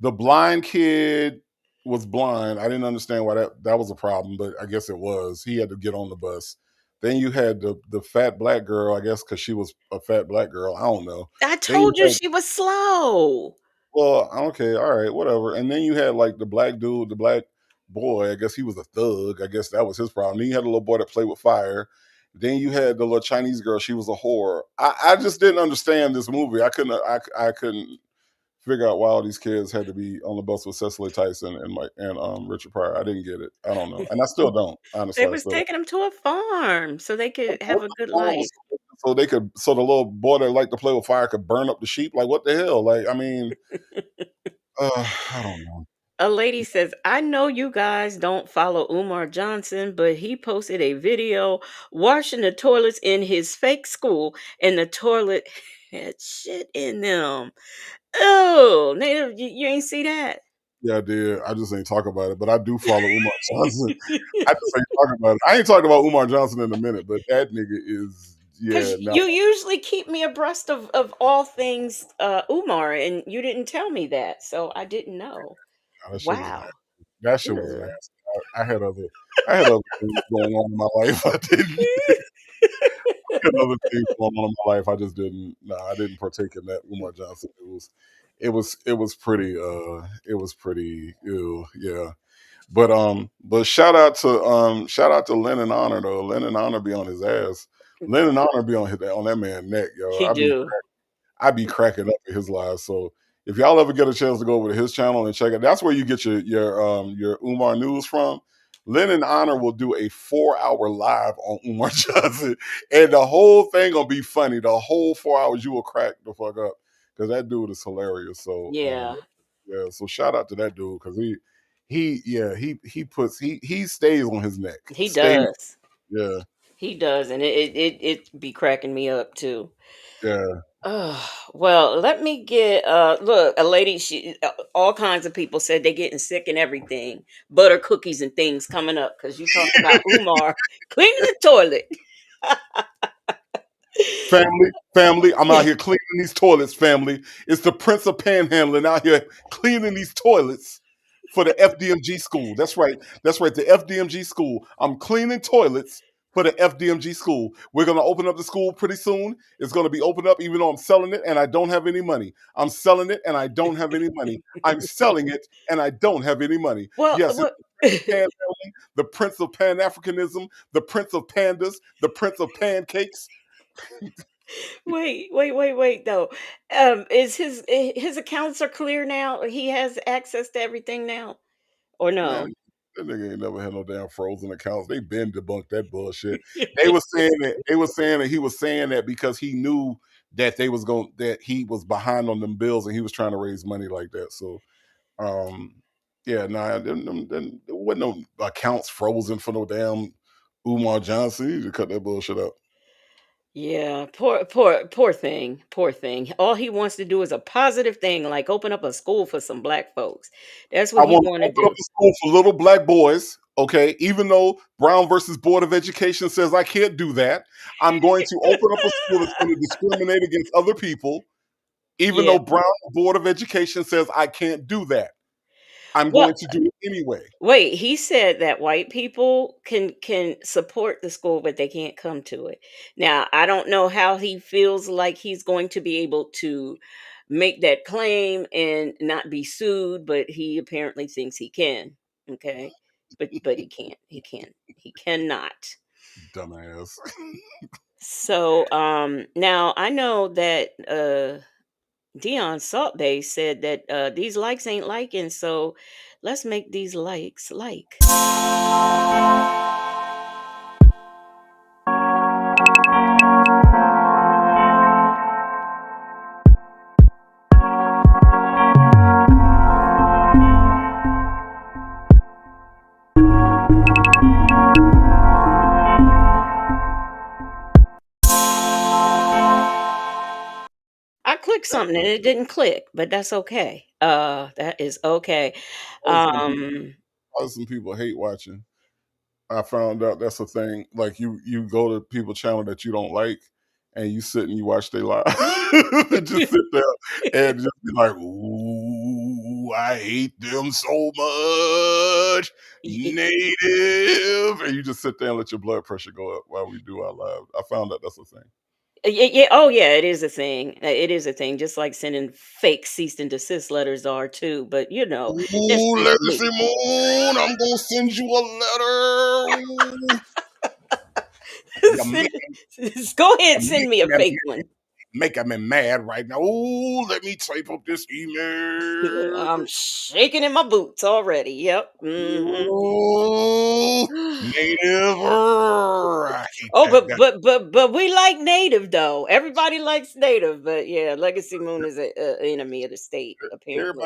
The blind kid was blind. I didn't understand why that was a problem, but I guess it was. He had to get on the bus. Then you had the fat black girl, I guess, because she was a fat black girl. I don't know. I Then you told you had she was slow. well, okay, all right, whatever. And then you had like the black dude, the black boy. I guess he was a thug. I guess that was his problem. Then you had a little boy that played with fire. Then you had the little Chinese girl. She was a whore. I just didn't understand this movie. I couldn't figure out why all these kids had to be on the bus with Cecily Tyson and Richard Pryor. I didn't get it. I don't know, and I still don't. They Honestly, I was still don't. taking them to a farm so they could have What a the good farm was life. so they could so the little boy that liked to play with fire could burn up the sheep. Like what the hell? Like I mean, I don't know. A lady says, I know you guys don't follow Umar Johnson, but he posted a video washing the toilets in his fake school, and the toilet had shit in them. Oh, Native, you ain't see that? Yeah, I did. I just ain't talk about it, but I do follow Umar Johnson. I just ain't talking about it. I ain't talking about Umar Johnson in a minute, but that nigga is Because yeah. No, you usually keep me abreast of all things Umar, and you didn't tell me that, so I didn't know. that shit was nasty. Wow. That shit was Ugh. nasty. I had other things going on in my life. I didn't. Had other things going on in my life. I just didn't. No, I didn't partake in that Umar Johnson. It was pretty ew, yeah. But shout out to Lennon Honor though. Lennon Honor be on his ass. Lennon Honor be on that man's neck, yo. He do. I be cracking up at his live. So if y'all ever get a chance to go over to his channel and check it, that's where you get your Umar news from. Lennon Honor will do a 4 hour live on Umar Johnson, and the whole thing gonna be funny. The whole 4 hours you will crack the fuck up because that dude is hilarious. So Yeah, yeah, so shout out to that dude because he puts he stays on his neck. he Stays does. yeah, He does, and it be cracking me up too. yeah. Oh, well, let me get look, a lady she all kinds of people said they getting sick and everything. Butter cookies and things coming up cuz you talked about Umar cleaning the toilet. Family, I'm out here cleaning these toilets, family. It's the Prince of Panhandling out here cleaning these toilets for the FDMG school. That's right. That's right. The FDMG school. I'm cleaning toilets for the FDMG school. We're going to open up the school pretty soon. It's going to be opened up even though I'm selling it and I don't have any money. I'm selling it and I don't have any money. I'm selling it and I don't have any money. Well, Yes, it's what the Prince of Panhandling, the Prince of Pan Africanism, the Prince of Pandas, the Prince of Pancakes. wait though. Is his accounts are clear now? He has access to everything now or Man, no? that nigga ain't never had no damn frozen accounts. They been debunked that bullshit. They was saying that he was saying that because he knew that that he was behind on them bills and he was trying to raise money like that. So um yeah, nah, there wasn't no accounts frozen for no damn Umar Johnson. He need to cut that bullshit out. Yeah, poor thing, poor thing. All he wants to do is a positive thing, like open up a school for some black folks. That's what I he want to want to open up do. a school for little black boys. Okay, even though Brown versus Board of Education says I can't do that, I'm going to open up a school that's going to discriminate against other people. Even Yeah. though Brown Board of Education says I can't do that, I'm Well, going to do it anyway. wait, he said that white people can support the school, but they can't come to it. Now, I don't know how he feels like he's going to be able to make that claim and not be sued, but he apparently thinks he can. Okay. But he can't. He can't. He cannot. Dumbass. So now I know that Dion Salt Bay said that these likes ain't liking, so let's make these likes like. clicked something and it didn't click, but that's okay. That is okay. Some people, Um, some people hate watching. I found out that's a thing. Like you go to people channel that you don't like, and you sit and you watch their live, and just sit there and just be like, "Ooh, I hate them so much, y- native," and you just sit there and let your blood pressure go up while we do our live. I found out that's a thing. yeah, oh yeah, it is a thing. It is a thing, just like sending fake cease and desist letters are too. But that's Ooh, just me. Legacy Moon, I'm gonna send you a letter. Ooh, you Send, go ahead, making send me a me fake one. making me mad right now. Ooh, let me type up this email. I'm shaking in my boots already. Yep. Hmm. Ooh, native. I hate Oh, that but guy. we like native though. Everybody likes native, but yeah, Legacy Moon is a enemy of the state apparently.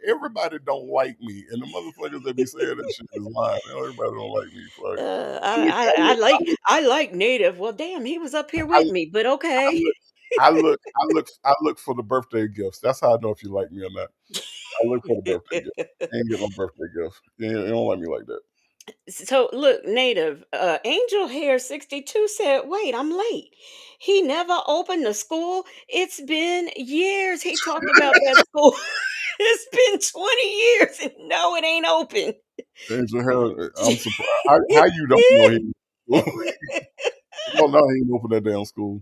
Everybody don't like me, and the motherfuckers that be saying that shit is lying. Everybody don't like me. Fuck. I look, I look, I look, I like native. Well, damn, he was up here I with me, but I okay. look, I look for the birthday gifts. That's how I know if you like me or not. I look for the birthday gift. I ain't get no birthday gift. You don't like me like that. So look, native, Angel Hair 62 said, wait, I'm late. He never opened the school. It's been years. He talked about that school. It's been 20 years and no, it ain't open. Angel Hair, I'm surprised. How you don't know he? You don't know he ain't open that damn school.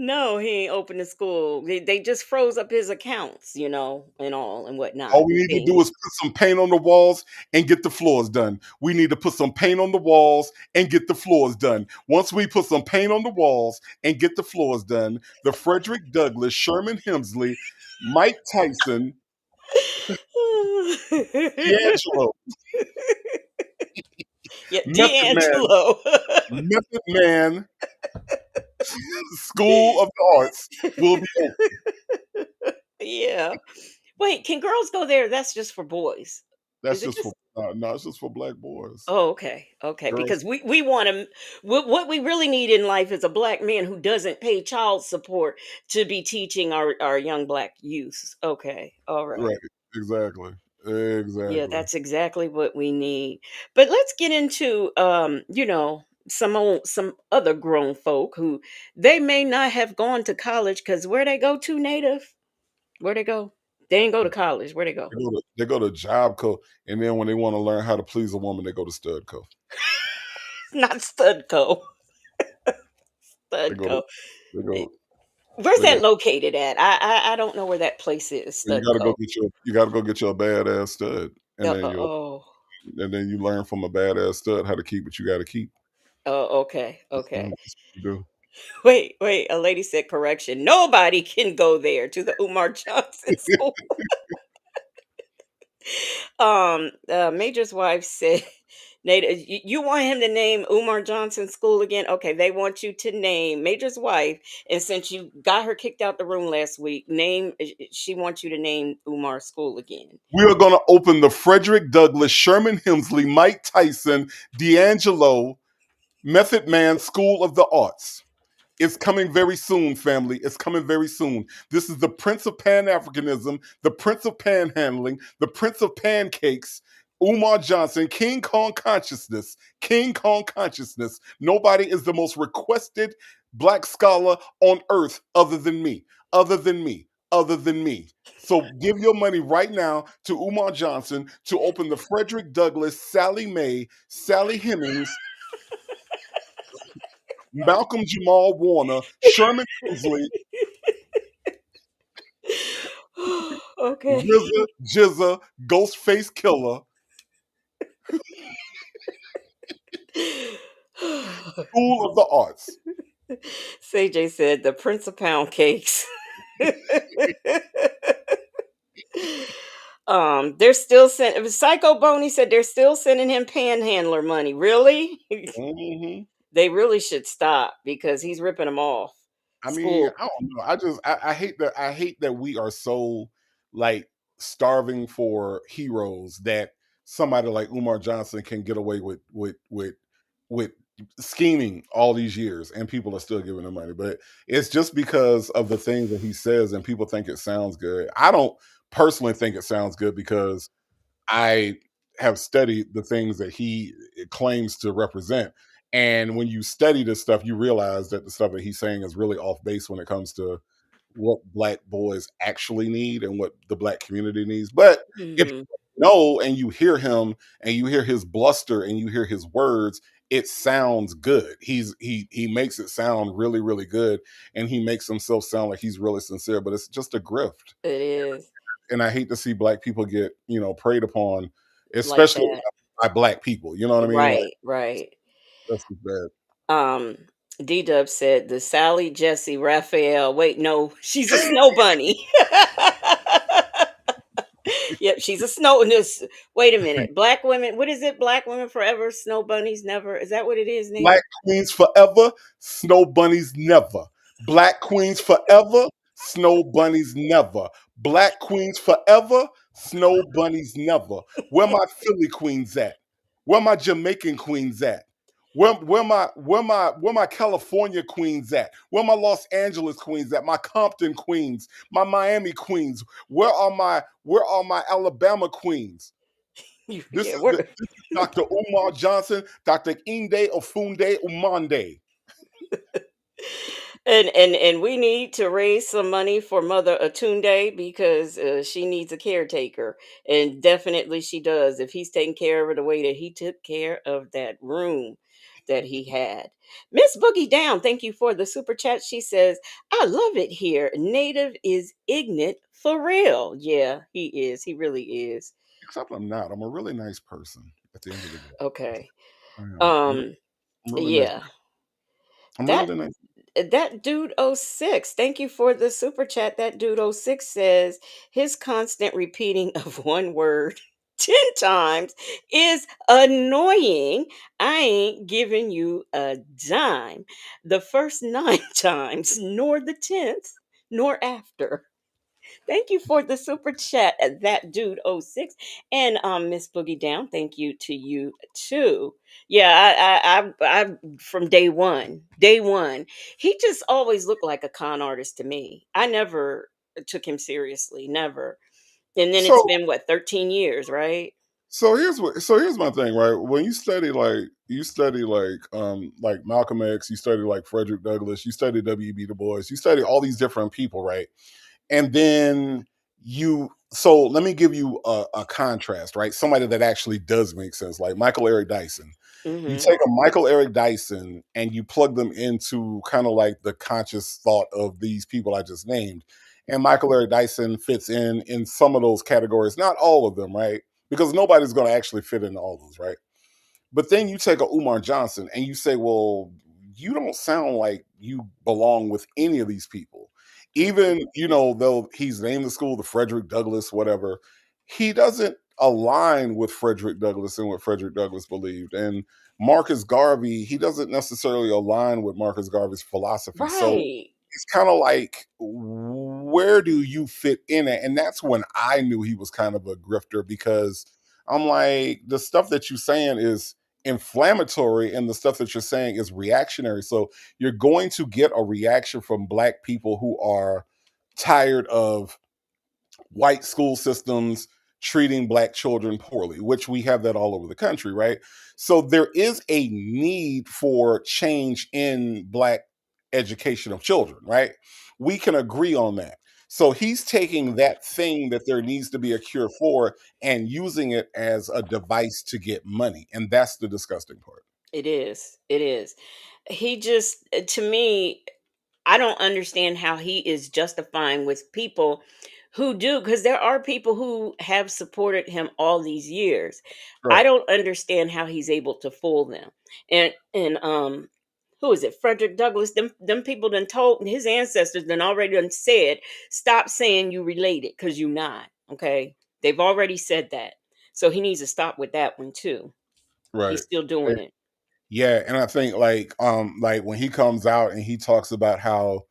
No, he ain't opened the school. They just froze up his accounts, and all and whatnot All we and need to do things. is put some paint on the walls and get the floors done. We need to put some paint on the walls and get the floors done. Once we put some paint on the walls and get the floors done, the Frederick Douglass, Sherman Hemsley, Mike Tyson, D'Angelo, Yeah, Method Man, D'Angelo. Method Man School of the Arts will be open. Yeah. Wait, can girls go there? That's just for boys. That's Is it just for just no, it's just for black boys. Oh, okay. Okay, Girls, because we want to what we really need in life is a black man who doesn't pay child support to be teaching our young black youth. Okay. All right. right? Exactly, Yeah, exactly. that's exactly what we need. But let's get into some other grown folk who they may not have gone to college cuz where they go to native? Where they go? They ain't go to college. Where they go? They go to Job Co, and then when they want to learn how to please a woman, they go to Stud Co. Not Studco. They go to Studco. they Eh, go Where's they go. that located at? I don't know where that place is, Studco. You gotta go get your badass stud, Oh. and then you learn from a badass stud how to keep what you got to keep. Oh, okay. Okay. That's what you do. Wait. A lady said correction. Nobody can go there to the Umar Johnson School. Major's wife said, Nate, you want him to name Umar Johnson School again? Okay, they want you to name Major's wife, and since you got her kicked out the room last week, she wants you to name Umar School again. We are going to open the Frederick Douglass, Sherman Hemsley, Mike Tyson, D'Angelo Method Man School of the Arts. It's coming very soon, family. It's coming very soon. This is the Prince of Pan Africanism, the Prince of Panhandling, the Prince of Pancakes, Umar Johnson, King Kong Consciousness. King Kong Consciousness. Nobody is the most requested black scholar on earth other than me, other than me, other than me. So give your money right now to Umar Johnson to open the Frederick Douglass, Sally Mae, Sally Hemings, Malcolm Jamal Warner, Sherman Hemsley, Okay. RZA, Jizza, Ghostface Killer, School of the Arts. CJ said the Prince of Pound Cakes. They're still sending Psycho Boney said they're still sending him panhandler money. Really? Hmm. They really should stop because he's ripping them off. I mean, School. I don't know. I hate that. I hate that we are so like starving for heroes that somebody like Umar Johnson can get away with scheming all these years, and people are still giving him money. But it's just because of the things that he says, and people think it sounds good. I don't personally think it sounds good because I have studied the things that he claims to represent. And when you study this stuff, you realize that the stuff that he's saying is really off base when it comes to what black boys actually need and what the black community needs. But if Mhm. you know and you hear him and you hear his bluster and you hear his words, it sounds good. He makes it sound really, really good, and he makes himself sound like he's really sincere, but it's just a grift. It is And I hate to see black people get, preyed upon, like especially that. by black people. You know what I mean? Like Right, right. that's just bad. Um, D-Dub said the Sally Jesse Raphael. Wait, no, she's a snow bunny. Yep, she's a snow. Wait a minute. Black women, what is it? Black women forever, snow bunnies never. Is that what it is, Nate? Black queens forever, snow bunnies never. Black queens forever, snow bunnies never. Black queens forever, snow bunnies never. Where my Philly queens at? Where my Jamaican queens at? Where my California queens at? Where my Los Angeles queens at? My Compton queens, my Miami queens. Where are my Alabama queens? This Yeah, is this we're is Dr. Umar Johnson, Dr. Inde Ofunde Umande. and we need to raise some money for Mother Atunde because she needs a caretaker, and definitely she does. If he's taking care of her the way that he took care of that room that he had. Miss Boogie Down, thank you for the super chat. She says, "I love it here. Native is ignorant for real." Yeah, he is. He really is. Except I'm not. I'm a really nice person at the end of the day. Okay. I am. Um. I'm a really nice Yeah. person. I'm a That really nice. that dude oh 06, thank you for the super chat. That dude oh 06 says his constant repeating of one word 10 times is annoying. I ain't giving you a dime the first 9 times, nor the 10th, nor after. Thank you for the super chat, that dude oh 06. And Miss Boogie Down, thank you to you too. Yeah, I from day one, he just always looked like a con artist to me. I never took him seriously, never. And then it's So been what, 13 years, right? so here's my thing, right? When you study like Malcolm X, you study like Frederick Douglass, you study W.B. Du Bois, you study all these different people, right? And then so let me give you a contrast, right? Somebody that actually does make sense, like Michael Eric Dyson. You Mhm. take a Michael Eric Dyson and you plug them into kind of like the conscious thought of these people I just named. And Michael Eric Dyson fits in some of those categories, not all of them, right? Because nobody's going to actually fit in all those, right? But then you take a Umar Johnson and you say, well, you don't sound like you belong with any of these people. Even, though he's named the school the Frederick Douglass, whatever, he doesn't align with Frederick Douglass and what Frederick Douglass believed. And Marcus Garvey, he doesn't necessarily align with Marcus Garvey's philosophy. So Right. it's kind of like, where do you fit in it? And that's when I knew he was kind of a grifter, because I'm like, the stuff that you're saying is inflammatory and the stuff that you're saying is reactionary. So you're going to get a reaction from black people who are tired of white school systems treating black children poorly, which we have that all over the country, right? So there is a need for change in black education of children, right? We can agree on that. So he's taking that thing that there needs to be a cure for and using it as a device to get money. And that's the disgusting part. It is. It is. He just, to me, I don't understand how he is justifying with people who do, because there are people who have supported him all these years. I Right. don't understand how he's able to fool them. And who is it? Frederick Douglass. Them people done told his ancestors done already done said, stop saying you related because you not. Okay. They've already said that. So he needs to stop with that one too. Right. He's still Eh, doing it. Yeah, and I think like when he comes out and he talks about how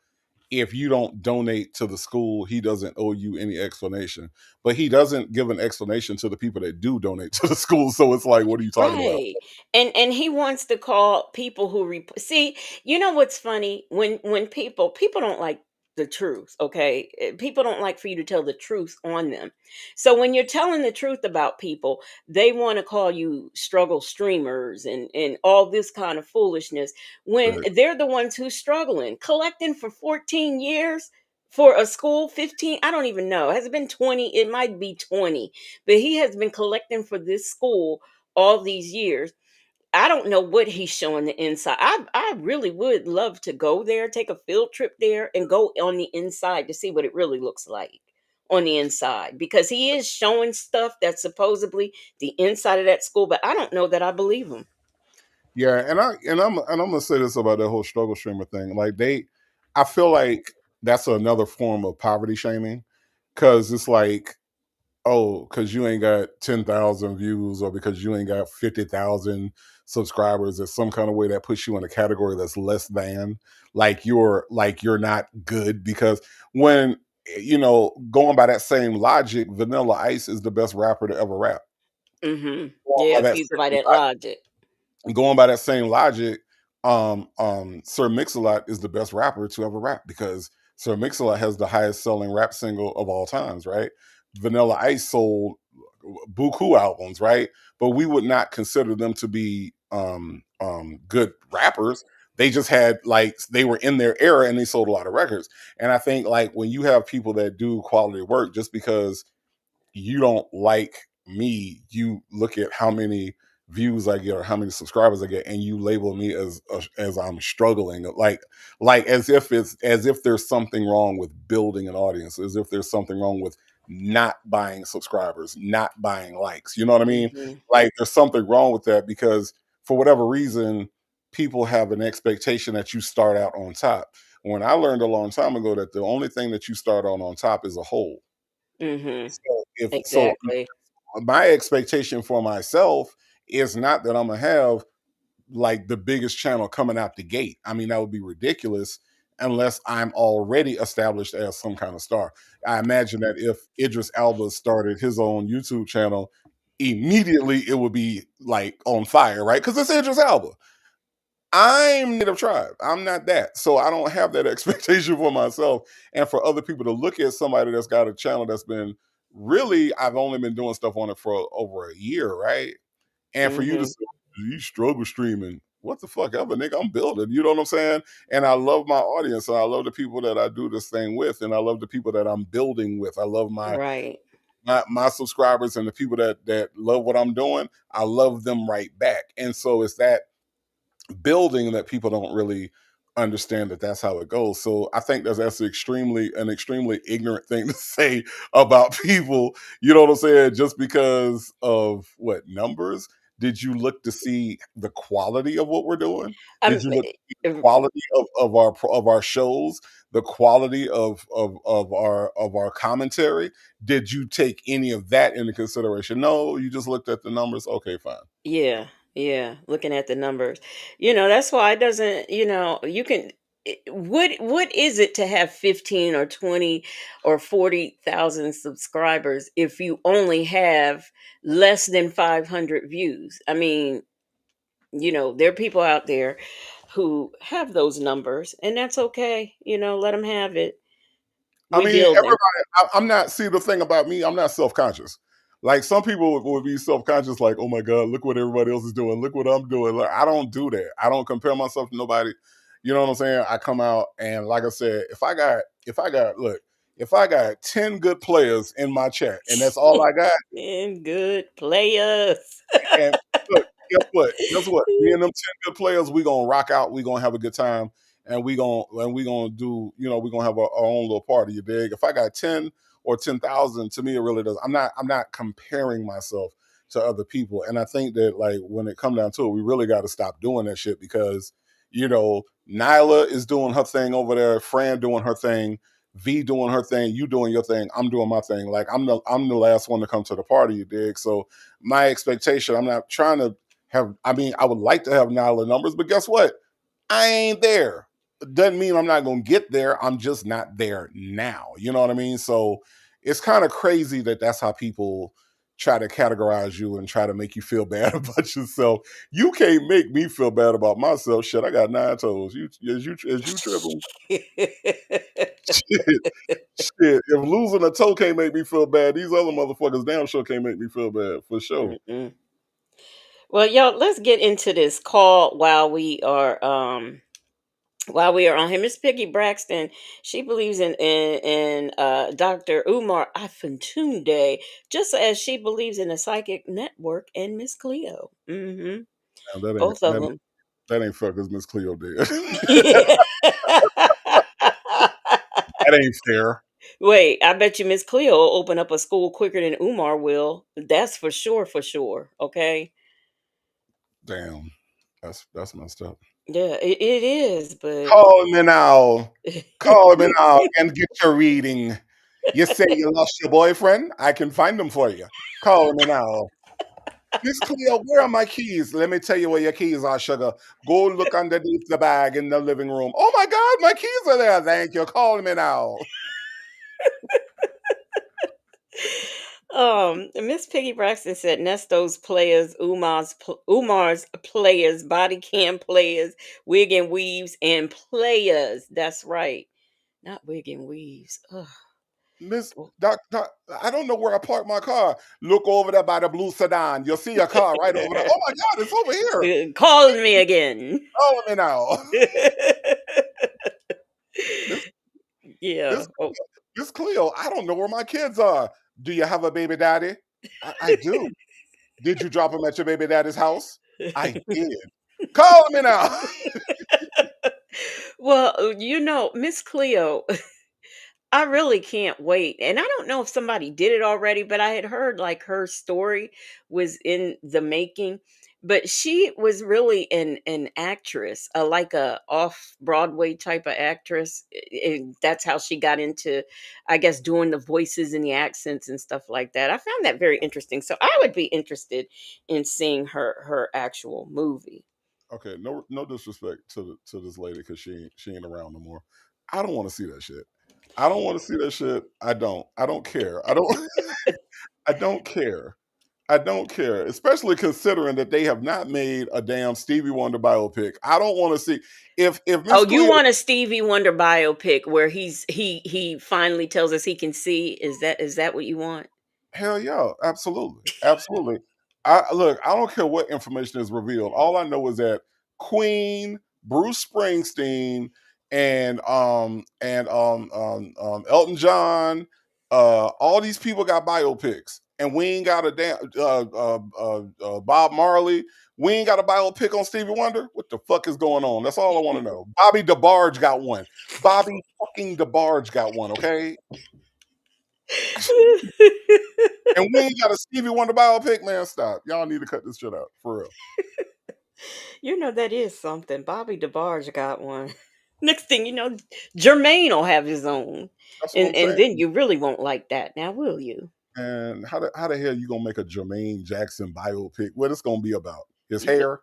if you don't donate to the school, he doesn't owe you any explanation. But he doesn't give an explanation to the people that do donate to the school. So it's like, what are you talking about? Right. And he wants to call people who see, you know what's funny? When people don't like the truth, okay? People don't like for you to tell the truth on them. So when you're telling the truth about people, they want to call you struggle streamers and all this kind of foolishness when Right. they're the ones who's struggling, collecting for 14 years for a school, 15, I don't even know. Has it been 20? It might be 20. But he has been collecting for this school all these years. I don't know what he's showing the inside. I really would love to go there, take a field trip there, and go on the inside to see what it really looks like on the inside because he is showing stuff that's supposedly the inside of that school, but I don't know that I believe him. Yeah, and I'm gonna say this about that whole struggle streamer thing. Like I feel like that's another form of poverty shaming because it's like, oh, because you ain't got 10,000 views or because you ain't got 50,000 subscribers, there's some kind of way that puts you in a category that's less than, like you're not good because when going by that same logic, Vanilla Ice is the best rapper to ever rap. Mhm. Going Yeah, by if that you by same that logic. going by that same logic, Sir Mix-a-Lot is the best rapper to ever rap because Sir Mix-a-Lot has the highest selling rap single of all times, right? Vanilla Ice sold buku albums, right? But we would not consider them to be good rappers. They just had like they were in their era and they sold a lot of records. And I think like when you have people that do quality work, just because you don't like me, you look at how many views I get or how many subscribers I get, and you label me as I'm struggling, like as if there's something wrong with building an audience, as if there's something wrong with not buying subscribers, not buying likes. You know what I mean? Mhm. Like there's something wrong with that because for whatever reason, people have an expectation that you start out on top. When I learned a long time ago that the only thing that you start on top is a hole. Mhm. So Exactly. my expectation for myself is not that I'm gonna have like the biggest channel coming out the gate. I mean, that would be ridiculous unless I'm already established as some kind of star. I imagine that if Idris Elba started his own YouTube channel, immediately it would be like on fire, right? Because it's Idris Elba. I'm native tribe. I'm not that. So I don't have that expectation for myself. And for other people to look at somebody that's got a channel that's been really, I've only been doing stuff on it for over a year, right? And for you to Mhm. say, you struggle streaming, what the fuck ever, nigga, I'm building. You know what I'm saying? And I love my audience and I love the people that I do this thing with. And I love the people that I'm building with. I love Right. my subscribers and the people that love what I'm doing. I love them right back. And so it's that building that people don't really understand that that's how it goes. So I think that's extremely ignorant thing to say about people. You know what I'm saying? Just because of what numbers? Did you look to see the quality of what we're doing? Did Um, you look to see the eh, quality of our shows, the quality of our commentary? Did you take any of that into consideration? No, you just looked at the numbers. Okay, fine. yeah, yeah, looking at the numbers. That's why it doesn't, you can what is it to have 15 or 20 or 40,000 subscribers if you only have less than 500 views? I mean, there are people out there who have those numbers and that's okay. Let them have it. I We mean, building. everybody. I'm not. See, the thing about me, I'm not self conscious. Like some people would be self conscious, like, oh my god, look what everybody else is doing, look what I'm doing. Like, I don't do that. I don't compare myself to nobody. You know what I'm saying? I come out and, like I said, if I got 10 good players in my chat, and that's all I got. And good players. And look, guess what? Guess what? Me and them 10 good players, we gonna rock out. We gonna have a good time, and we gonna do. We gonna have our own little party. You dig? If I got 10 or 10,000, to me it really does. I'm not comparing myself to other people, and I think that like when it come down to it, we really got to stop doing that shit because Nyla is doing her thing over there, Fran doing her thing. V doing her thing, you doing your thing, I'm doing my thing. Like I'm the last one to come to the party, you dig? So my expectation. I'm not trying to have. I mean, I would like to have Nyla numbers, but guess what? I ain't there. doesn't mean I'm not going to get there. I'm just not there now. You know what I mean? So it's kind of crazy that that's how people try to categorize you and try to make you feel bad about yourself. You can't make me feel bad about myself. Shit, I got 9 toes. You tripping? Shit, shit. If losing a toe can't make me feel bad, these other motherfuckers damn sure can't make me feel bad for sure. Mm-mm. Well, y'all, let's get into this call while we are on here. Miss Piggy Braxton, she believes in Dr. Umar Afuntunde, just as she believes in the Psychic Network and Miss Cleo. Now, that ain't Both of them. that ain't fuck as Miss Cleo did. Yeah. That ain't fair. Wait, I bet you Miss Cleo will open up a school quicker than Umar will. That's for sure, for sure. Okay. Damn, that's messed up. Yeah, it is, but Call me now. Call me now and get your reading. You say you lost your boyfriend? I can find them for you. Call me now. Miss Cleo, where are my keys? Let me tell you where your keys are, sugar. Go look underneath the bag in the living room. Oh my God, my keys are there. Thank you. Call me now. Miss Piggy Braxton said Nesto's players, Umar's players, body cam players, wig and weaves, and players. That's right. Not wig and weaves. Ugh. Miss Doc, I don't know where I parked my car. Look over there by the blue sedan. You'll see your car right over there. Oh my God, it's over here. Calling me again. Call me now. Miss Yeah. Miss Oh. Miss Cleo, I don't know where my kids are. Do you have a baby daddy? I do. Did you drop him at your baby daddy's house? I did. Call me now. Well, Miss Cleo, I really can't wait. And I don't know if somebody did it already, but I had heard like her story was in the making. But she was really an actress, like a off Broadway type of actress. And that's how she got into, I guess, doing the voices and the accents and stuff like that. I found that very interesting. So I would be interested in seeing her actual movie. Okay, no disrespect to this lady because she ain't around no more. I don't want to see that shit. I don't want to see that shit. I don't. I don't care. I don't. I don't care. I don't care, especially considering that they have not made a damn Stevie Wonder biopic. I don't want to see if Miss Oh, you Cleo. want a Stevie Wonder biopic where he finally tells us he can see? Is that what you want? Hell yeah, absolutely, absolutely. I look. I don't care what information is revealed. All I know is that Queen, Bruce Springsteen, and Elton John, all these people got biopics, and we ain't got a damn Bob Marley. We ain't got a biopic on Stevie Wonder. What the fuck is going on? That's all I want to know. Bobby DeBarge got one. Bobby fucking DeBarge got one. Okay, and we ain't got a Stevie Wonder biopic, man. Stop. Y'all need to cut this shit out for real. That is something. Bobby DeBarge got one. Next thing you know, Jermaine will have his own, That's what and I'm and saying. then you really won't like that, now will you? And how the hell you gonna make a Jermaine Jackson biopic? What it's gonna be about? His You hair?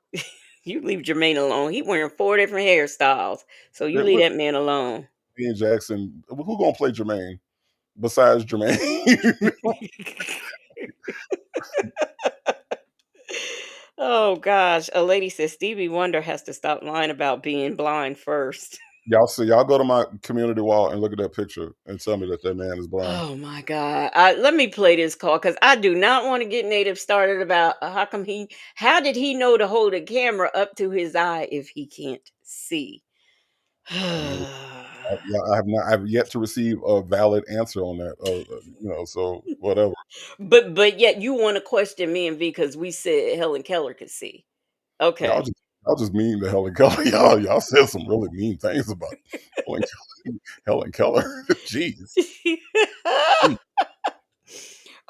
you leave Jermaine alone. He wearing 4 different hairstyles, so you leave What that man alone. Jermaine Jackson? Who gonna play Jermaine besides Jermaine? Oh gosh, a lady says Stevie Wonder has to stop lying about being blind first. Y'all see? Y'all go to my community wall and look at that picture and tell me that that man is blind. Oh my God. Let me play this call because I do not want to get Native started about how did he know to hold a camera up to his eye if he can't see? I mean, yeah, I have not. I've yet to receive a valid answer on that. So whatever. but yet you want to question me and V because we said Helen Keller could see. Y'all Okay. just y'all just mean the Helen Keller. Y'all said some really mean things about Helen Keller. Helen Keller. Jeez. Jeez.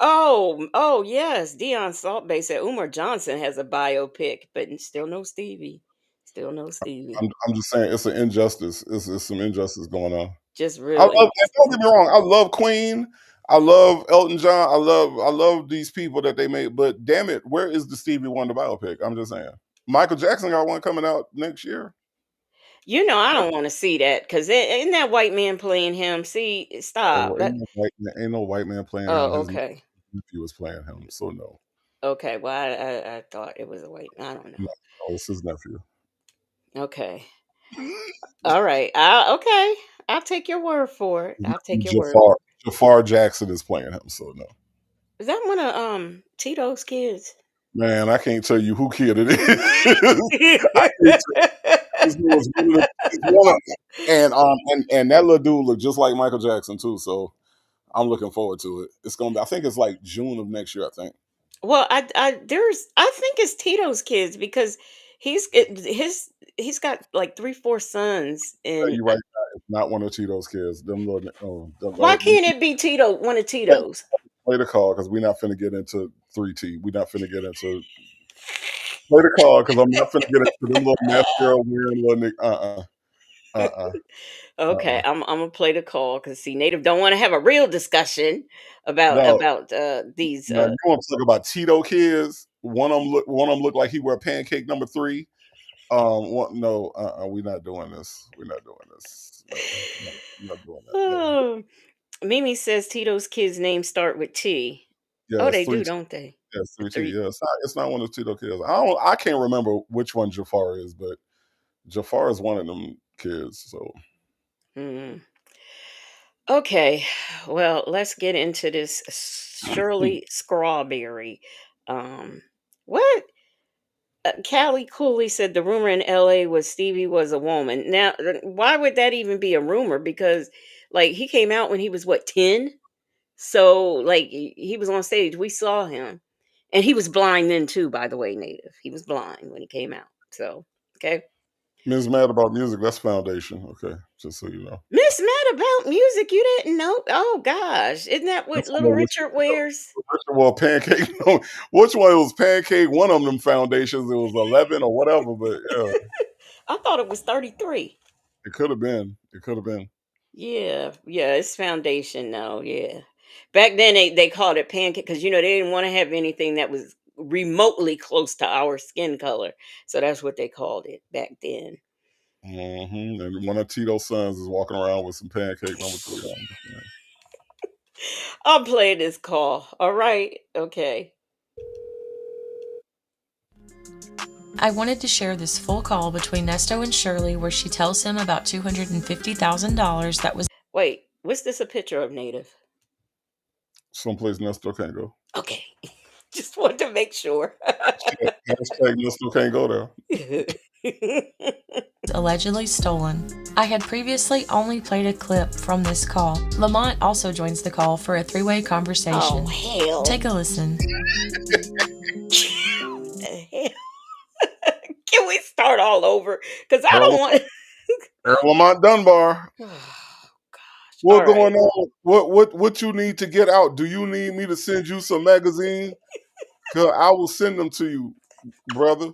Oh yes. Dion Saltbay said Umar Johnson has a biopic, but still no Stevie. Still no Stevie. I'm just saying it's an injustice. It's some injustice going on. Just I real love, and don't injustice. get me wrong, I love Queen. I love Elton John. I love these people that they made. But damn it, where is the Stevie Wonder biopic? I'm just saying. Michael Jackson got one coming out next year. I don't want to see that because isn't that white man playing him? See, stop. Oh, ain't no white man playing him. Oh, His okay. nephew was playing him, so no, Okay. Well, I thought it was a white. I don't no, know. no, it's his nephew. Okay. All right. Okay. I'll take your word for it. I'll take your word Jafar for Jafar Jackson is playing him, so no. it. Is that one of Tito's kids? Man, I can't tell you who kid it is. I can't tell you. It was one of the, it's one of, and that little dude looked just like Michael Jackson too. So I'm looking forward to it. It's gonna be. I think it's like June of next year. I think. Well, I think it's Tito's kids because he's got like 3, 4 sons, and You're right. It's not one of Tito's kids. Them little. why can't it be one of Tito's? play the call because we're not finna get into 3T. We're not finna get into play the call because I'm not finna get into them little mascara wearing little Nick. Uh Okay, uh. I'm gonna play the call because see, Native don't want to have a real discussion about No, these. no. You want to talk about Tito kids? One of them look like he wear pancake number three. What? No, we're not doing this. We're not doing this. No, no, we're not doing that. No. Oh, Mimi says Tito's kids' names start with T. Yeah, Oh, it's they three. do, don't they? Yeah, it's 3T. Three. Yeah, it's not one of Tito kids. I can't remember which one Jafar is, but Jafar is one of them kids. So Mm. Okay, well, let's get into this Shirley Strawberry. Um, what? Callie Cooley said the rumor in LA was Stevie was a woman. Now, why would that even be a rumor? Because, like, he came out when he was what, 10? So, like, he was on stage. We saw him. And he was blind then, too, by the way, Native. He was blind when he came out. So, okay. Ms. Mad About Music, that's Foundation. Okay, just so you know. Miss Mad About Music, you didn't know? Oh, gosh. Isn't that I'm what talking Little about Richard wears? well, Pancake. No, which one? It was Pancake. One of them foundations. It was 11 or whatever. But yeah, I thought it was 33. it could have been. It could have been. Yeah, yeah, it's foundation now. Yeah, back then they called it pancake because they didn't want to have anything that was remotely close to our skin color, so that's what they called it back then. And one of Tito's sons is walking around with some pancake number three on. Yeah. I'll play this call. All right, okay. I wanted to share this full call between Nesto and Shirley where she tells him about $250,000 that was Wait, what's this a picture of, Native? Someplace Nestor can't go. Okay, just wanted to make sure. Shit, hashtag Nestor can't go there. allegedly stolen. I had previously only played a clip from this call. Lamont also joins the call for a three-way Oh conversation. hell! Take a listen. Hell. Can we start all over? Because I don't Earl, want. Earl Lamont Dunbar. Oh gosh! What All right. going on? What you need to get out? Do you need me to send you some magazine? Cause I will send them to you, brother.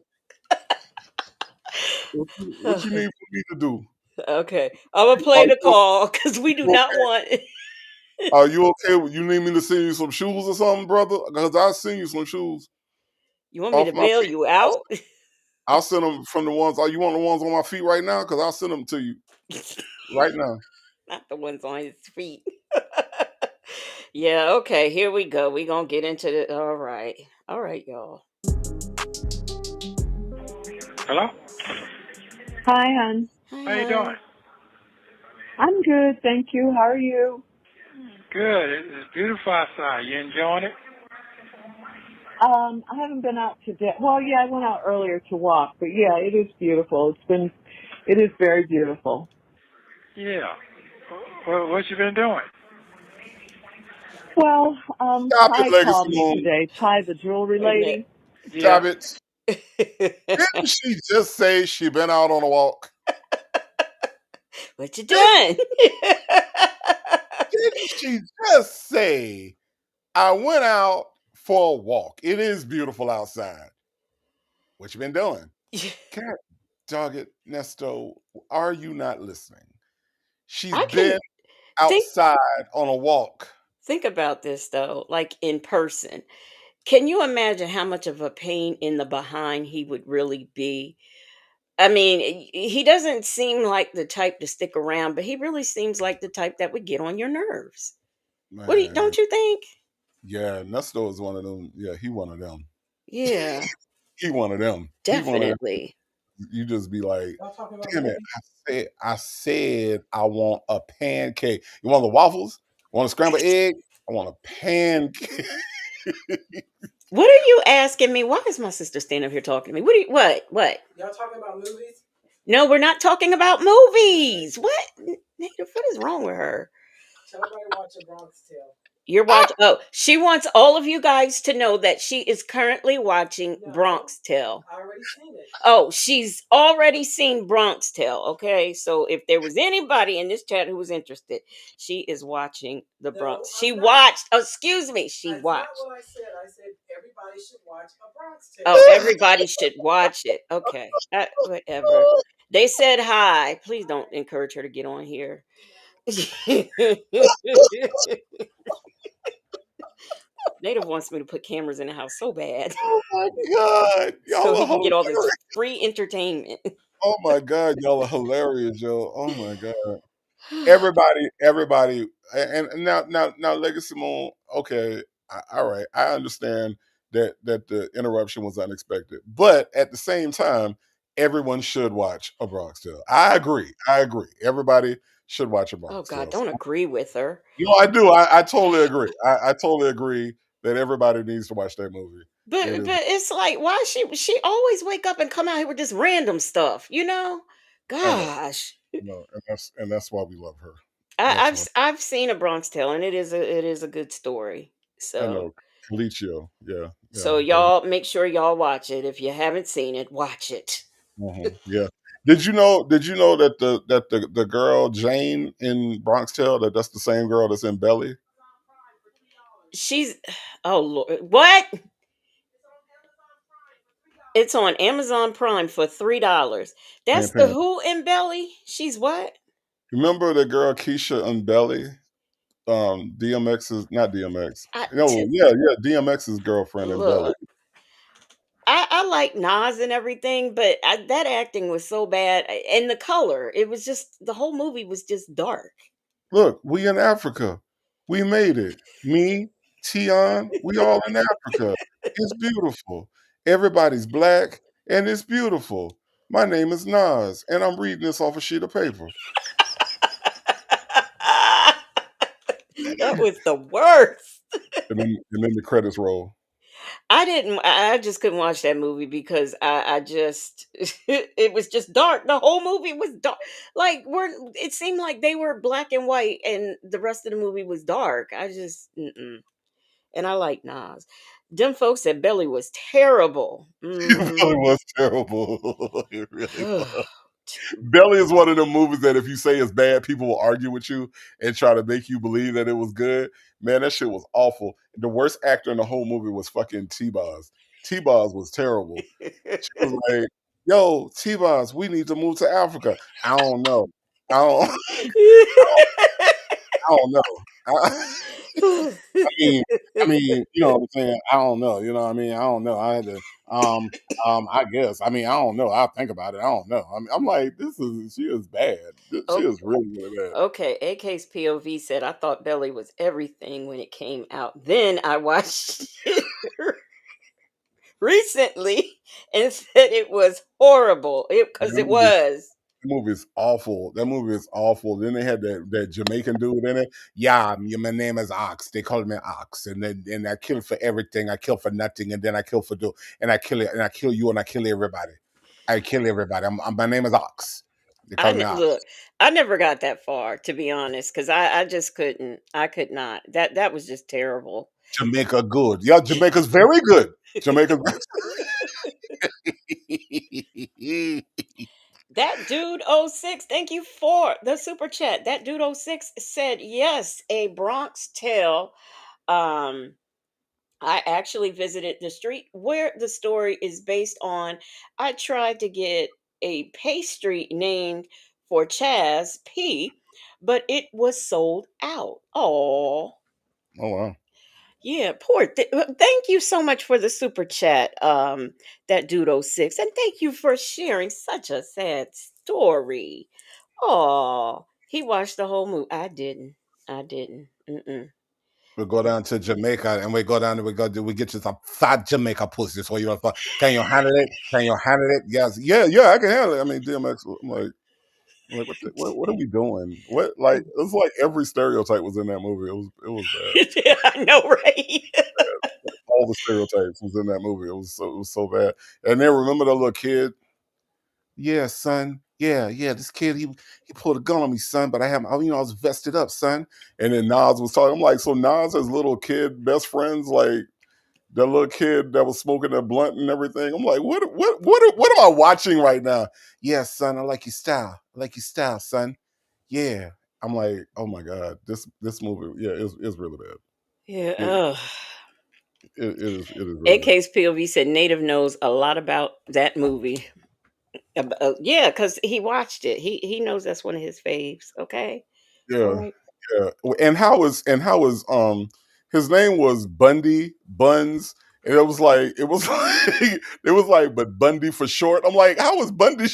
What you need for me to do? Okay, I'm gonna play Are the you, call because we do you not okay? want. Are you okay? You need me to send you some shoes or something, brother? Because I'll send you some shoes You want me to off my bail feet. you out? I'll send them from the ones. Are you want the ones on my feet right now? Because I'll send them to you right now. Not the ones on his feet. Yeah. Okay. Here we go. We gonna get into the. All right. All right, y'all. Hello? Hi, hon. Hi, How you doing? hon. I'm good, thank you. How are you? Good. It's beautiful outside. You enjoying it? I haven't been out today. Well, yeah, I went out earlier to walk, but yeah, it is beautiful. It is very beautiful. Yeah. What you been doing? Well, Stop it, Ty Legacy called me Moon. today. Ty, the jewelry Wait a minute. lady. Yeah. Stop it. Didn't she just say she been out on a walk? What you Did, doing? didn't she just say I went out for a walk? It is beautiful outside. What you been doing? God dog it, Nesto. Are you not listening? She's I been can think outside on a walk. think about this though, like in person. Can you imagine how much of a pain in the behind he would really be? I mean, he doesn't seem like the type to stick around, but he really seems like the type that would get on your nerves. What do you, Man, don't you think? yeah, Nesto is one of them. Yeah, he one of them. Yeah, He one of them. He one of them. definitely. You just be like, damn it! I said I want a pancake. You want the waffles? You want a scrambled egg? I want a pancake. What are you asking me? Why is my sister standing up here talking to me? What do you, what? Y'all talking about movies? No, we're not talking about movies. What? Native, what is wrong with her? You're watching. Oh, she wants all of you guys to know that she is currently watching Bronx Tale. Oh, she's already seen Bronx Tale. Okay, so if there was anybody in this chat who was interested, she is watching the Bronx. She watched. Oh, excuse me. She watched. I said everybody should watch a Bronx Tale. Oh, everybody should watch it. Okay, whatever. They said hi. Please don't encourage her to get on here. Native wants me to put cameras in the house so bad Oh my god, so y'all he are can get all this hilarious. free entertainment. Oh my god, y'all are hilarious, yo. Oh my god. Everybody, and now, Legacy Moon. Okay, all right, I understand that the interruption was unexpected, but at the same time, everyone should watch A Bronx Tale. I agree. I agree. Everybody should watch A Oh Bronx God, Tale. don't agree with her. No, I do. I totally agree. I totally agree that everybody needs to watch that movie. It is. But it's like why she always wake up and come out here with this random stuff, you know? I know. Gosh. I know, and that's why we love her. I, That's I've why I've seen A Bronx Tale and it is a good story. I So know. Calicio. Yeah, yeah. so That y'all make sure y'all watch it. If you haven't seen it, watch it. Yeah. Did you know that the girl Jane in Bronx Tale, that's the same girl that's in Belly? She's oh Lord, what? It's on Amazon Prime for $3. I ain't That's the paying. Who in Belly. She's what? Remember the girl Keisha in Belly? DMX is not DMX. I No, t- yeah, DMX's girlfriend in Belly. look. I like Nas and everything, but that acting was so bad, and the color. It was just the whole movie was just dark. Look, we in Africa. We made it. Me, Tion, we all in Africa. It's beautiful. Everybody's black and it's beautiful. My name is Nas, and I'm reading this off a sheet of paper. That was the worst. And then the credits roll. I didn't. I just couldn't watch that movie because I just it was just dark. The whole movie was dark. Like we're. It seemed like they were black and white, and the rest of the movie was dark. I just. Mm-mm. And I like Nas. Them folks said Belly was terrible. It Hmm. really was terrible. It really was. Belly is one of the movies that if you say it's bad, people will argue with you and try to make you believe that it was good. Man, that shit was awful. The worst actor in the whole movie was fucking T-Boz. T-Boz was terrible. She was like, "Yo, T-Boz, we need to move to Africa." I don't know. I don't. I don't know. mean, you know what I'm saying? I don't know. You know what I mean? I don't know. I had to, I guess. I don't know. I'll think about it. I don't know. I'm like, she is bad. She Oh, is really, really bad. okay, AK's POV said, I thought Belly was everything when it came out. Then I watched it recently and said it was horrible. Yeah, Because it was. that movie is awful. That movie is awful. Then they had that Jamaican dude in it. Yeah, my name is Ox. They call me Ox, and I kill for everything. I kill for nothing, and then I kill for do, and I kill it, and I kill you, and I kill everybody. I kill everybody. My name is Ox. They call me Ox. Look, I never got that far, to be honest, because I just couldn't. I could not. That was just terrible. Jamaica good. Yeah, Jamaica's very good. Jamaica's That dude oh 06, thank you for the super chat. That dude oh 06 said, yes, a Bronx Tale. Um, I actually visited the street where the story is based on. I tried to get a pastry named for Chaz P, but it was sold out. Oh, Oh wow. Yeah, thank you so much for the super chat, that Dudo 6, and thank you for sharing such a sad story. Oh, he watched the whole movie. I didn't. I didn't. Mm-mm. We go down to Jamaica and we go down and we get you some fat Jamaica pussy. So you're like, can you handle it? Can you handle it? Yes, yeah, I can handle it. I mean, DMX. I'm like, what are we doing? What like it was like every stereotype was in that movie. It was bad. I know, right? All the stereotypes was in that movie. It was so bad. And then remember the little kid? Yeah, son. Yeah. This kid, he pulled a gun on me, son. But I was vested up, son. And then Nas was talking. I'm like, so Nas has little kid best friends, like that little kid that was smoking a blunt and everything. I'm like, what am I watching right now? Yeah, son. I like your style. I like your style, son. Yeah. I'm like, oh my god, this movie, yeah, is really bad. Yeah. It, Ugh. it is really bad. AK's POV said Native knows a lot about that movie. Yeah, because he watched it. He knows that's one of his faves. Okay. All Yeah, right. yeah. And how is his name was Bundy Buns, and it was like it was like but Bundy for short. I'm like, how is Bundy?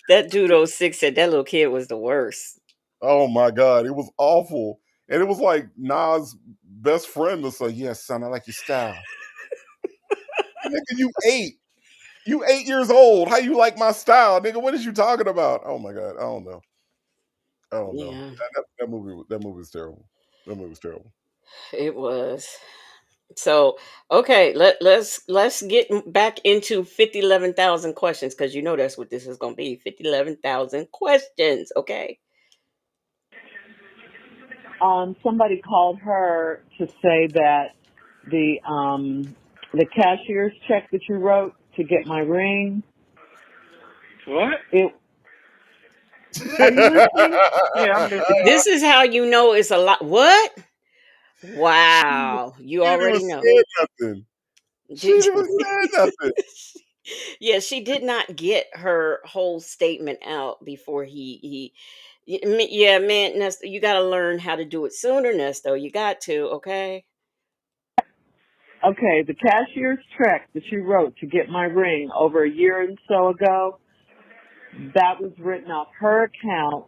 That Dudo 6 said that little kid was the worst. Oh my god, it was awful, and it was like Nas' best friend was like, "Yes, son, I like your style." Nigga, you 8 years old. How you like my style, nigga? What is you talking about? Oh my god, I don't know. I don't know. Yeah, That movie was terrible. That movie was terrible. it was. So okay, let's get back into 50, 11,000 questions because you know that's what this is gonna be. 50, 11,000 questions. Okay. Somebody called her to say that the cashier's check that you wrote to get my ring. What? It are you listening? Yeah, I'm listening. This is how you know it's a lot. What? She Wow. You didn't even already know. say nothing. She Did didn't even say nothing. Yeah, she did not get her whole statement out before yeah, man, Nesto, you got to learn how to do it sooner, Nesto. You got to, okay? Okay, the cashier's check that you wrote to get my ring over a year and so ago, that was written off her account,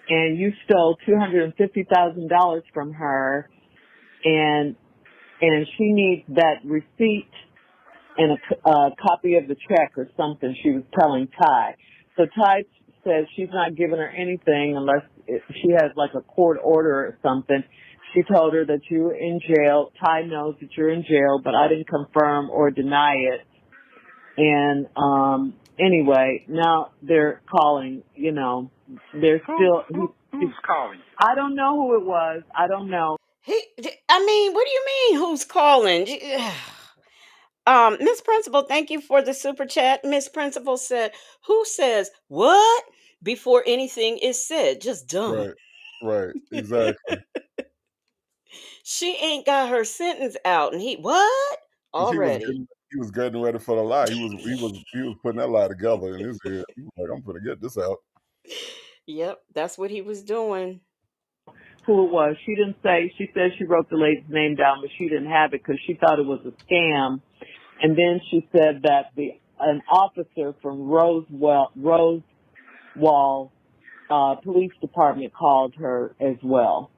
and you stole $250,000 from her, and she needs that receipt and a copy of the check or something. She was telling Ty. So Ty says she's not giving her anything unless she has like a court order or something. She told her that you were in jail. Ty knows that you're in jail, but I didn't confirm or deny it. And anyway, now they're calling. They're Who's calling? I don't know who it was. I don't know. I mean, what do you mean? Who's calling? Miss Principal, thank you for the super chat. Miss Principal said, "Who says what before anything is said? Just dumb." Right. Right. Exactly. She ain't got her sentence out, and what He was already? getting he was getting ready for the lie. He was putting that lie together in his head. He was like, I'm gonna get this out. Yep, that's what he was doing. Who it was. She didn't say. She said she wrote the lady's name down, but she didn't have it because she thought it was a scam. And then she said that an officer from Rosewall Police Department called her as well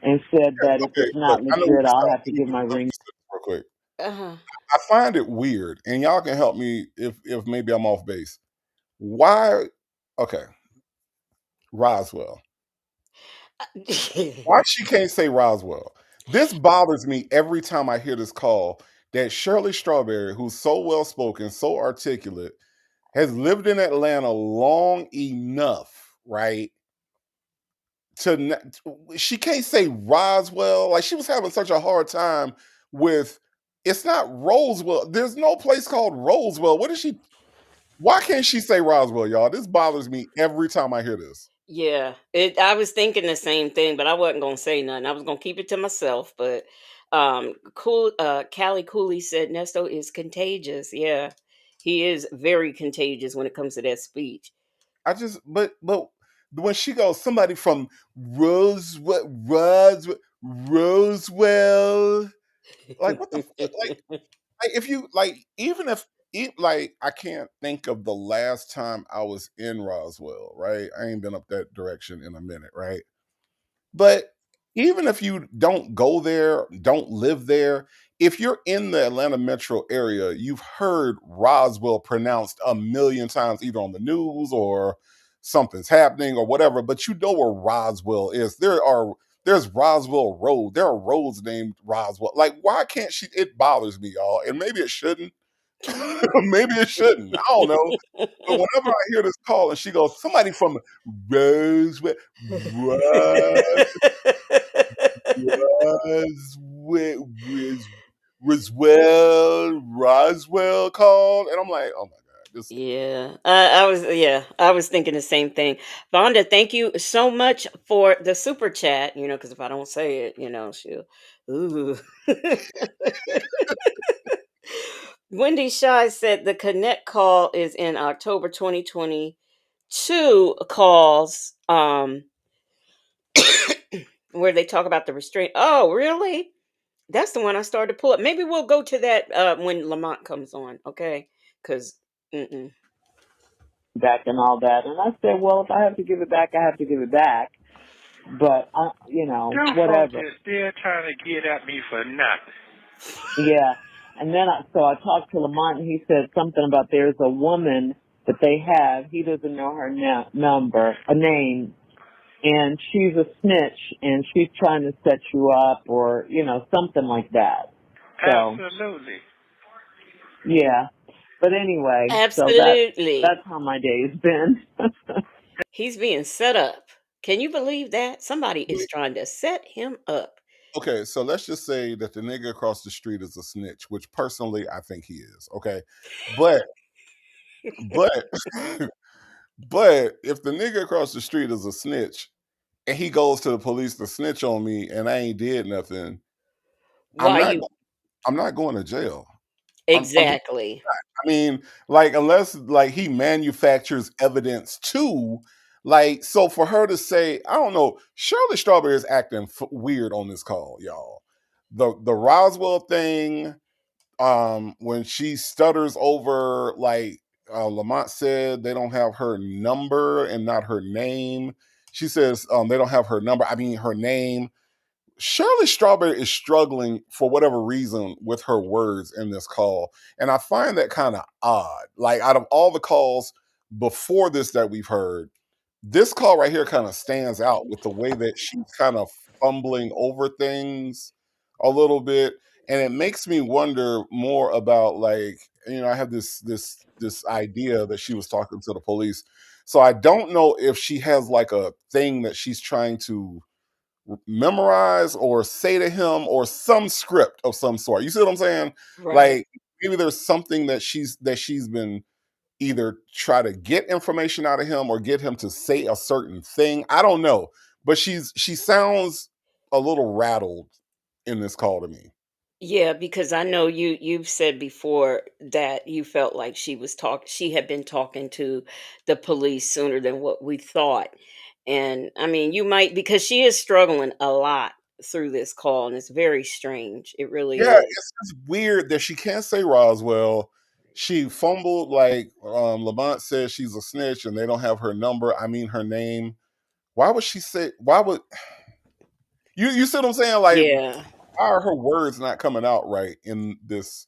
and said that if Okay, it's look, not I know we legit, can I'll stop. have to give my Let me ring. say this real quick. Uh-huh. I find it weird, and y'all can help me if maybe I'm off base. Why? Okay, Roswell. Why she can't say Roswell? This bothers me every time I hear this call. That Shirley Strawberry, who's so well spoken, so articulate, has lived in Atlanta long enough, right? She can't say Roswell. Like she was having such a hard time with. It's not Rosewell. There's no place called Rosewell. What is she? Why can't she say Roswell, y'all? This bothers me every time I hear this. Yeah, I was thinking the same thing, but I wasn't gonna say nothing. I was gonna keep it to myself. But Callie Cooley said Nesto is contagious. Yeah, he is very contagious when it comes to that speech. I just, but when she goes, somebody from Roswell. Like what the fuck? Like if you like, even if like I can't think of the last time I was in Roswell, right? I ain't been up that direction in a minute, right? But even if you don't go there, don't live there, if you're in the Atlanta metro area, you've heard Roswell pronounced a million times, either on the news or something's happening or whatever, but you know where Roswell is. There's Roswell Road. There are roads named Roswell. Like, why can't she? It bothers me, y'all. And maybe it shouldn't. Maybe it shouldn't. I don't know. But whenever I hear this call and she goes, somebody from Roswell, was Roswell called, and I'm like, oh my god, this. Yeah, I was thinking the same thing. Vonda, thank you so much for the super chat. Because if I don't say it, she'll. Ooh. Wendy Shy said the Connect call is in October 2022 calls, where they talk about the restraint. Oh, really? That's the one I started to pull up. Maybe we'll go to that when Lamont comes on, okay? Because, back and all that. And I said, well, if I have to give it back, I have to give it back. But, Them folks whatever. is still trying to get at me for nothing. Yeah. And then I talked to Lamont and he said something about there's a woman that they have. He doesn't know her name. And she's a snitch and she's trying to set you up or, something like that. So, Absolutely. yeah. But anyway, so absolutely. that's how my day's been. He's being set up. Can you believe that? Somebody is Wait, trying to set him up. okay, so let's just say that the nigga across the street is a snitch, which personally I think he is. Okay, but but but if the nigga across the street is a snitch and he goes to the police to snitch on me and I ain't did nothing, I'm Why not you I'm not going to jail. I'm just, exactly. I mean, like, unless like he manufactures evidence too, like, so for her to say, I don't know, Shirley Strawberry is acting weird on this call, y'all. The Roswell thing, when she stutters over, like, Lamont said they don't have her number and not her name. She says they don't have her number. I mean her name. Shirley Strawberry is struggling for whatever reason with her words in this call. And I find that kind of odd. Like, out of all the calls before this that we've heard, this call right here kind of stands out with the way that she's kind of fumbling over things a little bit. And it makes me wonder more about, like, I have this idea that she was talking to the police. So I don't know if she has like a thing that she's trying to memorize or say to him, or some script of some sort. You see what I'm saying? Right. Like, maybe there's something that she's been either try to get information out of him or get him to say a certain thing. I don't know, but she sounds a little rattled in this call to me. Yeah, because I know you've said before that you felt like she had been talking to the police sooner than what we thought. And I mean, you might because she is struggling a lot through this call and it's very strange. It really Yeah, is. it's just weird that she can't say Roswell. She fumbled, like, Lamont says she's a snitch and they don't have her number. I mean her name. Why would she say? Why would you see what I'm saying? Like, Yeah. why are her words not coming out right in this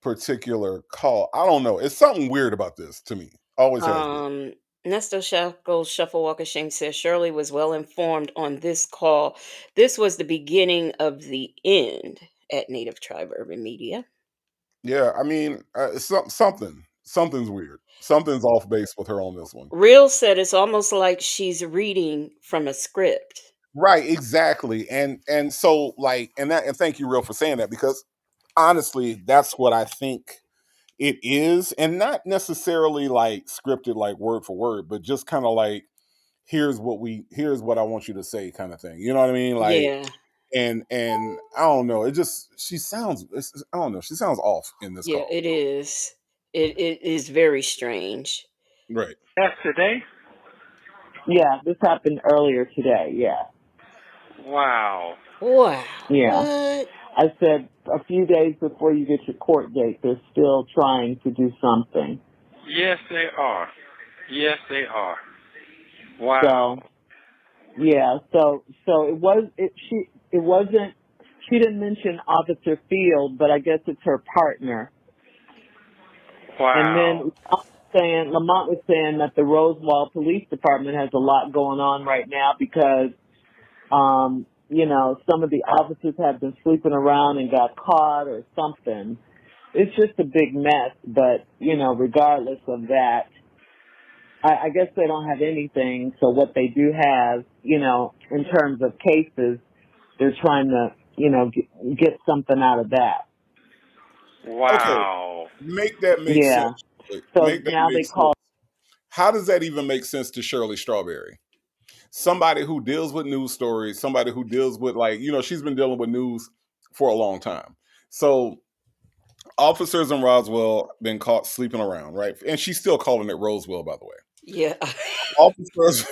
particular call? I don't know. It's something weird about this to me. Always has been. Nesto Shackles Shuffle Walk of Shame says Shirley was well informed on this call. This was the beginning of the end at Native Tribe Urban Media. Yeah, I mean, something's weird. Something's off base with her on this one. Real said it's almost like she's reading from a script. Right, exactly. And so, like, and thank you, Real, for saying that, because honestly, that's what I think it is, and not necessarily like scripted, like word for word, but just kind of like, here's what I want you to say, kind of thing. You know what I mean? Like, Yeah. and I don't know. It just I don't know. She sounds off in this Yeah, call. it is. It is very strange. Right. Yesterday, Yeah, this happened earlier today. Yeah. Wow. Wow. Yeah. What? I said a few days before you get your court date, they're still trying to do something. Yes, they are. Yes, they are. Wow. So yeah, so it wasn't she didn't mention Officer Field, but I guess it's her partner. And Wow. then Lamont was saying that the Rosewall Police Department has a lot going on right now because some of the officers have been sleeping around and got caught or something. It's just a big mess, but regardless of that, I guess they don't have anything. So what they do have, in terms of cases, they're trying to, get something out of that. Okay, Wow. make that make Yeah. sense. So Make that now make they sense. call, How does that even make sense to Shirley Strawberry? Somebody who deals with news stories, somebody who deals with, like, she's been dealing with news for a long time. So officers in Roswell been caught sleeping around, right? And she's still calling it Roswell, by the way. Yeah. Officers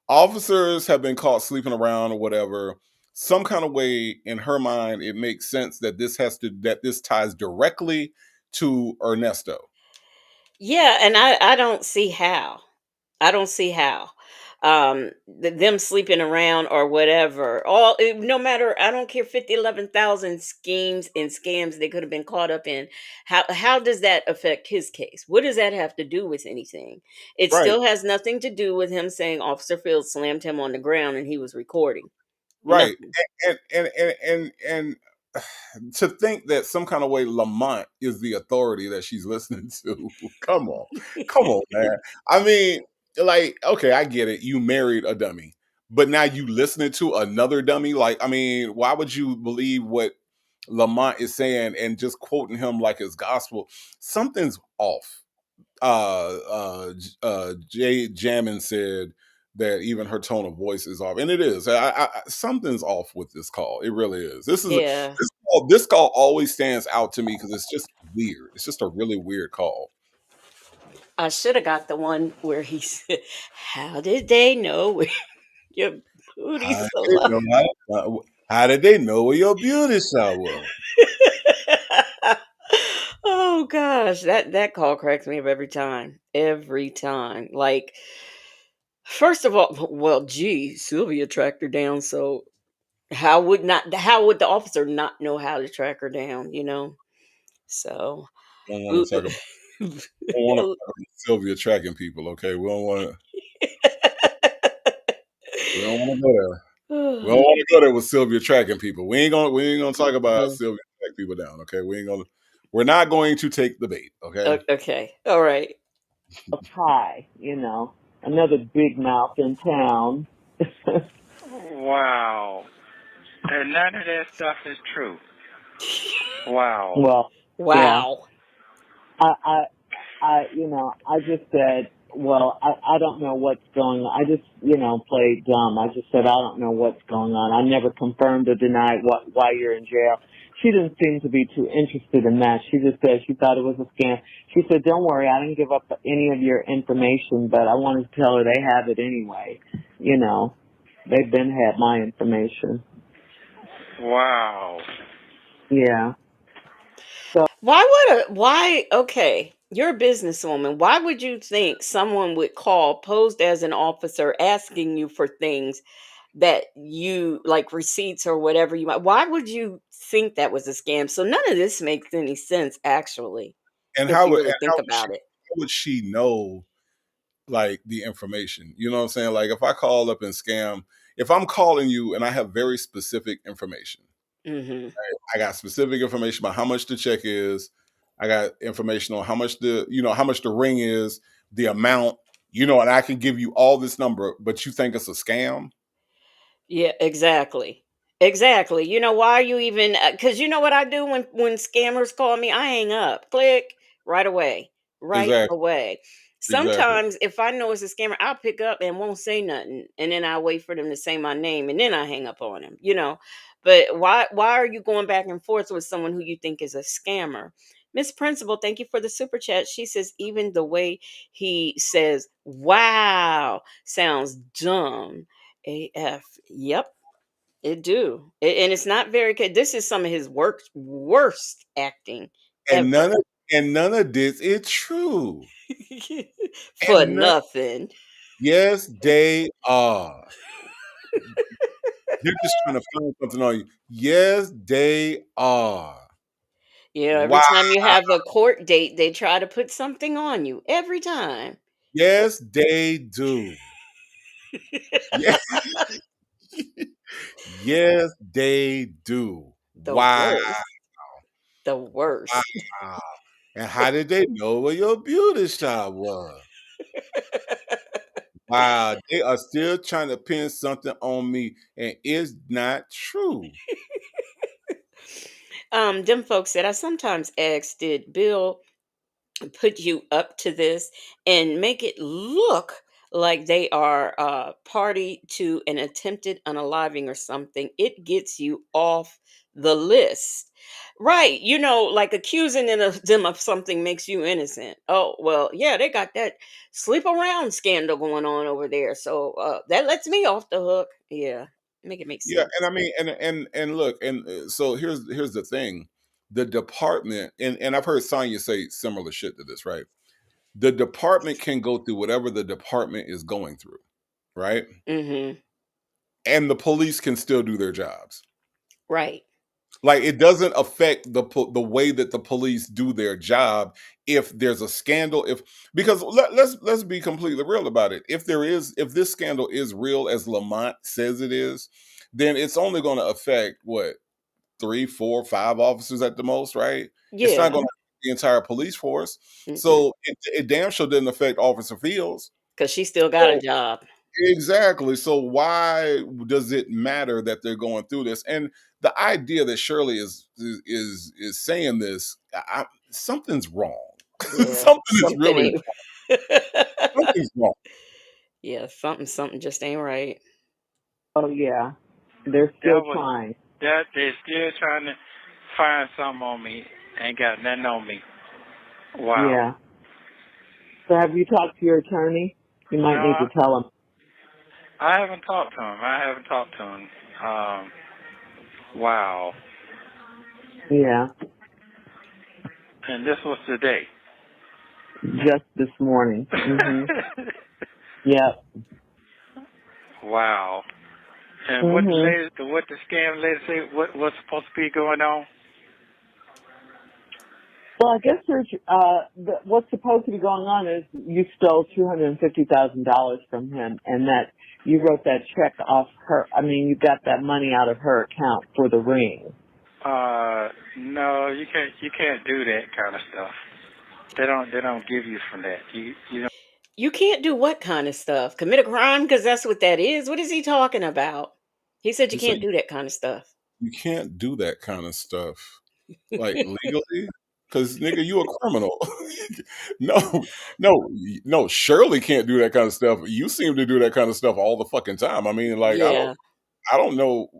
officers have been caught sleeping around or whatever. Some kind of way in her mind, it makes sense that this ties directly to Ernesto. Yeah, and I don't see how. I don't see how. Them sleeping around or whatever. No matter, I don't care, 50, 11,000 schemes and scams they could have been caught up in. How does that affect his case? What does that have to do with anything? It Right, still has nothing to do with him saying Officer Field slammed him on the ground and he was recording. right. Nothing. And to think that some kind of way Lamont is the authority that she's listening to. Come on, man. I mean, like, okay, I get it. You married a dummy, but now you listening to another dummy. Like, I mean, why would you believe what Lamont is saying and just quoting him like it's gospel? Something's off. Jay Jammin said that even her tone of voice is off, and it is. Something's off with this call. It really is. Yeah. This call always stands out to me because it's just weird. It's just a really weird call. I should have got the one where he said, "How did they know where your How booty's did so they low?" know? How did they know where your beauty shot was? Oh gosh, that call cracks me up every time. Every time. Like, first of all, well, gee, Sylvia tracked her down, so how would the officer not know how to track her down, you know? So, We don't want ooh, to talk about. We don't want to talk about Sylvia tracking people. Okay, we don't want to. We don't want to go there. We don't want to go there with Sylvia tracking people. We ain't gonna talk about Mhm. Sylvia track people down. Okay, we ain't gonna. We're not going to take the bait. Okay. Okay. All right. Ty, another big mouth in town. Wow. And none of that stuff is true. Wow. Well, yeah. Wow. I, I, I just said, well, I don't know what's going on. I just, played dumb. I just said, I don't know what's going on. I never confirmed or denied why you're in jail. She didn't seem to be too interested in that. She just said she thought it was a scam. She said, don't worry, I didn't give up any of your information, but I wanted to tell her they have it anyway. They've been had my information. Wow. Yeah. So, Why okay, you're a businesswoman. Why would you think someone would call posed as an officer asking you for things that you like receipts or whatever you might why would you think that was a scam? So none of this makes any sense actually, And if how you would really think about it. she know, like, the information? You know what I'm saying? Like, if I call up and scam, if I'm calling you and I have very specific information, Mhm. I got specific information about how much the check is. I got information on how much the ring is, the amount, and I can give you all this number, but you think it's a scam? Yeah, exactly. Exactly. You know, why are you even cuz you know what I do when scammers call me? I hang up. Click right away. Right Exactly. away. Exactly. Sometimes if I know it's a scammer, I'll pick up and won't say nothing and then I wait for them to say my name and then I hang up on him, you know. But why are you going back and forth with someone who you think is a scammer? Miss Principal, thank you for the super chat. She says even the way he says "wow" sounds dumb. AF. Yep, it do. And it's not very good. This is some of his worst acting And ever. none of this is true. For And none, nothing. yes, they are. They're just trying to find something on you. Yes, they are. Yeah, every Wow. time you have a court date, they try to put something on you. Every time. Yes, they do. Yes, yes, they do. The Wow. worst. The worst. Wow. And how did they know where your beauty shop was? Wow, they are still trying to pin something on me, and it's not true. Them folks said I sometimes ask, did Bill put you up to this and make it look like they are party to an attempted unaliving or something? It gets you off the list. Right, like accusing them of something makes you innocent. Oh, well, yeah, they got that sleep around scandal going on over there. So that lets me off the hook. Yeah, make it make Yeah, sense. and I mean, and look, and so here's the thing: the department, and I've heard Sonya say similar shit to this, right? The department can go through whatever the department is going through, right? Mm-hmm. And the police can still do their jobs. Right. Like it doesn't affect the way that the police do their job if there's a scandal. If because let's be completely real about it. If this scandal is real as Lamont says it is, then it's only going to affect what three, four, five officers at the most, right? It's not Yeah. going to affect the entire police force. Mm-mm. So it damn sure didn't affect Officer Fields. Because she still got a So job. exactly. So why does it matter that they're going through this? And the idea that Shirley is saying this, something's wrong. Yeah, Something is something really ain't. something's wrong. Yeah, something just ain't right. Oh yeah, they're That still was trying. that they're still trying to find something on me. Ain't got nothing on me. Wow. Yeah. So have you talked to your attorney? You No, might need to tell him. I haven't talked to him. I haven't talked to him. Wow. Yeah, And this was today. just this morning. Yep. Wow. And Mhm. what the scam lady say? What's supposed to be going on? Well, I guess what's supposed to be going on is you stole $250,000 from him, and that you wrote that check off her. I mean, you got that money out of her account for the ring. No, you can't do that kind of stuff. They don't give you from that. You know. You can't do what kind of stuff? Commit a crime? Because that's what that is. What is he talking about? He said you You say can't do that kind of stuff. you can't do that kind of stuff like legally. Cause nigga, you a criminal. no, no. Shirley can't do that kind of stuff. You seem to do that kind of stuff all the fucking time. I mean, like Yeah. I don't know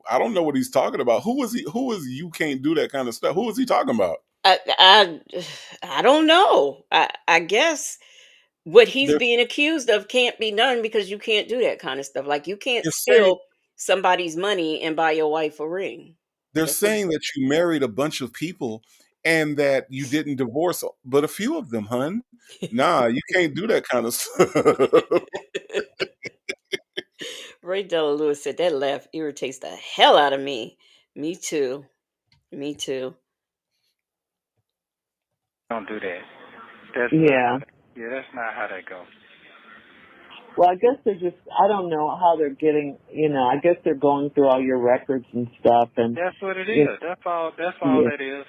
what he's talking about. Who is he? Who is you can't do that kind of stuff? Who is he talking about? I, I, I don't know. I guess what he's They're being accused of can't be done because you can't do that kind of stuff. Like you can't they're saying steal somebody's money and buy your wife a ring. they're That's what. saying that you married a bunch of people and that you didn't divorce, but a few of them, hun. Nah, you can't do that kind of stuff. Ray Della Lewis said that laugh irritates the hell out of me. Me too. Me too. Don't do that. That's not how Yeah. that, yeah, that's not how that goes. Well, I guess they're just. I don't know how they're getting. I guess they're going through all your records and stuff, and That's what it you is. That's all yeah. that is.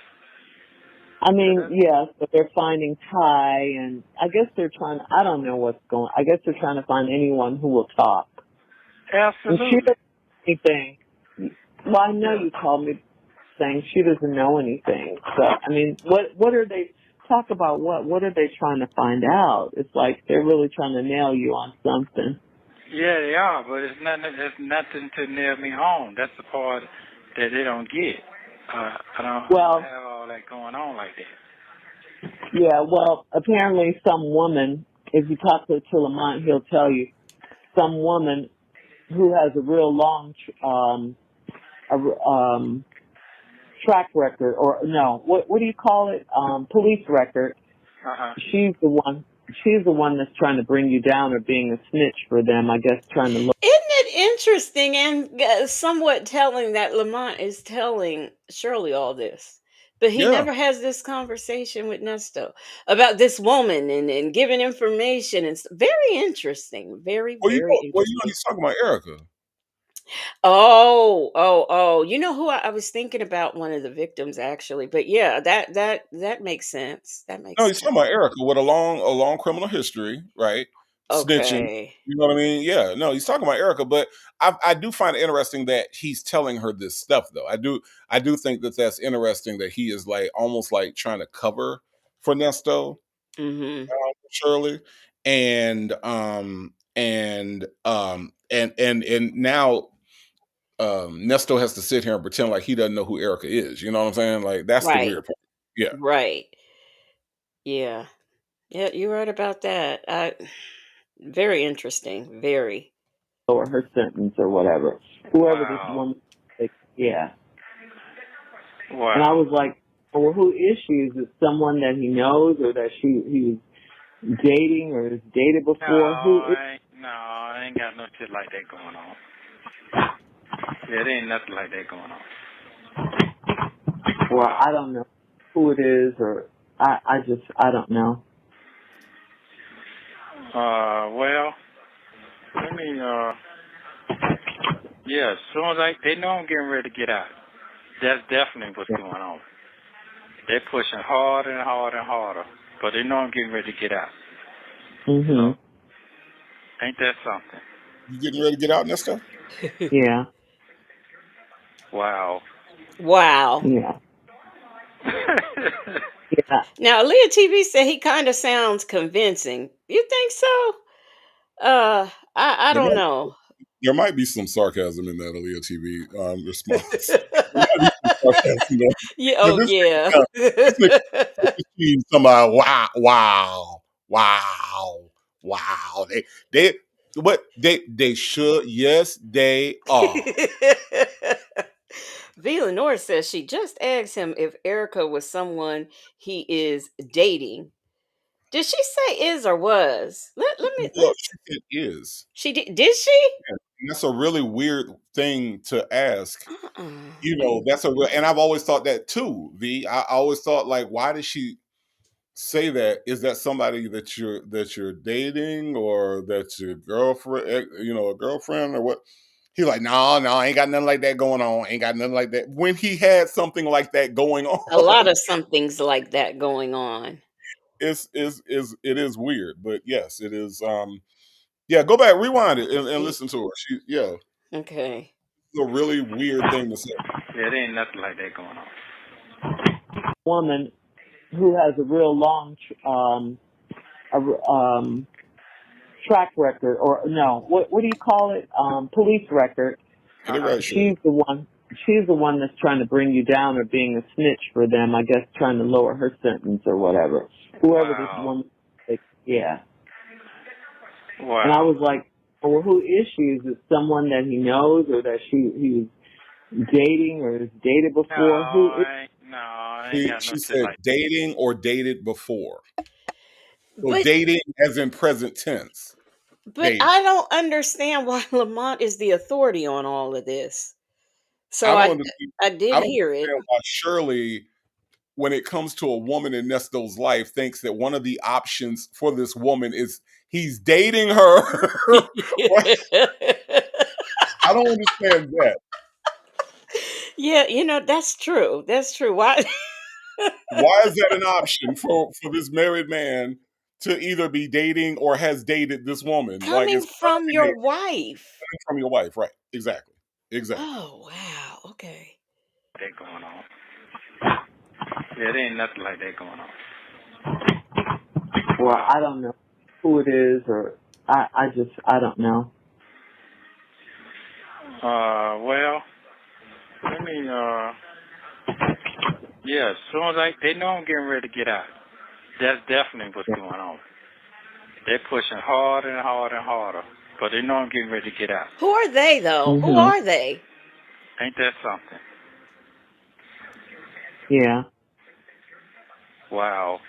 I Yeah, mean, that's yes, but they're finding Ty, and I guess they're trying. I don't know what's going. I guess they're trying to find anyone who will talk. And she absolutely. doesn't know anything. Well, I know Yeah. you called me saying she doesn't know anything. So I mean, what are they talk about? What are they trying to find out? It's like they're really trying to nail you on something. Yeah, they are, but it's nothing to nail me home. That's the part that they don't get. I don't Well, have all that going on like that. Yeah, well, apparently some woman, if you talk to Lamont, he'll tell you, some woman who has a real long, a, track record, or no, what do you call it? Police record. Uh-huh. She's the one. She's the one that's trying to bring you down or being a snitch for them. I guess trying to look Isn't it interesting and somewhat telling that Lamont is telling Shirley all this, but he Yeah. never has this conversation with Nesto about this woman and giving information. And very interesting, very very Well, interesting. he's talking about Erica. Oh, oh, oh! You know who I was thinking about? One of the victims, actually. But yeah, that makes sense. That No, makes he's sense. talking about Erica with a long criminal history, right? Snitching. Okay. You know what I mean? Yeah. No, he's talking about Erica, but I do find it interesting that he's telling her this stuff, though. I do think that that's interesting that he is like almost like trying to cover for Nesto, Mm-hmm. Shirley, and now Nesto has to sit here and pretend like he doesn't know who Erica is. You know what I'm saying? Like that's the Right. weird part. Yeah. Right. Yeah. Yeah. You're right about that. Very interesting. Very. lower her sentence or whatever. Whoever this Wow. woman, like, yeah. And I Wow. was like, well, who is she? Is it someone that he knows or that he's dating or has dated No, before? Who is? I ain't got no shit like that going on. Yeah, there ain't nothing like that going on. Well, Wow. I don't know who it is, or I don't know. Well, let me, yeah, as soon as they know I'm getting ready to get out. That's definitely what's going on. They're pushing harder and harder and harder, but they know I'm getting ready to get out. Mhm. So, ain't that something? You getting ready to get out, Nesto? Yeah. Wow. Wow. Yeah. Yeah. Now, Leah TV said he kind of sounds convincing. You think so? I There don't might know. there might be some sarcasm in that Aaliyah TV response. There might be some sarcasm there. Yeah. 'Cause Oh, yeah. this nigga she's talking about wow. They what they should, yes, they are. V. Lenore says she just asked him if Erica was someone he is dating. Did she say is or was? Let me Well, let's. she said is. She did she? Yeah. And that's a really weird thing to ask. Uh-uh. You know, that's a real, and I've always thought that too, V. I always thought like, why did she say that? Is that somebody that you're dating or that's your girlfriend, a girlfriend or what? He's like, no, ain't got nothing like that going on. Ain't got nothing like that. When he had something like that going A lot on, of somethings like that going on. it is weird. But yes, it is. Yeah, go back, rewind it, and Y- listen to her. Yeah, Okay. it's a really weird thing to say. Yeah, there ain't nothing like that going on. Woman who has a real long, track record, or no, what do you call it? Police record. Get it Uh-huh. right, Shirley. She's the one that's trying to bring you down or being a snitch for them. I guess trying to lower her sentence or whatever. Whoever this Wow. woman, like, yeah. And I Wow. was like, well, who is she? Is it someone that he knows or that he's dating or has dated before? Who is? I ain't See, got no she shit said like dating or dated before. So But dating as in present tense. but Dating. I don't understand why Lamont is the authority on all of this. So I don't I understand. I I did don't hear it. understand why Shirley, when it comes to a woman in Nesto's life, thinks that one of the options for this woman is he's dating her. I don't understand that. Yeah, that's true. That's true. Why? Why is that an option for this married man to either be dating or has dated this woman? Like Coming it's from clearly your wife. from your wife, right? Exactly. Exactly. Oh, wow. Okay. that going on. Yeah, there ain't nothing like that going on. Well, Wow. I don't know who it is, or I don't know. Well, let me, yeah, as soon as they know I'm getting ready to get out. That's definitely what's going on. They're pushing harder and harder and harder, but they know I'm getting ready to get out. Who are they though? Who Mhm. are they? Ain't that something? Yeah. Wow.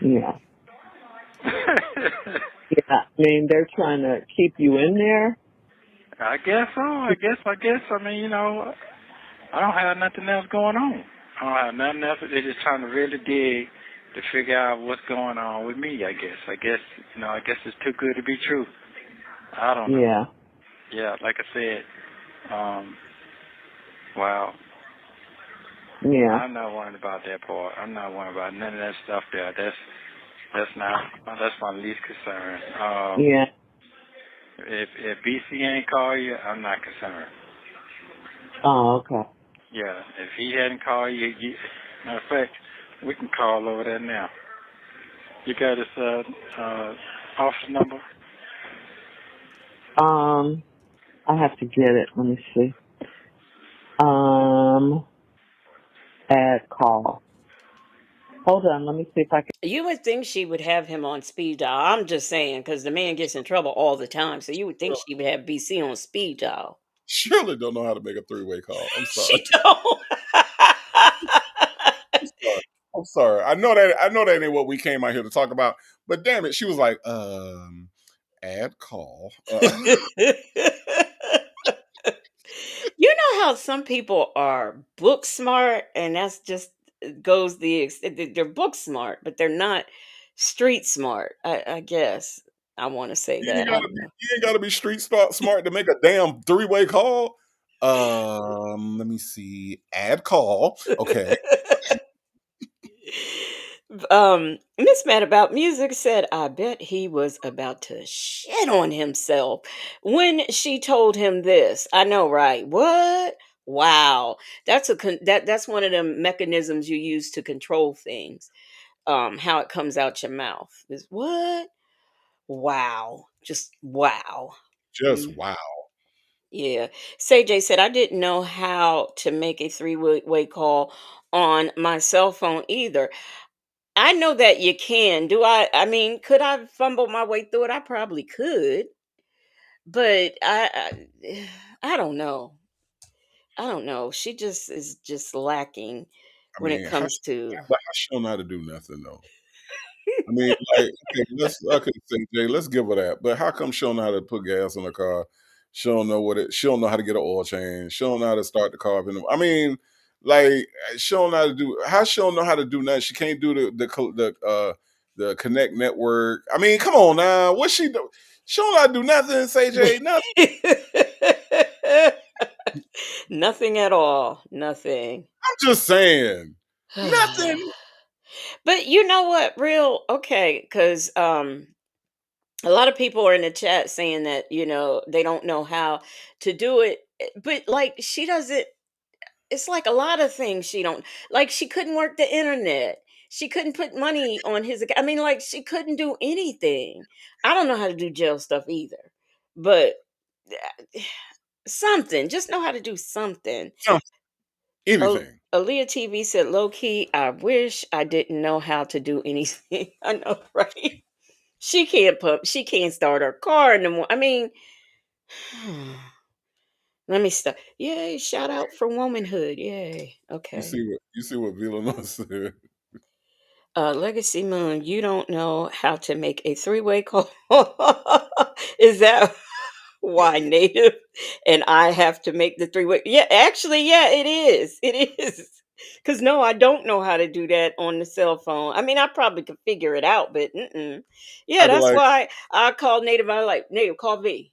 Yeah. Yeah. I mean, they're trying to keep you in there. I guess so. I guess. I mean, I don't have nothing else going on. I don't have nothing else. They're just trying to really dig to figure out what's going on with me. I guess. I guess it's too good to be true. I don't know. Yeah. Yeah, like I said. Wow. Yeah. I'm not worried about that part. I'm not worried about none of that stuff there. That's my least concern. Yeah. If BC ain't called you, I'm not concerned. Oh, okay. Yeah, if he hadn't called you, matter of fact, we can call over there now. You got his office number? I have to get it. Let me see. Add call. Hold on. Let me see if I can. You would think she would have him on speed dial. I'm just saying because the man gets in trouble all the time. So you would think she would have BC on speed dial. Surely don't know how to make a three-way call. I'm sorry. She don't. I'm sorry. I'm sorry. I know that ain't what we came out here to talk about. But damn it, she was like, add call. You know how some people are book smart, and that's just goes they're book smart, but they're not street smart. I guess I want to say You ain't that. I gotta don't be know. you ain't gotta be street smart to make a damn three-way call. Let me see. Add call. Okay. Miss Mad About Music said, I bet he was about to shit on himself when she told him this. I know, right? What? Wow. That's one of the mechanisms you use to control things. How it comes out your mouth. Is what? Wow. Just wow. Just Mm, wow. yeah. Say J said, I didn't know how to make a three-way call on my cell phone either. I know that you can. I mean, could I fumble my way through it? I probably could, but I don't know. I don't know. She just is just lacking I when it mean, comes to but how she don't know how to do nothing though? I mean, like, okay, okay, say, Jay, let's give her that. But how come she don't know how to put gas in the car? She don't know how to get an oil change. She don't know how to start the car up I mean, like she don't know how to do how she don't know how to do nothing. She can't do the connect network. I mean, come on now. What she do? She don't know how to do nothing, say Jay. Nothing. nothing at all. Nothing. I'm just saying. Nothing. But you know what? Real okay, because a lot of people are in the chat saying that they don't know how to do it, but like she doesn't. It's like a lot of things she don't like. She couldn't work the internet. She couldn't put money on his account. I mean, like she couldn't do anything. I don't know how to do jail stuff either, but something. Just know how to do something. Something. Anything. Aaliyah TV said, "Low key, I wish I didn't know how to do anything." I know, right? She can't pump. She can't start her car in the morning. I mean, let me stop. Yay! Shout out for womanhood. Yay. Okay. You see what Villanova said. Legacy Moon, you don't know how to make a three-way call. Is that why native and I have to make the three-way? Yeah, actually, yeah, it is. It is. Because no, I don't know how to do that on the cell phone. I mean, I probably could figure it out, but yeah, I'd be that's like, why I call native. I like native, call V.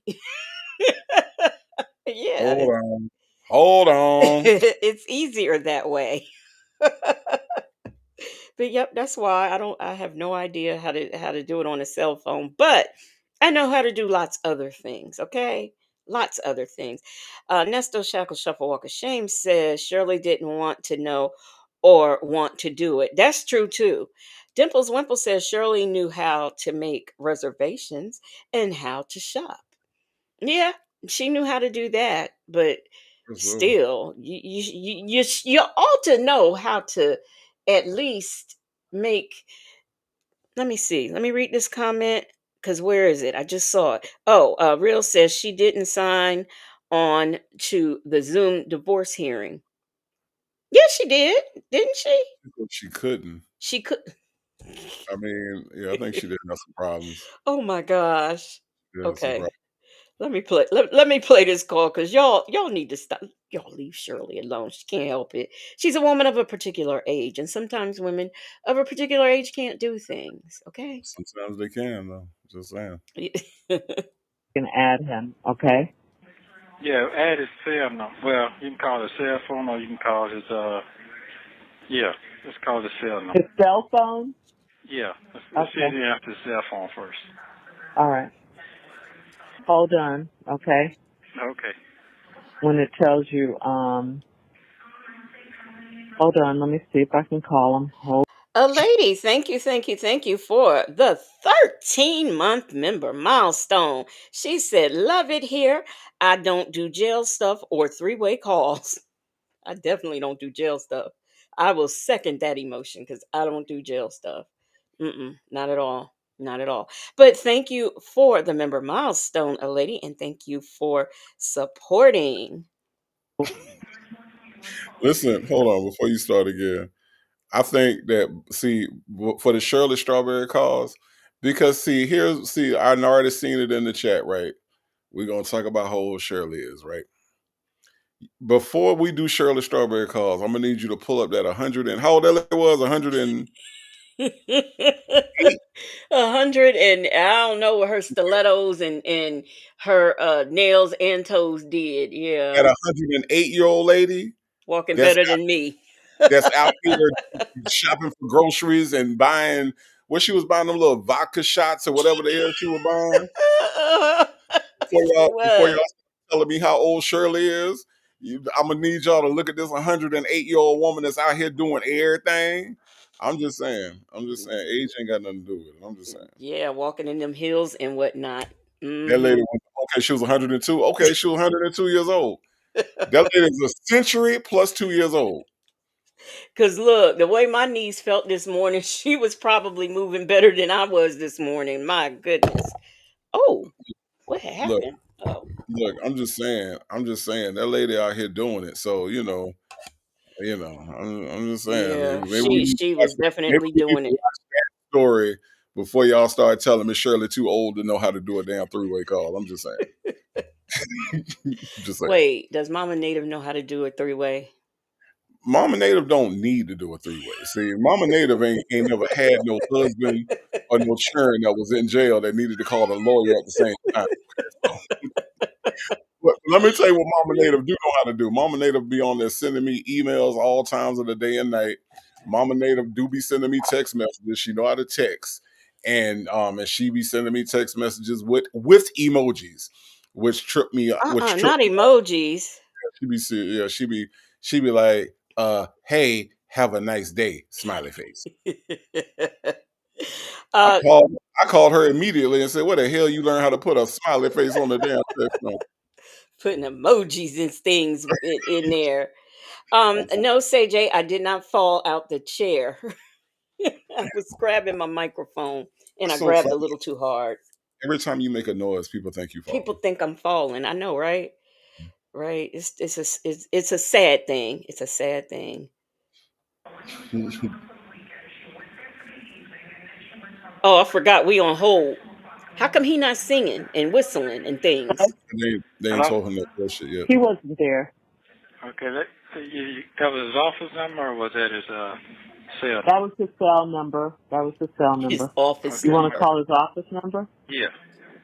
Yeah, hold on. Hold on. it's easier that way. But yep, that's why I have no idea how to do it on a cell phone, but I know how to do lots other things, okay? Lots other things. Nesto Shackle Shuffle Walk of Shame says Shirley didn't want to know or want to do it. That's true too. Dimples Wimple says Shirley knew how to make reservations and how to shop. Yeah, she knew how to do that, but still, you ought to know how to at least make. Let me see. Let me read this comment. Cause where is it? I just saw it. Oh, Real says she didn't sign on to the Zoom divorce hearing. Yes, she did, didn't she? She couldn't. She could. I mean, yeah, I think she did have some problems. Oh my gosh. Yeah, some Okay. problems. Let me play this call because y'all need to stop. Y'all leave Shirley alone. She can't help it. She's a woman of a particular age, and sometimes women of a particular age can't do things. Okay. Sometimes they can, though. Just saying. You can add him, okay? Yeah, add his cell number. Well, you can call his cell phone or you can call his, yeah, let's call his cell number. His cell phone? Yeah, let's see if Okay. he answers his cell phone first. All right. Hold on, okay? Okay. When it tells you, hold on, let me see if I can call him. A lady, thank you for the 13-month member milestone. She said, "Love it here. I don't do jail stuff or three-way calls." I definitely don't do jail stuff. I will second that emotion because I don't do jail stuff. Not at all. Not at all. But thank you for the member milestone, a lady, and thank you for supporting. Listen, hold on before you start again. I think that for the Shirley Strawberry cause, because I already seen it in the chat, right? We're gonna talk about how old Shirley is, right? Before we do Shirley Strawberry calls, I'm gonna need you to pull up that 100 and how old that was 108. 100, and I don't know what her stilettos and her nails and toes did. That Yeah, 108-year-old lady walking that's better than me. out here shopping for groceries and buying what she was buying them little vodka shots or whatever the hell she was buying. She Before y'all was. start telling me how old Shirley is, I'm gonna need y'all to look at this 108-year-old woman that's out here doing everything. I'm just saying. I'm just saying. Age ain't got nothing to do with it. I'm just saying. Yeah, walking in them hills and whatnot. That lady Mm-hmm. was okay. She was 102. Okay, she was 102 years old. That lady is a century plus 2 years old. Cause look, the way my niece felt this morning, she was probably moving better than I was this morning. My goodness. Oh, what Look, happened? Oh, I'm just saying. I'm just saying that lady out here doing it. So I'm just saying. yeah, Maybe we need she to watch, was maybe definitely we need doing to it. watch that story before y'all start telling me Shirley too old to know how to do a damn three-way call. I'm just saying. Just saying. Wait, does Mama Native know how to do a three-way? Mama Native don't need to do a three-way. See, Mama Native ain't never had no husband or no churn that was in jail that needed to call the lawyer at the same time. So, but let me tell you what Mama Native do know how to do. Mama Native be on there sending me emails all times of the day and night. Mama Native do be sending me text messages. She know how to text, and she be sending me text messages with emojis, which trip me up. Which trip Not emojis. yeah, she be like, hey, have a nice day, smiley face. I uh, called I called her immediately and said, "What the hell you learn how to put a smiley face on the damn text message?" Putting emojis and things in there. On phone. No, Say J, I did not fall out the chair. I was grabbing my microphone and I That's so grabbed a funny. little too hard. Every time you make a noise, people think you People falling. think I'm falling. I know, right? Right. It's a sad thing. It's a sad thing. Oh, I forgot we on hold. How come he not singing and whistling and things? They ain't Hello? told him that bullshit yet. He wasn't there. Okay, that was his office number or was that his cell number? That was his cell number. That was his cell His number. office You want to number. call his office number? Yeah.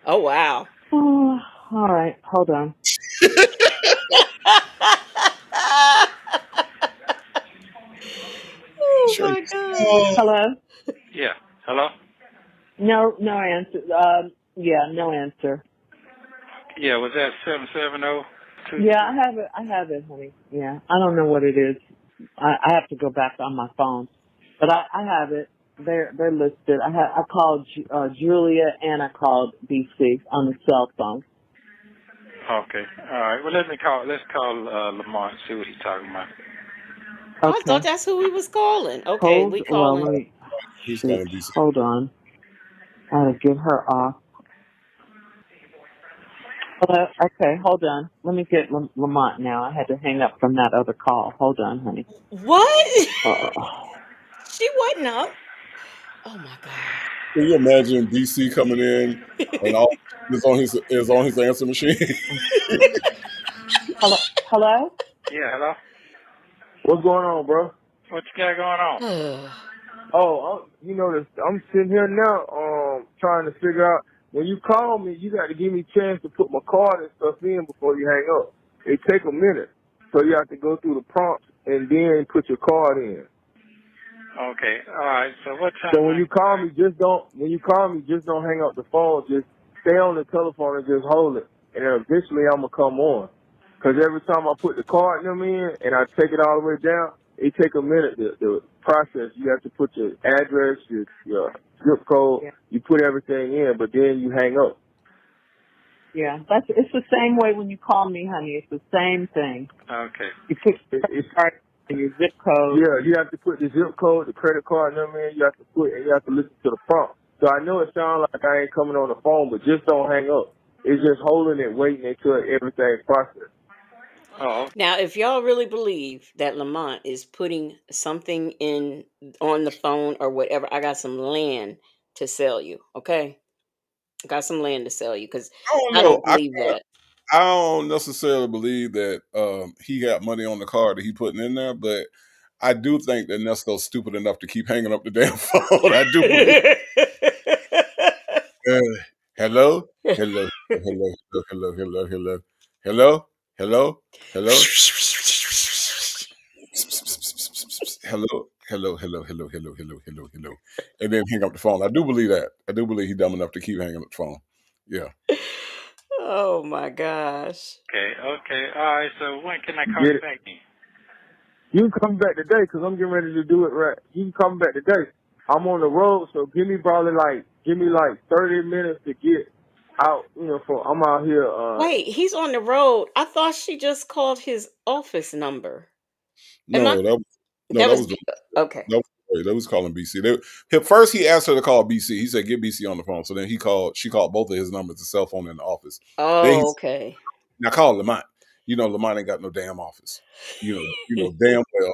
Oh wow. Oh, all right. Hold on. Oh Sure. my god. Oh, Hello? Yeah. Hello? No, no answer. Yeah, no answer. Yeah, was that 770? Yeah, I have it. I have it, honey. Yeah, I don't know what it is. I have to go back on my phone, but I have it. They're listed. I called Julia and I called BC on the cell phone. Okay. All right. Well, let's call Lamont and see what he's talking about. I thought Okay. that's who we was calling. Okay, Hold. we Well, calling. let me. he's Shoot. calling BC. Hold on. Get her off. Hello? Okay, hold on. Let me get Lamont now. I had to hang up from that other call. Hold on, honey. What? Uh, She wasn't up. Oh my god. Can you imagine DC coming in and all is on his answer machine? hello? Hello? Yeah, hello? What's going on, bro? What you got going on? Oh, I'm sitting here now, trying to figure out. When you call me, you got to give me a chance to put my card and stuff in before you hang up. It take a minute, so you have to go through the prompts and then put your card in. Okay, all right. So what time? So when you call me, just don't hang up the phone. Just stay on the telephone and just hold it, and then eventually I'm gonna come on. Cause every time I put the card number in and I take it all the way down, it take a minute to process. You have to put your address, your zip code, you put everything in, but then you hang up. Yeah, it's the same way when you call me, honey. It's the same thing. Okay. You put your card and your zip code. Yeah, you have to put the zip code, the credit card number in. You have to listen to the prompt. So I know it sounds like I ain't coming on the phone, but just don't hang up. It's just holding it, waiting until everything's processed. Oh, Now, if y'all really believe that Lamont is putting something in on the phone or whatever, I got some land to sell you. Okay, I got some land to sell you because I don't I know. don't believe that. I don't necessarily believe that he got money on the card that he putting in there, but I do think that Nesto's stupid enough to keep hanging up the damn phone. I do believe. Hello, hello, hello, hello, hello, hello, hello, hello, hello, hello, hello, hello, hello, hello, hello, hello, hello, and then hang up the phone. I do believe that. I do believe he's dumb enough to keep hanging up the phone. Yeah. Oh my gosh. okay, okay. All right. So when can I You call get you it? back then? You can come back today 'cause I'm getting ready to do it right. You can come back today. I'm on the road, so give me 30 minutes to get out. I'm out here. Wait, he's on the road. I thought she just called his office number. Am I? No, that was no, That that was was the okay. that was calling BC. First, he asked her to call BC. He said, "Get BC on the phone." So then she called both of his numbers, the cell phone in the office. Then he Oh, said, okay. now call Lamont. Lamont ain't got no damn office. Damn well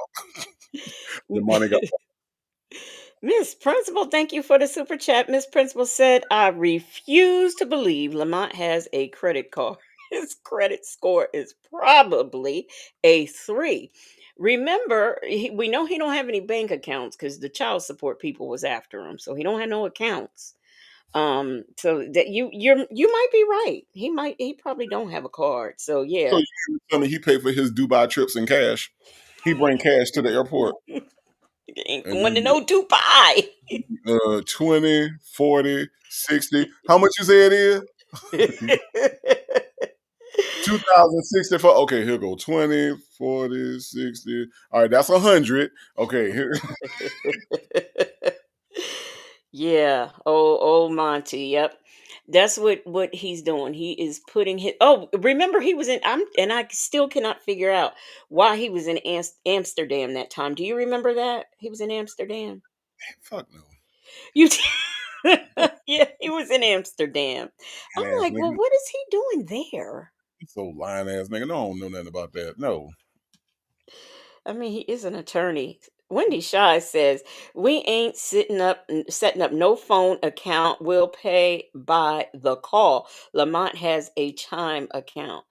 Lamont ain't got. Miss Principal, thank you for the super chat. Miss Principal said, I refuse to believe Lamont has a credit card. His credit score is probably a 3. Remember, we know he don't have any bank accounts because the child support people was after him. So he don't have no accounts. So that you might be right. He probably don't have a card. So So yeah. you tell me he paid for his Dubai trips in cash. He bring cash to the airport. Ain't And going to then no Dubai. 20, 40, 60. How much you say it is? 2064. Okay, here go 20, 40, 60. All right, that's 100. Okay, here. Yeah. Oh, Monty. Yep. That's what he's doing. He is putting his. Oh, remember he was in. And I still cannot figure out why he was in Amsterdam that time. Do you remember that he was in Amsterdam? Fuck no. You. Yeah, he was in Amsterdam. I'm Lying ass like, well, nigga. what is he doing there? So lying ass nigga. No, I don't know nothing about that. No. I mean, he is an attorney. Wendy Shy says, we ain't setting up no phone account. We'll pay by the call. Lamont has a Chime account.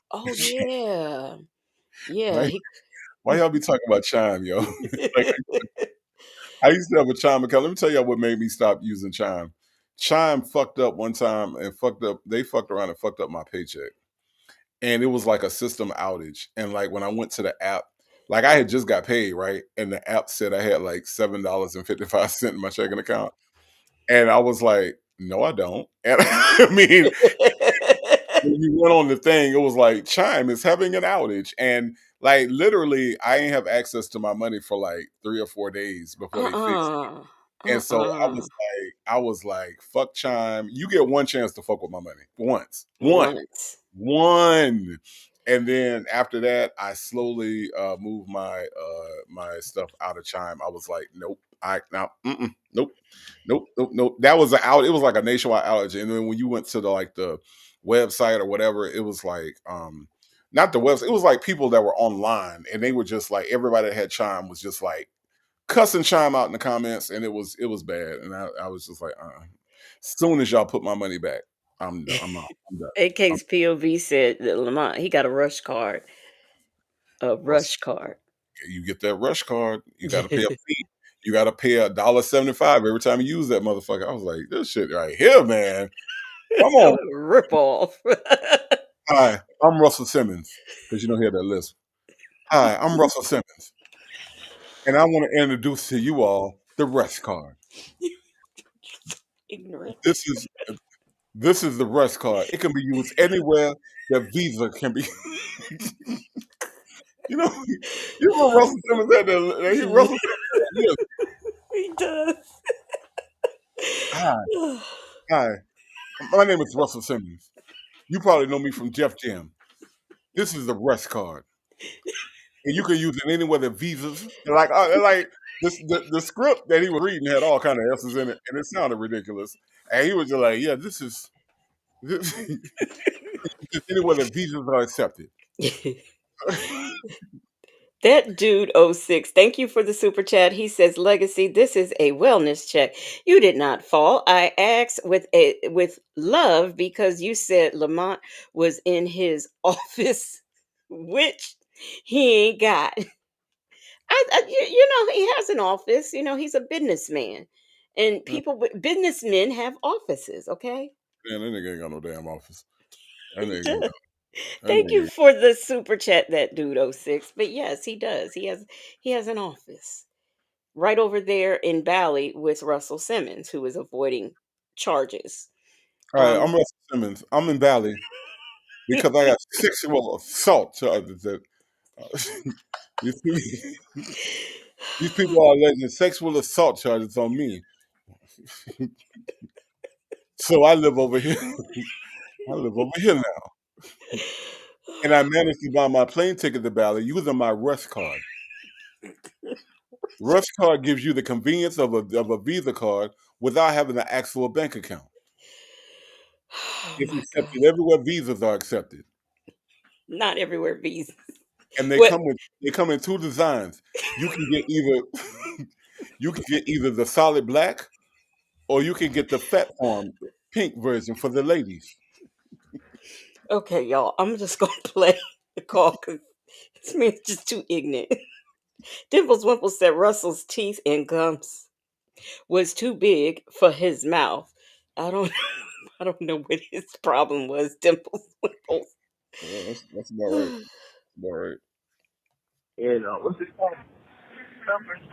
Oh yeah. Yeah. Why why y'all be talking about Chime, yo? Like I used to have a Chime account. Let me tell y'all what made me stop using Chime. Chime fucked up one time and they fucked around and fucked up my paycheck. And it was like a system outage. And like when I went to the app, like I had just got paid, right? And the app said I had like $7.55 in my checking account. And I was like, no, I don't. And I mean, when you went on the thing, it was like Chime is having an outage. And like literally, I ain't have access to my money for like 3 or 4 days before they fixed it. Uh-uh. And so Uh-uh. I was like, fuck Chime. You get one chance to fuck with my money. Once. One. Once. One. And then after that, I slowly moved my stuff out of Chime. I was like, nope, I now, nope, nope, nope, nope. That was an out. It was like a nationwide outage, and then when you went to the website or whatever, it was like not the website. It was like people that were online, and they were just like everybody that had Chime was just like cussing Chime out in the comments, and it was bad. And I was just like, soon as y'all put my money back, I'm out. I'm done. In I'm case POV said that Lamont, he got a rush card. A Russell. rush card. You get that rush card, you got to pay a fee. You got to pay $1.75 every time you use that motherfucker. I was like, this shit right here, man. Come on. Rip off. Hi, I'm Russell Simmons, because you don't hear that list. Hi, I'm Russell Simmons, and I want to introduce to you all the rush card. Ignorant. This is the rush card. It can be used anywhere that Visa can be. you know, you know Russell Simmons had that. Russell Simmons, yes. He does. Hi, hi. My name is Russell Simmons. You probably know me from Jeff Jam. This is the rush card, and you can use it anywhere that Visas. Like the script that he was reading had all kind of S's in it, and it sounded ridiculous. And he was just like, "Yeah, this just anywhere that visas are accepted." That dude oh 06, thank you for the super chat. He says, "Legacy, this is a wellness check. You did not fall. I asked with love because you said Lamont was in his office, which he ain't got. He has an office. He's a businessman, and businessmen have offices. Okay, Man, that nigga ain't got no damn office. That he nigga, does. that Thank you nigga. for the super chat, that dude oh 06. But yes, he does. He has an office right over there in Bali with Russell Simmons, who is avoiding charges. All right, I'm Um, Russell Simmons. I'm in Valley because I got sexual assault charges. That these people, these people are alleging sexual assault charges on me. So I live over here. I live over here now, and I managed to buy my plane ticket to Bali using my Rush card. Rush card gives you the convenience of a Visa card without having to access a bank account. oh It's my God. accepted everywhere visas are accepted, Not everywhere bees. and they What? come in two designs. You can get either you can get either the solid black or you can get the fat form pink version for the ladies. Okay, y'all. I'm just gonna play the call because this man's just too ignorant. Dimples Wimple said Russell's teeth and gums was too big for his mouth. I don't I don't know what his problem was, Dimples Wimple. That's about right. About right. And what's it called?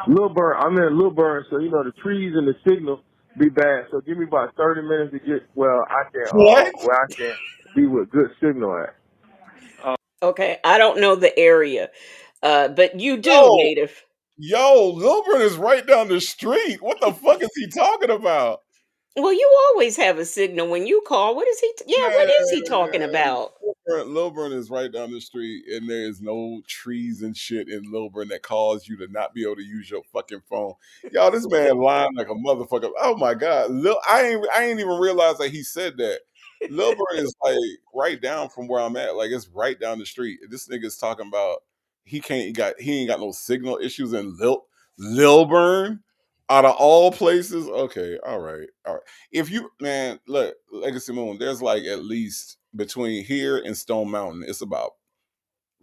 Lilburn. I'm in Lilburn, so the trees and the signal be bad. So give me about 30 minutes to get What? where I can be with good signal at. Okay, I don't know the area. But you do, Yo, native. Lilburn is right down the street. What the fuck is he talking about? Well, you always have a signal when you call. What is he yeah, what is he talking Man, about? Lilburn is right down the street, and there is no trees and shit in Lilburn that cause you to not be able to use your fucking phone. Y'all, this man lying like a motherfucker. Oh my god, I ain't even realized that he said that. Lilburn is like right down from where I'm at. Like it's right down the street. This nigga's talking about he ain't got no signal issues in Lilburn. Out of all places, okay, all right, all right. If you man, look, Legacy Moon, there's like at least between here and Stone Mountain, it's about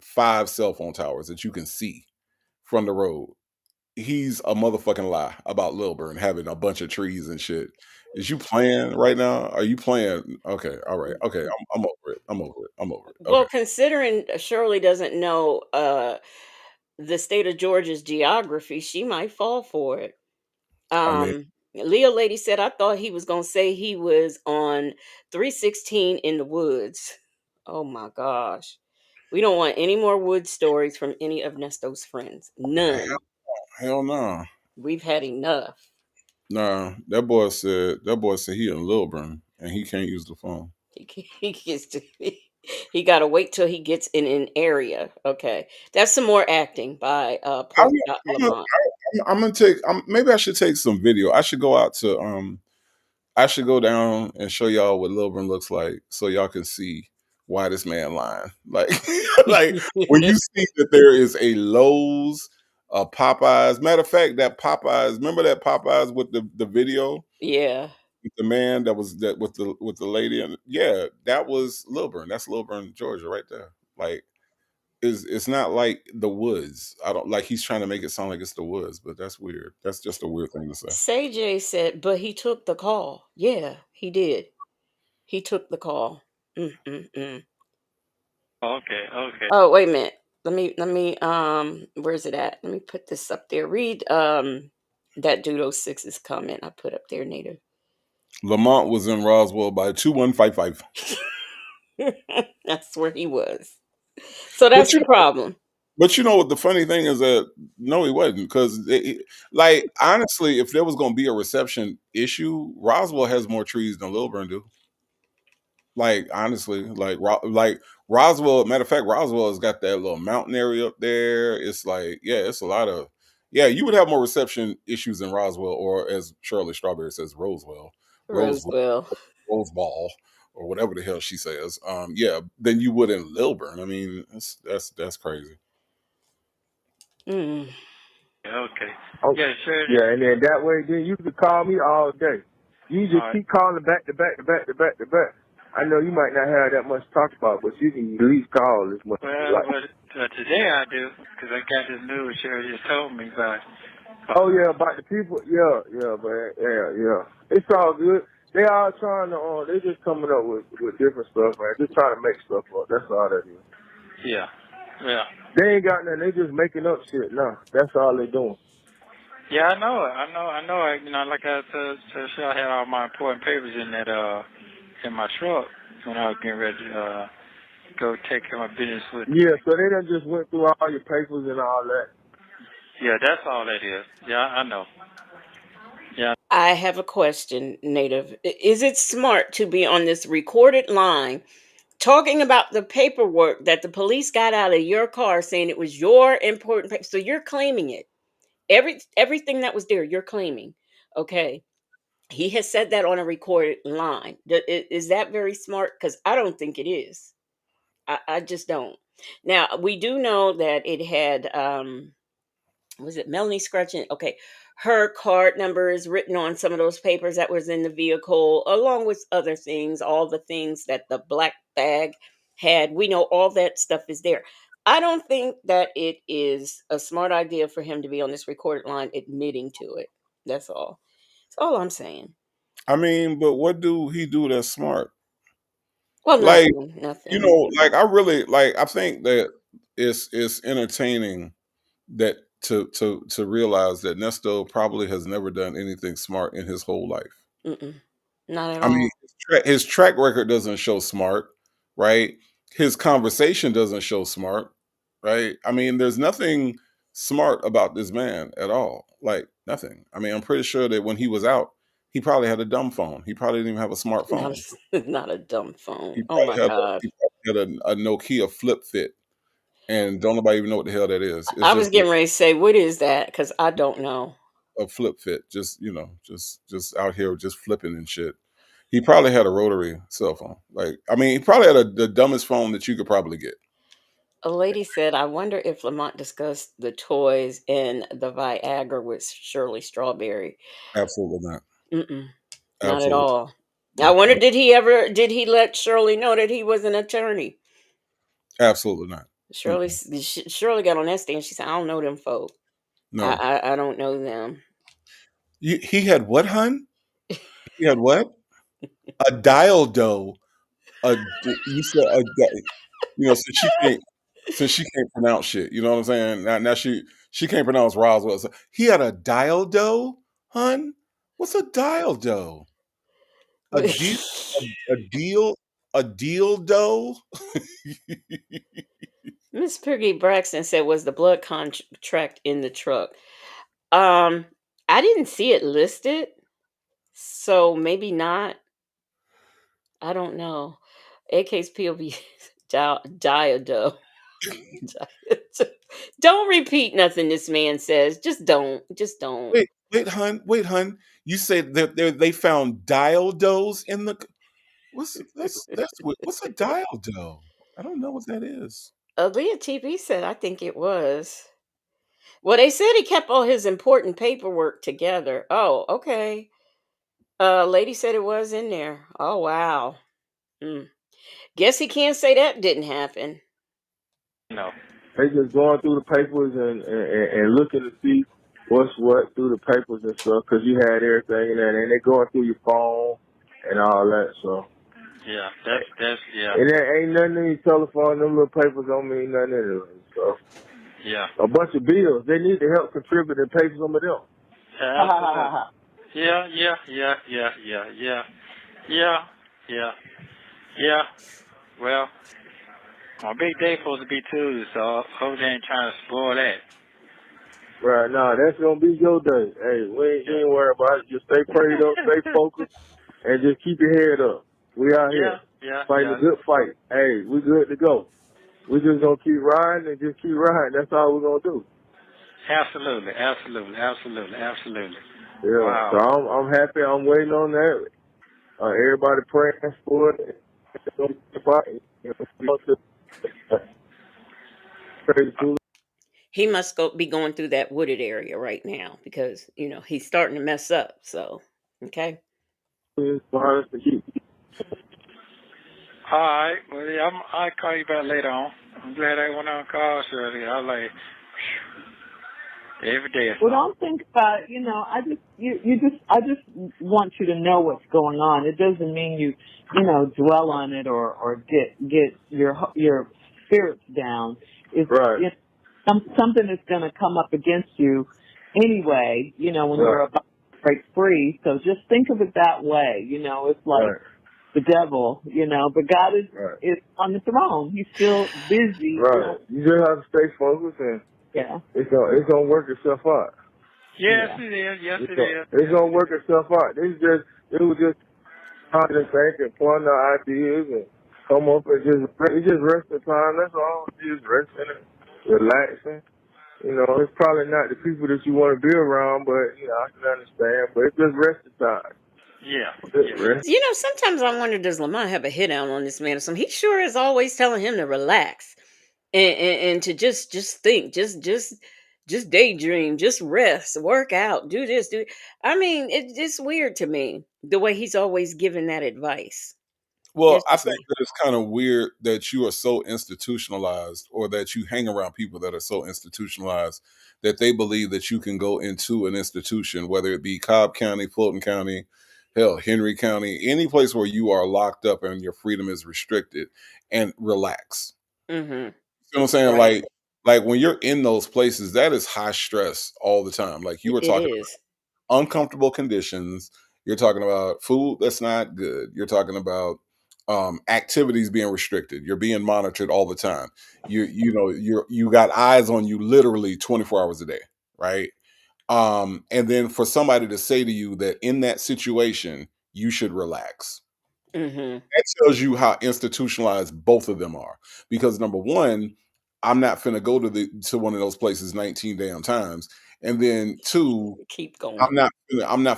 5 cell phone towers that you can see from the road. He's a motherfucking lie about Lilburn having a bunch of trees and shit. Is you playing right now? Are you playing? Okay, all right, okay. I'm over it. I'm over it. I'm over it. Well, Okay. considering Shirley doesn't know the state of Georgia's geography, she might fall for it. I mean, Leo Lady said, I thought he was going to say he was on 316 in the woods. Oh my gosh. We don't want any more wood stories from any of Nesto's friends. hell, None. hell no. We've had enough. Nah, that boy said he in Lilburn and he can't use the phone. He gets to, he got to wait till he gets in an area. Okay. That's some more acting by I, Polka re- Dot I, re- Lamont. I'm gonna take. Maybe I should take some video. I should go out to. I should go down and show y'all what Lilburn looks like, so y'all can see why this man lying. Like, like when you see that there is a Lowe's, a Popeyes. Matter of fact, that Popeyes. Remember that Popeyes with the video Yeah. with the man that was that with the lady, and yeah, that was Lilburn. That's Lilburn, Georgia, right there. Like, is it's not like the woods. I don't like he's trying to make it sound like it's the woods, but that's weird. That's just a weird thing to say. Say Jay said, but he took the call. Yeah, he did. He took the call. Mm-mm-mm. Okay, okay. Oh, wait a minute. Let me where's it at? Let me put this up there. Read that Dudo Six's comment I put up there, Native. Lamont was in Roswell by 2155. That's where he was. So But that's the problem. but you know what the funny thing is that no, he wasn't because like honestly, if there was going to be a reception issue, Roswell has more trees than Lilburn do. Like honestly, like Roswell. Matter of fact, Roswell has got that little mountain area up there. It's like yeah, it's a lot of yeah. You would have more reception issues in Roswell, or as Shirley Strawberry says, Rosewell, Roswell. Roseball, or whatever the hell she says. Yeah, than you would in Lilburn. I mean, that's crazy. Mm. Okay. Oh, Yeah, sure. yeah, and then that way, then you could call me all day. You All just right. keep calling back to back to back to back to back. I know you might not have that much to talk about, but you can at least call as much as you Well, like. today I do, because I got this news Sherry just told me about. Oh yeah, about the people. Yeah, yeah, man. Yeah, yeah. It's all good. They all trying to. They just coming up with different stuff, man. Just trying to make stuff up. That's all that is. Yeah. Yeah. They ain't got nothing. They just making up shit now. That's all they doing. Yeah, I know it. I know it. You know, like I said, I had all my important papers in that in my truck when I was getting ready to go take care of my business with. Yeah, so they done just went through all your papers and all that. Yeah, that's all that is. Yeah, I know. Yeah. I have a question, Native. Is it smart to be on this recorded line talking about the paperwork that the police got out of your car saying it was your important paper? So you're claiming it. Everything that was there, you're claiming. Okay. He has said that on a recorded line. Is that very smart? Because I don't think it is. I just don't. Now, we do know that it had was it Melanie Scratching? Okay. Her card number is written on some of those papers that was in the vehicle, along with other things, all the things that the black bag had. We know all that stuff is there. I don't think that it is a smart idea for him to be on this recorded line admitting to it. That's all. That's all I'm saying. I mean, but what do he do that's smart? Well, Like, nothing, you nothing. know, like I really like I think that it's entertaining that to realize that Nesto probably has never done anything smart in his whole life. Mm-mm, not at I mean, all. his track record doesn't show smart, right? His conversation doesn't show smart, right? I mean, there's nothing smart about this man at all. Like nothing. I mean, I'm pretty sure that when he was out, he probably had a dumb phone. He probably didn't even have a Not smartphone. not a dumb phone. He Oh probably my God. had a Nokia flip fit, and don't nobody even know what the hell that is. It's I was just getting ready to say, what is that? Because I don't know. a flip fit. Just you know, just out here just flipping and shit. He probably had a rotary cell phone. Like I mean, he probably had the dumbest phone that you could probably get. A lady said, I wonder if Lamont discussed the toys and the Viagra with Shirley Strawberry. Absolutely not. Mm-mm, not at Absolutely. all. I wonder, did he let Shirley know that he was an attorney? Absolutely not. Mm-mm. Shirley got on that stand. She said, I don't know them folk. No. I don't know them. He had what, hun? He had what? A dial dough. You said you know, since she can't pronounce shit. You know what I'm saying? Now she can't pronounce Roswell. So he had a dial dough, hun. What's a dial dough? A deal, a deal, a deal dough. Miss Piggy Braxton said, was the blood contract in the truck? Um, I didn't see it listed, so maybe not. I don't know. AK's POV diado. Don't repeat nothing this man says. Just don't. Just don't. Wait, hun. You said that they found dildos in the. What's a dildo? I don't know what that is. Leah TB said, I think it was. Well, they said he kept all his important paperwork together. Oh, okay. Lady said it was in there. Oh, wow. Mm. Guess he can't say that didn't happen. No. They just going through the papers and looking to see what's what through the papers and stuff, because you had everything in there, and they going through your phone and all that. So Yeah, that's yeah, and there ain't nothing in your telephone. Them little papers don't mean nothing anyway. So yeah. a bunch of bills. They need to help contribute and pay some of them. Absolutely. Yeah. Yeah. Well, my big day supposed to be Tuesday, so I hope they ain't trying to spoil that. Right now, that's gonna be your day. Hey, you ain't worry about it. Just stay prayed up, stay focused, and just keep your head up. We out here fighting a good fight. Hey, we good to go. We just gonna keep riding and just keep riding. That's all we're gonna do. Absolutely. Yeah. Wow. So I'm happy. I'm waiting on that. Everybody praying for it. It's gonna be a fight. He must be going through that wooded area right now because, he's starting to mess up. So, okay. All right. Well, yeah, I'll call you back later on. I'm glad I went on call, Shirley. I was like, every day. Well, don't think about it. I just want you to know what's going on. It doesn't mean you dwell on it or get your spirits down. It's right. Something is going to come up against you anyway. When you're about to break free. So just think of it that way. It's like the devil. But God is on the throne. He's still busy. Right. You just have to stay focused and. Yeah. It's gonna work itself out. Yes, it is. Yes, it is. It's gonna work itself out. It was just trying to think and plan the ideas and come up and just resting time. That's all. Just resting and relaxing. It's probably not the people that you want to be around, but I can understand. But it's just resting time. Yeah. Rest. Sometimes I wonder, does Lamont have a hit out on this man or something? He sure is always telling him to relax and to just think, just daydream, just rest, work out, do this, do. I mean, it's weird to me the way he's always giving that advice. Well, It's I think that it's kind of weird that you are so institutionalized, or that you hang around people that are so institutionalized that they believe that you can go into an institution, whether it be Cobb County, Fulton County, hell, Henry County, any place where you are locked up and your freedom is restricted, and relax. Mm-hmm. You know what I'm saying? Right. Like when you're in those places, that is high stress all the time. Like you were It talking is. uncomfortable conditions. You're talking about food that's not good. You're talking about activities being restricted. You're being monitored all the time. You got eyes on you literally 24 hours a day, right? And then for somebody to say to you that in that situation you should relax, Mm-hmm. that tells you how institutionalized both of them are. Because number one, I'm not finna go to one of those places 19 damn times, and then two, Keep going. I'm not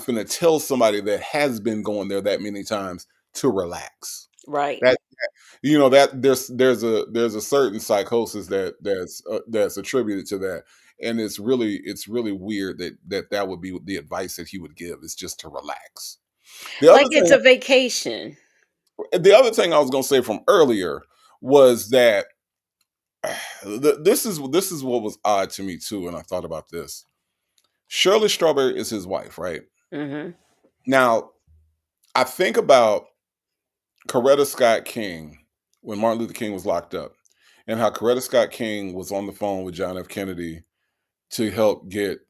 finna tell somebody that has been going there that many times to relax. Right. That that there's a certain psychosis that's attributed to that, and it's really weird that would be the advice that he would give, is just to relax. The Like other it's thing a vacation. the other thing I was gonna say from earlier was that this is what was odd to me too, and I thought about this. Shirley Strawberry is his wife, right? Mm-hmm. Now, I think about Coretta Scott King when Martin Luther King was locked up, and how Coretta Scott King was on the phone with John F. Kennedy to help get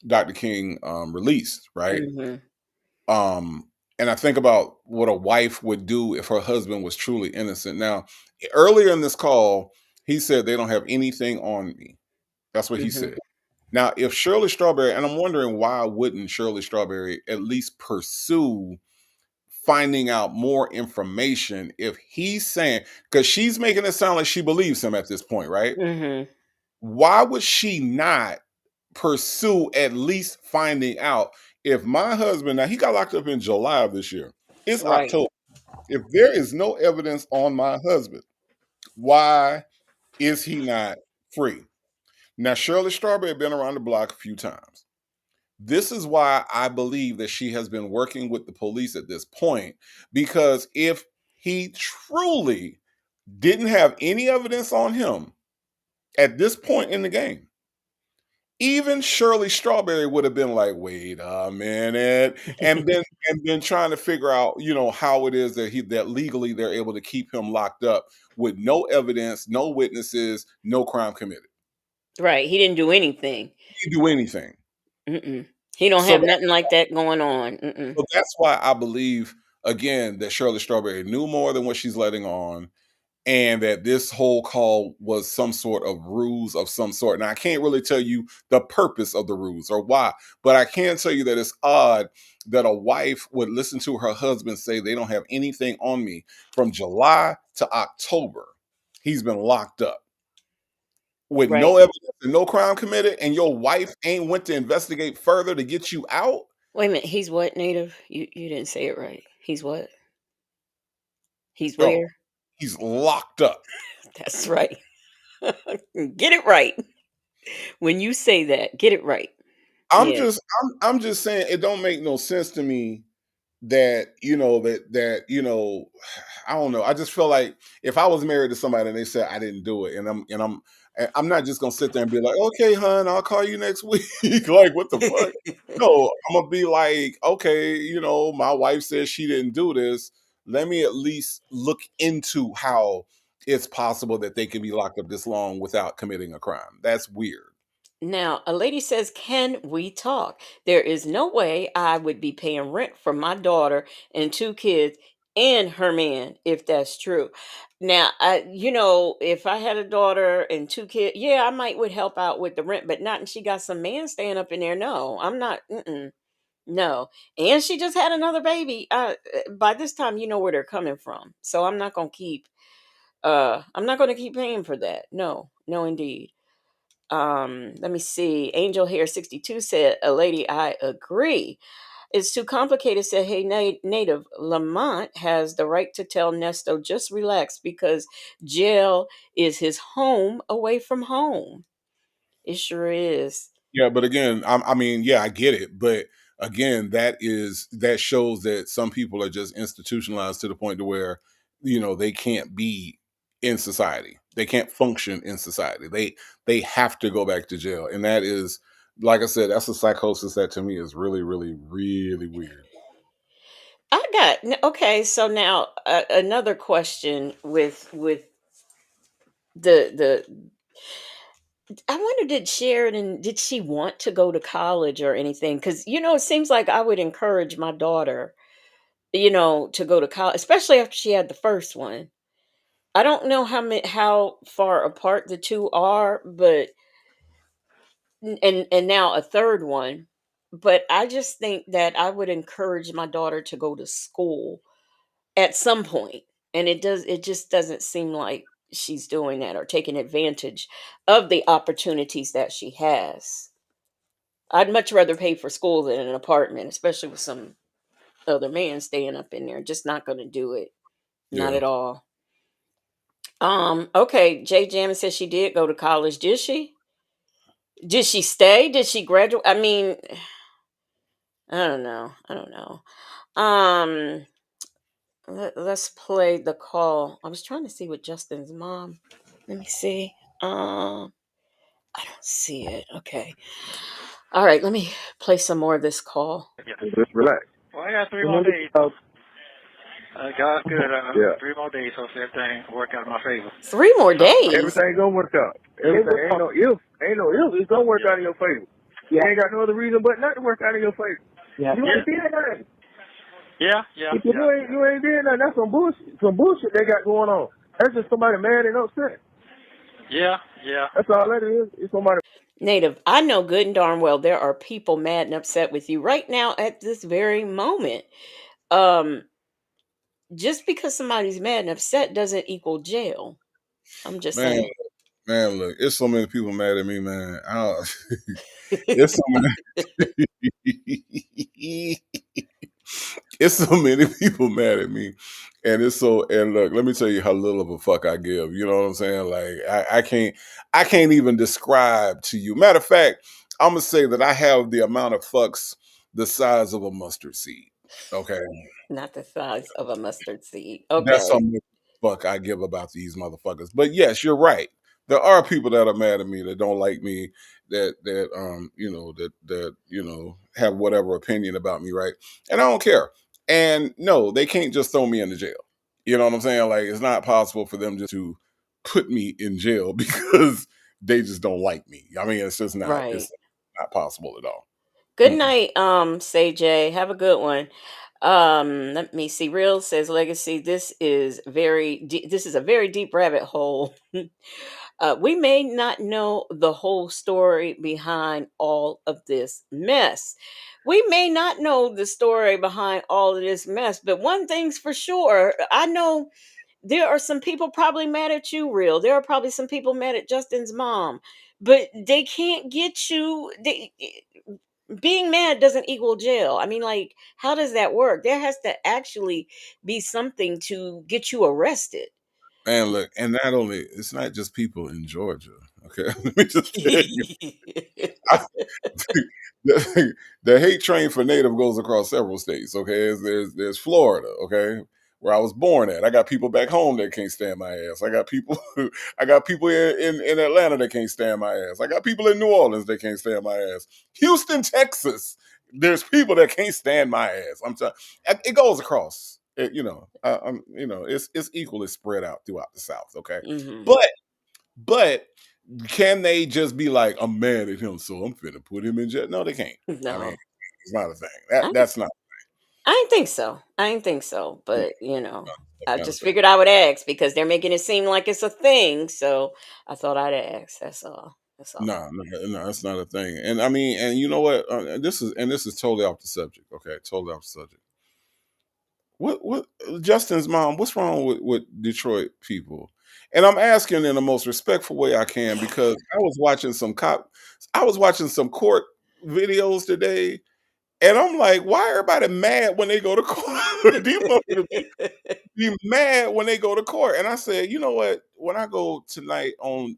Dr. King released, right? Mm-hmm. And I think about what a wife would do if her husband was truly innocent. Now, earlier in this call, he said they don't have anything on me. That's what he Mm-hmm. said. Now, if Shirley Strawberry, and I'm wondering why wouldn't Shirley Strawberry at least pursue finding out more information if he's saying, because she's making it sound like she believes him at this point, right? Mm-hmm. Why would she not pursue at least finding out if my husband, now he got locked up in July of this year, it's Right. October. If there is no evidence on my husband, why is he not free? Now, Shirley Strawberry been around the block a few times. This is why I believe that she has been working with the police at this point, because if he truly didn't have any evidence on him at this point in the game, even Shirley Strawberry would have been like, wait a minute, and then trying to figure out, how it is that legally they're able to keep him locked up with no evidence, no witnesses, no crime committed. Right. He didn't do anything. He didn't do anything. Mm-mm. He don't So have nothing like that going on. Mm-mm. So that's why I believe, again, that Shirley Strawberry knew more than what she's letting on, and that this whole call was some sort of ruse of some sort. Now, I can't really tell you the purpose of the ruse or why, but I can tell you that it's odd that a wife would listen to her husband say they don't have anything on me from July to October. He's been locked up with Right. no evidence and no crime committed, and your wife ain't went to investigate further to get you out. Wait a minute. He's what, Native? You didn't say it right. He's what? He's Yo, where? he's locked up. That's right. Get it right. When you say that, get it right. I'm Yeah. just I'm just saying it don't make no sense to me that I don't know. I just feel like if I was married to somebody and they said I didn't do it, and I'm not just gonna sit there and be like, okay, hon, I'll call you next week. Like, what the fuck? No, I'm gonna be like, okay, my wife says she didn't do this. Let me at least look into how it's possible that they can be locked up this long without committing a crime. That's weird. Now, a lady says, "Can we talk? There is no way I would be paying rent for my daughter and two kids and her man if that's true." Now, if I had a daughter and two kids, yeah, I might would help out with the rent, but not and she got some man staying up in there. No, I'm not. Mm-mm, no, and she just had another baby. By this time, you know where they're coming from, so I'm not gonna keep. I'm not gonna keep paying for that. No, no, indeed. Let me see. Angel Hair 62 said, "A lady, I agree. It's too complicated." Said, "Hey, Native, Lamont has the right to tell Nesto, just relax because jail is his home away from home." It sure is. Yeah, but again, yeah, I get it, but again, that shows that some people are just institutionalized to the point to where they can't be in society. They can't function in society. They have to go back to jail, and that is, like I said, that's a psychosis that to me is really, really, really weird. Okay. So now another question with the I wonder, did Sheridan, did she want to go to college or anything? Because it seems like I would encourage my daughter, to go to college, especially after she had the first one. I don't know how far apart the two are, but and now a third one. But I just think that I would encourage my daughter to go to school at some point, and it just doesn't seem like she's doing that or taking advantage of the opportunities that she has. I'd much rather pay for school than an apartment, especially with some other man staying up in there. Just not going to do it. Not Yeah. at all. Okay. Jay Jammin says she did go to college. Did she? Did she stay? Did she graduate? I mean, I don't know. I don't know. Um, let's play the call. I was trying to see what Justin's mom. Let me see. I don't see it. Okay. All right. Let me play some more of this call. Just relax. Well, I got 3 more days. God's good. Yeah. 3 more days, so everything work out in my favor. 3 more days. Everything gonna work out. Everything ain't no if. Ain't no if. It's gonna work out in your favor. You ain't got no other reason but not to work out in your favor. Yeah. You ain't did nothing. Yeah. If you ain't did nothing, that's some bullshit. Some bullshit they got going on. That's just somebody mad and upset. Yeah. That's all that is. It's somebody. Native, I know good and darn well there are people mad and upset with you right now at this very moment. Um, just because somebody's mad and upset doesn't equal jail. I'm just Man, saying. man, look, it's so many people mad at me, man. It's so many. It's so many people mad at me, and it's so. And look, let me tell you how little of a fuck I give. You know what I'm saying? Like I can't even describe to you. Matter of fact, I'm gonna say that I have the amount of fucks the size of a mustard seed. Okay, Not the size of a mustard seed. that's how Okay. much fuck I give about these motherfuckers. But yes, you're right. There are people that are mad at me that don't like me, that have whatever opinion about me, right? And I don't care. And no, they can't just throw me into jail. You know what I'm saying? Like it's not possible for them just to put me in jail because they just don't like me. I mean, Right. it's not possible at all. Good Mm-mm. night, Say Jay. Have a good one. Let me see. Real says legacy. This is a very deep rabbit hole. We may not know the whole story behind all of this mess. We may not know the story behind all of this mess, but one thing's for sure. I know there are some people probably mad at you, Real. There are probably some people mad at Justin's mom, but they can't get you. Being mad doesn't equal jail. I mean, like, how does that work? There has to actually be something to get you arrested. And look, and not only it's not just people in Georgia. Okay, let me just tell you. The hate train for Native goes across several states. Okay, there's Florida. Okay, where I was born at. I got people back home that can't stand my ass. I got people. I got people in Atlanta that can't stand my ass. I got people in New Orleans that can't stand my ass. Houston, Texas. There's people that can't stand my ass. I'm telling. It goes across. It's equally spread out throughout the South. Okay, Hmm. but can they just be like, I'm mad at him, so I'm finna put him in jail? No, they can't. I mean, No, it's not a thing. I, That's not I didn't think so. I didn't think so. no, But, that's I not a just thing. figured I would ask because they're making it seem like it's a thing. So I thought I'd ask. That's all. That's all. No, no, no, that's not a thing. And I mean, and you know what? This is totally off the subject. Okay, totally off the subject. What Justin's mom? What's wrong with Detroit people? And I'm asking in the most respectful way I can because I was watching some court videos today. And I'm like, why everybody mad when they go to court? These motherfuckers be mad when they go to court. And I said, you know what? When I go tonight on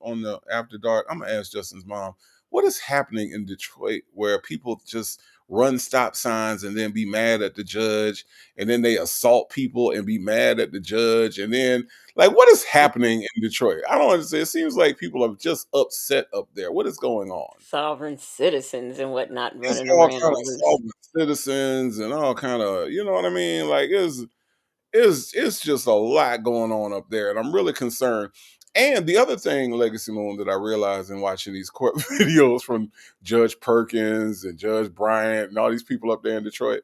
the after dark, I'm gonna ask Justin's mom, what is happening in Detroit where people just run stop signs and then be mad at the judge, and then they assault people and be mad at the judge, and then like what is happening in Detroit? I don't understand. It seems like people are just upset up there. What is going on? Sovereign citizens and whatnot It's running all around kind of loose. sovereign citizens and all kind of, you know what I mean? Like it's just a lot going on up there, and I'm really concerned. And the other thing, Legacy Moon, that I realized in watching these court videos from Judge Perkins and Judge Bryant and all these people up there in Detroit,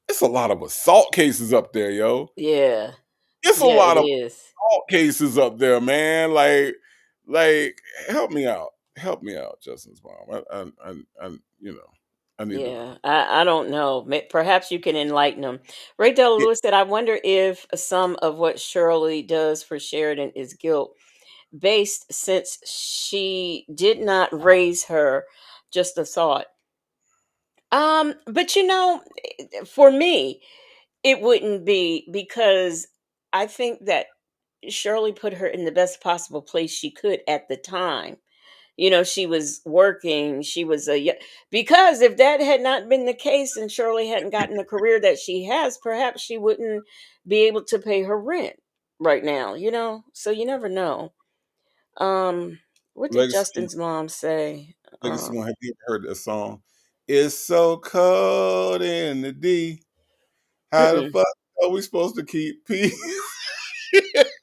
it's a lot of assault cases up there, yo. Yeah. It's a Yeah, lot it of is. assault cases up there, man. Like, help me out, Justin's mom. I need to know. Yeah, I don't know. Perhaps you can enlighten them. Ray Del Lewis said, I wonder if some of what Shirley does for Sheridan is guilt based since she did not raise her. Just a thought. But for me, it wouldn't be because I think that Shirley put her in the best possible place she could at the time. She was working. She was because if that had not been the case and Shirley hadn't gotten the career that she has, perhaps she wouldn't be able to pay her rent right now. So you never know. Um, what did Legacy, Justin's mom say? Legacy Moon, have you ever heard that song? It's so cold in the D. How the Mm-mm. fuck are we supposed to keep peace?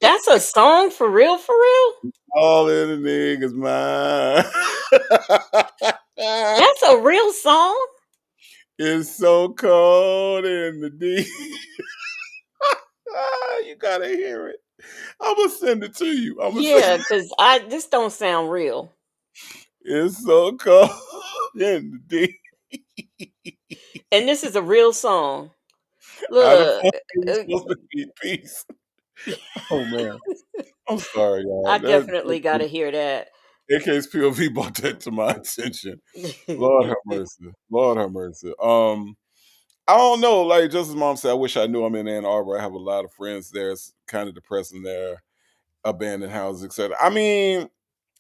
That's a song for real, for real? All in the niggas' mind. That's a real song? It's so cold in the D. You gotta hear it. I'm gonna send it to you. I'm gonna Yeah, send because I this don't sound real. It's so cold in the D. And this is a real song. How the Look, fuck are we uh, supposed to keep peace? Oh man, I'm sorry, I y'all. definitely got to hear that. AK's POV brought that to my attention. Lord have mercy. Lord have mercy. I don't know. Like just as mom said, I wish I knew I'm in Ann Arbor. I have a lot of friends there. It's kind of depressing there, abandoned houses, etc. I mean,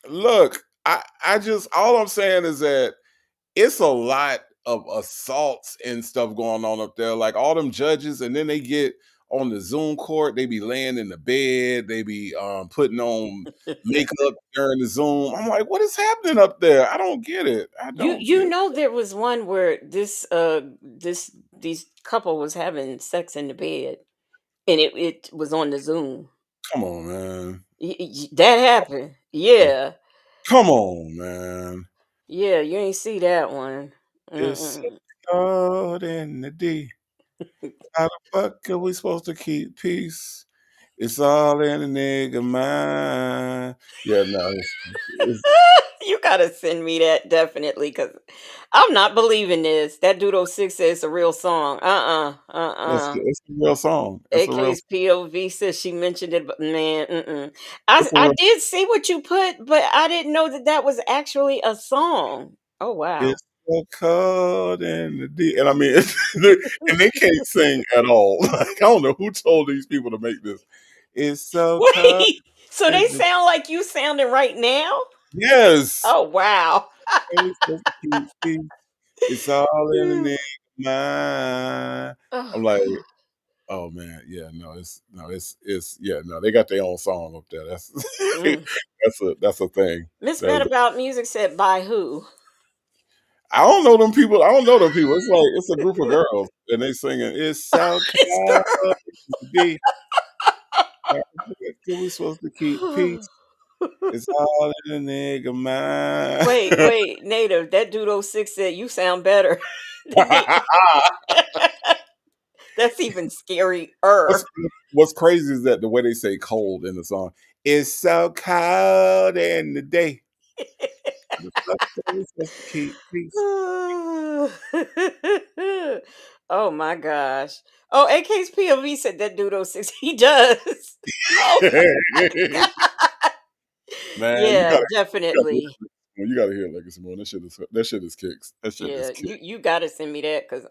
look, I just all I'm saying is that it's a lot of assaults and stuff going on up there. Like all them judges, and then they get on the Zoom court, they be laying in the bed, they be putting on makeup during the Zoom. I'm like, what is happening up there? I don't get it. I you don't you get know there was one where these couple was having sex in the bed, and it was on the Zoom. come on, man. That happened. Yeah. Come on, man. Yeah, you ain't see that one. It's so Mm-mm. cold in the D. How the fuck are we supposed to keep peace? It's all in the nigga mind. Yeah, no, it's You gotta send me that definitely, cause I'm not believing this. That Dudo Six says it's a real song. it's a real song. It's a real AK's POV says she mentioned it, but man, mm-mm. it's a I real did see what you put, but I didn't know that that was actually a song. Oh wow! it's so cold in the D. And I mean, and they can't sing at all. Like I don't know who told these people to make this. It's so cold Wait, so they in the sound like you sounding right now? yes. Oh wow! We supposed to keep peace. It's all in the nigga mind. Oh I'm like, god. oh man, yeah, it's yeah, no, they got their own song up there. That's Mm. that's a thing. Miss Bad That's About Music said by who? I don't know them people. I don't know them people. It's like it's a group of girls and they singing "It's so It's cold D." We supposed to keep the- peace. It's all in the nigga mind. Wait, Native. That dude oh 06 said you sound better than me. That's even what's scarier. what's crazy is that the way they say "cold" in the song. It's so cold in the day. The fuck are we supposed to keep peace? Oh my gosh. Oh, AK's POV said that dude oh 06. He does. Oh my god. Man, Yeah, you gotta definitely. you gotta hear Legacy more. That shit is kicks. That shit is Yeah, kick. you gotta send me that because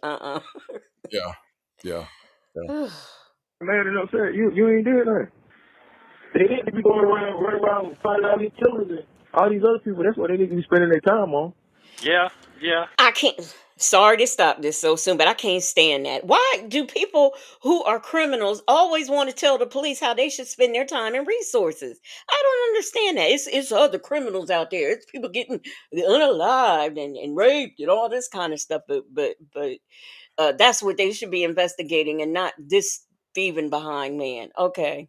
Yeah, yeah, yeah. Man, you know what I'm saying? You ain't did nothing. They need to be going around, running around, finding all these killers and all these other people. That's what they need to be spending their time on. Yeah, yeah. I can't. Sorry to stop this so soon, but I can't stand that. Why do people who are criminals always want to tell the police how they should spend their time and resources? I don't understand that. It's other criminals out there. It's people getting unalived and raped and all this kind of stuff. But that's what they should be investigating and not this thieving behind man. Okay,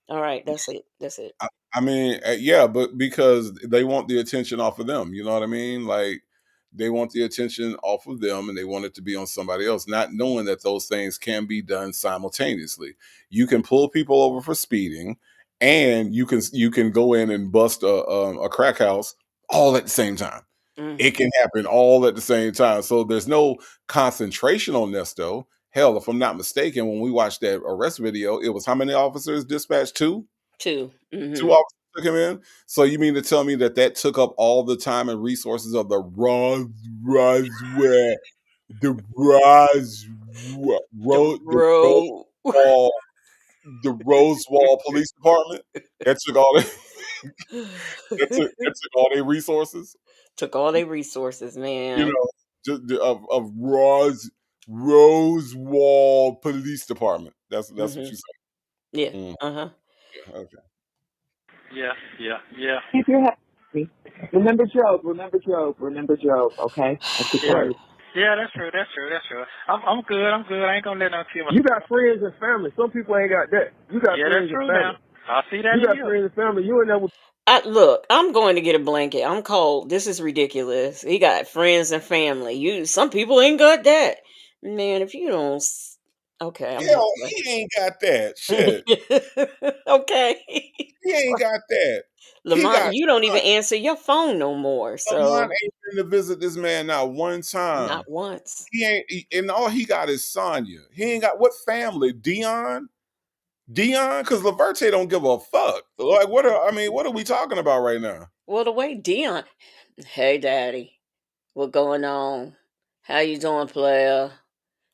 all right, that's it. That's it. I mean, yeah, but because they want the attention off of them, you know what I mean? Like they want the attention off of them, and they want it to be on somebody else, not knowing that those things can be done simultaneously. You can pull people over for speeding, and you can go in and bust a crack house all at the same time. Mm, It can happen all at the same time. So there's no concentration on this, though. Hell, if I'm not mistaken, when we watched that arrest video, it was how many officers dispatched? Two? 2. Two officers took him in. So you mean to tell me that that took up all the time and resources of the Roswell, the The The road Rosewall, the Rosewall Police Department? That took all the, that took all their resources. took all their resources, You man. know, of Rosewall Police Department. That's what Hmm. you say. Yeah. Mm, Uh-huh. yeah, okay. Yeah, yeah, yeah, Keep your happy. Remember Job, remember Job, remember Job, okay? That's your yeah. word. Yeah, that's true. That's true. That's true. I'm good. I'm good. I ain't gonna let no kill my. You got friends and family. Some people ain't got that. You got Yeah, that's friends and true. Now family. I see that You in got you. friends and family. You ain't never. Look, I'm going to get a blanket. I'm cold. This is ridiculous. He got friends and family. You some people ain't got that. Man, if you don't Okay, I'm Hell, listening. he ain't got that shit. Okay. He ain't got that. He Lamont, got you don't even answer your phone no more, Lamont so ain't been to visit this man not one time. not once. And all he got is Sonya. He ain't got what family? Dion? Because Laverte don't give a fuck. Like, what are we talking about right now? Well, the way Dion, hey, daddy, what going on? How you doing, player?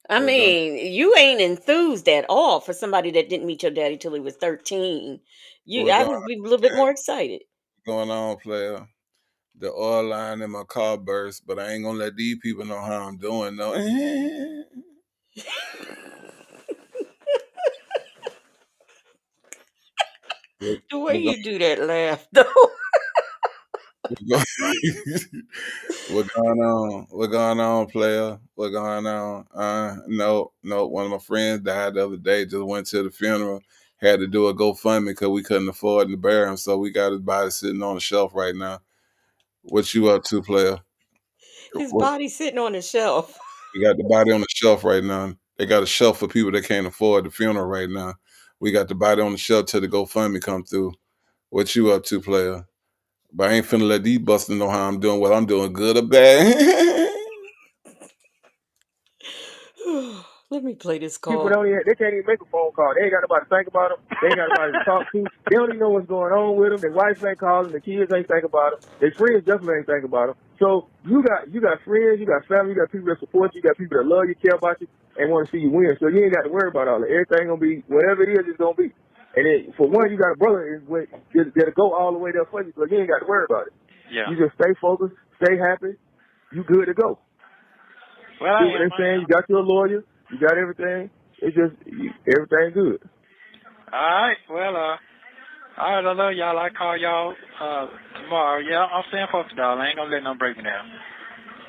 I We're going, mean, you ain't enthused at all for somebody that didn't meet your daddy till he was 13. we're I'd going, be a little bit more excited. going on, player. The oil line in my car burst, but I ain't gonna let these people know how I'm doing, though. we're, The way we're going, you do that laugh, though. we're What going on? What going on, player? What going on? No. One of my friends died the other day. Just went to the funeral. Had to do a GoFundMe because we couldn't afford to bury him. So we got his body sitting on the shelf right now. What you up to, player? His What body sitting on the shelf. we got the body on the shelf right now. They got a shelf for people that can't afford the funeral right now. We got the body on the shelf till the GoFundMe come through. What you up to, player? But I ain't finna let these busters know how I'm doing. Whether I'm doing good or bad. Let me play this People call. they can't even make a phone call. They ain't got nobody to think about them. They ain't got nobody to talk to. They don't even know what's going on with them. Their wife ain't calling. The kids ain't think about them. Their friends definitely ain't think about them. So you got friends, you got family, you got people that support you, you got people that love you, care about you, and want to see you win. So you ain't got to worry about all that. Everything gonna be whatever it is, it's gonna be. And then for one, you got a brother that'll go all the way there for you, so you ain't got to worry about it. Yeah. You just stay focused, stay happy. You good to go. Well, I See what am. they saying? You got your lawyer. You got everything. It's just everything good. All right. Well, all right. I love y'all. I call y'all tomorrow. Yeah, I'm staying focused, dog. I ain't gonna let no break me down.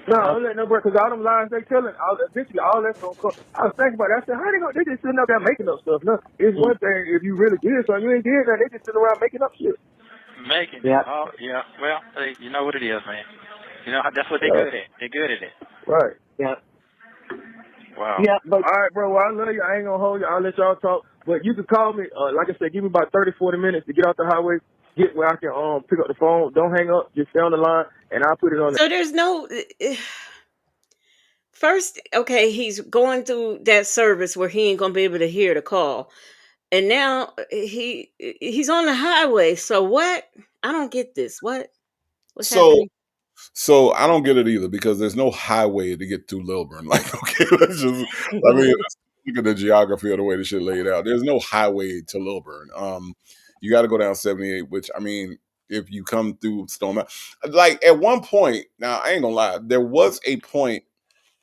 No, don't let no break, because all them lies they telling, eventually all that's gonna come. I was thinking about that. I said, how they just sitting up there making up stuff? No, it's one thing if you really did something. You ain't did that. They just sitting around making up shit. Making it. Yeah. Oh, yeah. Well, hey, you know what it is, man. You know that's what they Yeah. good at. They good at it. Right. Yeah. Wow. Yeah, but All right, bro. Well, I love you. I ain't gonna hold you. I'll let y'all talk. But you can call me. Like I said, give me about 30, 40 minutes to get off the highway, get where I can pick up the phone. Don't hang up. Just stay on the line, and I'll put it on. So there's no first. Okay, he's going through that service where he ain't gonna be able to hear the call, and now he's on the highway. So what? I don't get this. What's So happening? So I don't get it either because there's no highway to get through Lilburn. Like, okay, let's look at the geography of the way the shit laid out. There's no highway to Lilburn. You got to go down 78, which I mean, if you come through Stone Mountain, like at one point, now I ain't gonna lie, there was a point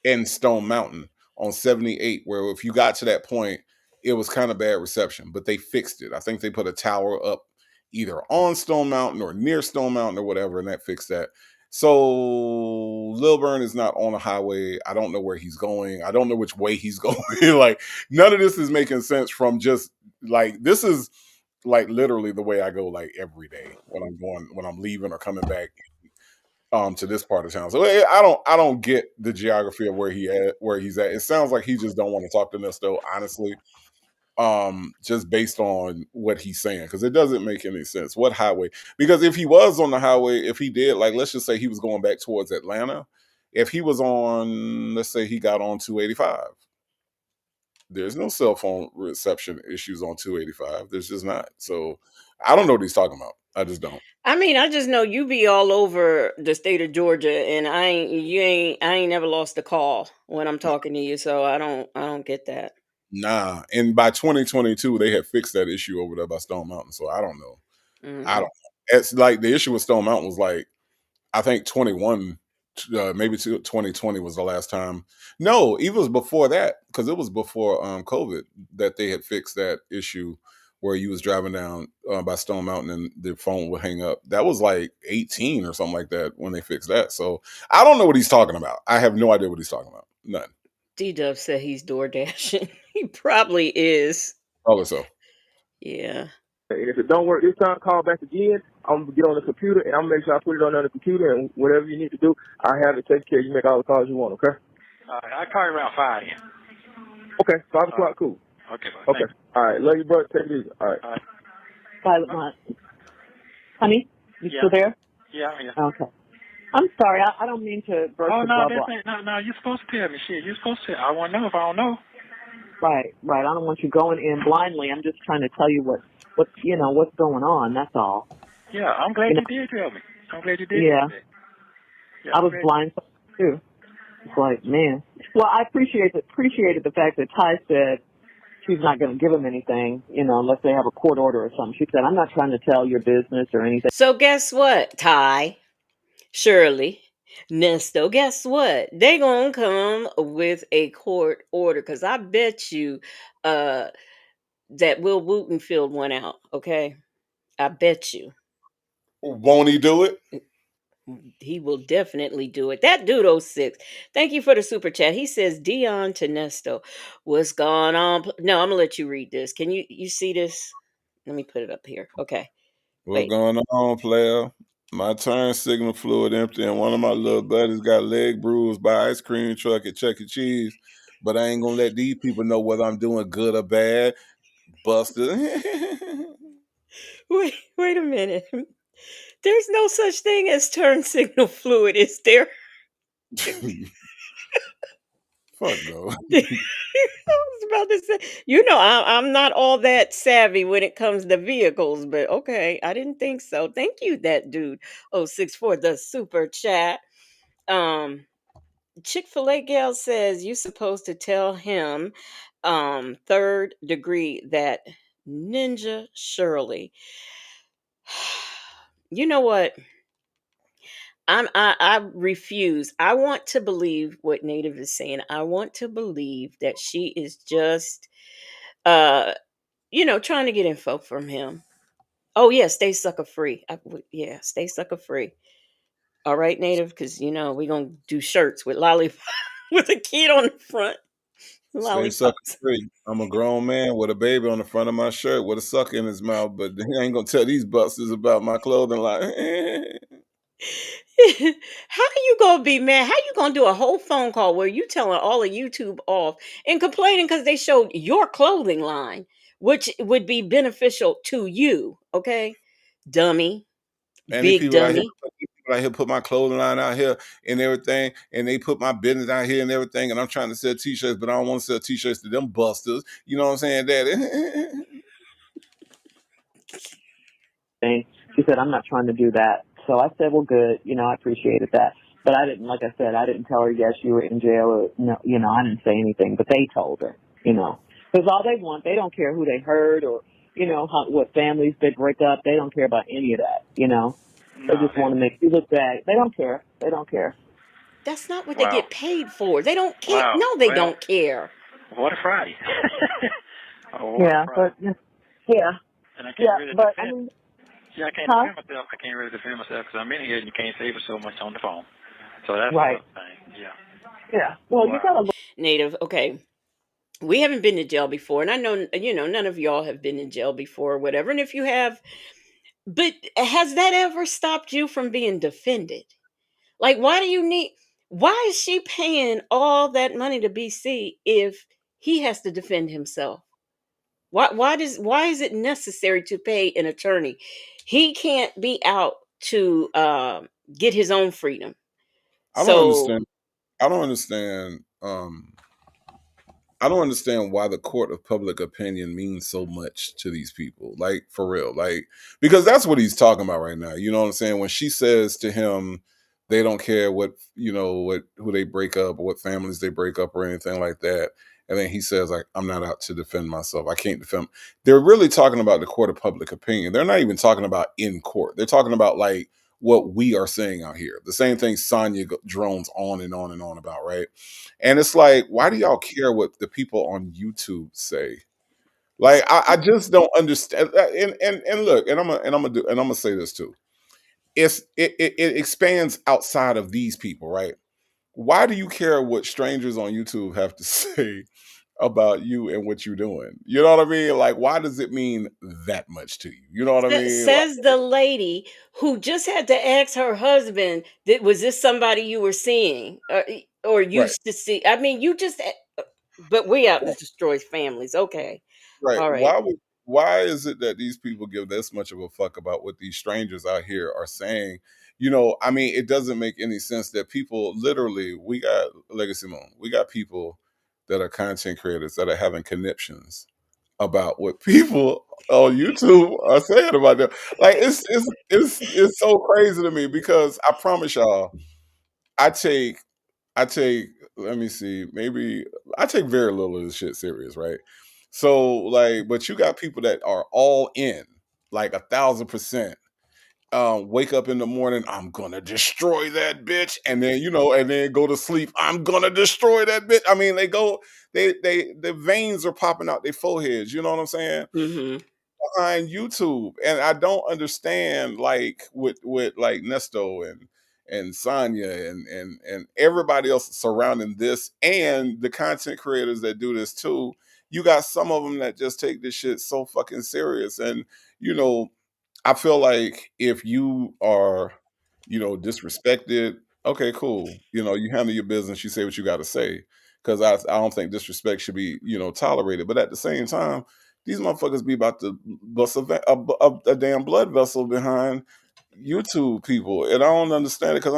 in Stone Mountain on 78 where if you got to that point, it was kind of bad reception, but they fixed it. I think they put a tower up either on Stone Mountain or near Stone Mountain or whatever, and that fixed that. So Lilburn is not on a highway. I don't know where he's going. I don't know which way he's going. Like none of this is making sense from just like this is like literally the way I go like every day when I'm leaving or coming back to this part of town. So I don't get the geography of where he's at. It sounds like he just don't want to talk to us though, honestly. Just based on what he's saying, because it doesn't make any sense. What highway? Because if he was on the highway, if he did, like let's just say he was going back towards Atlanta, if he was on, let's say he got on 285, there's no cell phone reception issues on 285. There's just not. So I don't know what he's talking about. I just don't. I mean, I just know you be all over the state of Georgia, and I ain't never lost a call when I'm talking to you. So I don't get that. Nah, and by 2022, they had fixed that issue over there by Stone Mountain. So I don't know. I Hmm. don't. It's like the issue with Stone Mountain was like I think 21, maybe 2020 was the last time. No, even was before that because it was before COVID that they had fixed that issue where you was driving down by Stone Mountain and the phone would hang up. That was like 18 or something like that when they fixed that. So I don't know what he's talking about. I have no idea what he's talking about. None. D Dub said he's door dashing. He probably is. Probably so. Yeah. And if it don't work this time, call back again. I'm gonna get on the computer and I'm gonna make sure I put it on the computer, and whatever you need to do, I have it taken care of. You make all the calls you want, okay? I'll call you around 5 then. Okay, 5 All right. o'clock, cool. Okay, bye. Okay. Thank you. All right. Love you, bro. Take it easy. All right. All right. Bye, Huh? Lamont. Honey, you Yeah. still there? Yeah. Yeah. Okay. I'm sorry. I don't mean to burst Oh your no, this bubble. ain't no. You're supposed to tell me shit. You're supposed to. I want to know if I don't know. Right, right. I don't want you going in blindly. I'm just trying to tell you what's going on. That's all. Yeah, I'm glad You know, you did tell me. I'm glad you did tell yeah. me that. Yeah, I I'm was glad. blindsided too. It's like, man. Well, I appreciated the fact that Ty said she's not going to give him anything, unless they have a court order or something. She said, I'm not trying to tell your business or anything. So guess what, Ty, Shirley, Nesto, guess what? They gonna come with a court order because I bet you uh that Will Wooten filled one out, okay? I bet you. Won't he do it? He will definitely do it. That dude oh 06. Thank you for the super chat. He says Dion to Nesto. What's going on? No, I'm gonna let you read this. Can you see this? Let me put it up here. Okay. What's Wait. going on, player? My turn signal fluid empty, and one of my little buddies got leg bruised by ice cream truck at Chuck E. Cheese. But I ain't gonna let these people know whether I'm doing good or bad. Busted. Wait a minute. There's no such thing as turn signal fluid, is there? Fuck no. I was about to say, I'm not all that savvy when it comes to vehicles, but okay, I didn't think so. Thank you, that dude. 06 for the super chat. Um, Chick-fil-A gal says you're supposed to tell him third degree that Ninja Shirley. You know what? I refuse. I want to believe what Native is saying. I want to believe that she is just uh trying to get info from him. Oh yeah, stay sucker free. Yeah, stay sucker free. All right, Native, because we're gonna do shirts with lollipop with a kid on the front. Stay sucker Lollipops. free. I'm a grown man with a baby on the front of my shirt with a sucker in his mouth, but he ain't gonna tell these busters about my clothing line. How you gonna be mad? How you gonna do a whole phone call where you telling all of YouTube off and complaining because they showed your clothing line, which would be beneficial to you? Okay, dummy, And these big people out here, dummy. put my clothing line out here and everything, and they put my business out here and everything, and I'm trying to sell t-shirts, but I don't want to sell t-shirts to them busters. You know what I'm saying, Daddy? Thing. She said, I'm not trying to do that. So I said, well, good. I appreciated that. But I didn't, like I said, I didn't tell her, yes, you were in jail. Or, no, I didn't say anything. But they told her, Because all they want, they don't care who they hurt or, what families they break up. They don't care about any of that. They No, just want to make you look bad. They don't care. They don't care. That's not what they wow, get paid for. They don't care. wow. No, they Well, don't care. what a Friday. Oh, what a Yeah, Friday. but, yeah, And I can't yeah. really But, I defend. mean, Yeah, I can't huh? defend myself. I can't really defend myself because I'm in here and you can't save it so much on the phone. So that's Right. another thing. Yeah. Yeah. Well, you Wow. got to look. Native. Okay, we haven't been to jail before, and I know none of y'all have been in jail before or whatever. And if you have, but has that ever stopped you from being defended? Like, why do you need? Why is she paying all that money to BC if he has to defend himself? Why is it necessary to pay an attorney? He can't be out to get his own freedom. I don't So understand. I don't understand. I don't understand why the court of public opinion means so much to these people. Like, for real. Like, because that's what he's talking about right now. You know what I'm saying? When she says to him, they don't care who they break up or what families they break up or anything like that. And then he says, like, I'm not out to defend myself. I can't defend. They're really talking about the court of public opinion. They're not even talking about in court. They're talking about like what we are saying out here. The same thing Sonya drones on and on and on about, right? And it's like, why do y'all care what the people on YouTube say? Like, I just don't understand. And look, and I'm gonna say this too. It expands outside of these people, right? Why do you care what strangers on YouTube have to say about you and what you're doing? You know what I mean? Like, why does it mean that much to you? You know what I mean? Like, says the lady who just had to ask her husband, was this somebody you were seeing or right. used to see? I mean, you just But we out to destroy families. Okay. Right. All right. Why is it that these people give this much of a fuck about what these strangers out here are saying? I mean, it doesn't make any sense that people literally, we got Legacy Moon, we got people that are content creators that are having conniptions about what people on YouTube are saying about them. Like it's so crazy to me because I promise y'all, I take I take, let me see, maybe I take very little of this shit serious, right? So, like, but you got people that are all in, like 1,000%. Wake up in the morning, I'm gonna destroy that bitch, and then and then go to sleep. I'm gonna destroy that bitch. I mean, the veins are popping out their foreheads. You know what I'm saying? Mm-hmm. Behind YouTube, and I don't understand like with like Nesto and Sonya and everybody else surrounding this, and the content creators that do this too. You got some of them that just take this shit so fucking serious, and you know I feel like if you are, disrespected, okay, cool. You handle your business, you say what you got to say. Because I don't think disrespect should be, tolerated. But at the same time, these motherfuckers be about to bust a damn blood vessel behind YouTube people, and I don't understand it because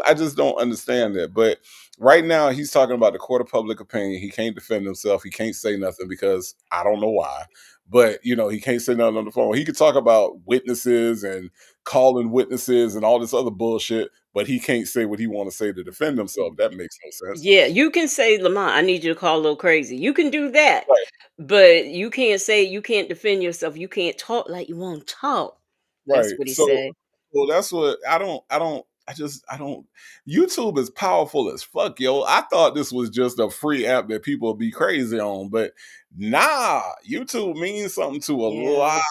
I just don't understand that. But right now, he's talking about the court of public opinion. He can't defend himself. He can't say nothing because I don't know why. But he can't say nothing on the phone. He could talk about witnesses and calling witnesses and all this other bullshit, but he can't say what he want to say to defend himself. That makes no sense. Yeah, you can say, Lamont, I need you to call a little crazy. You can do that. Right. But you can't say you can't defend yourself. You can't talk like you won't talk. That's Right. what he So, said. well, that's what I don't. YouTube is powerful as fuck, yo. I thought this was just a free app that people be crazy on, but nah, YouTube means something to a lot Yeah. of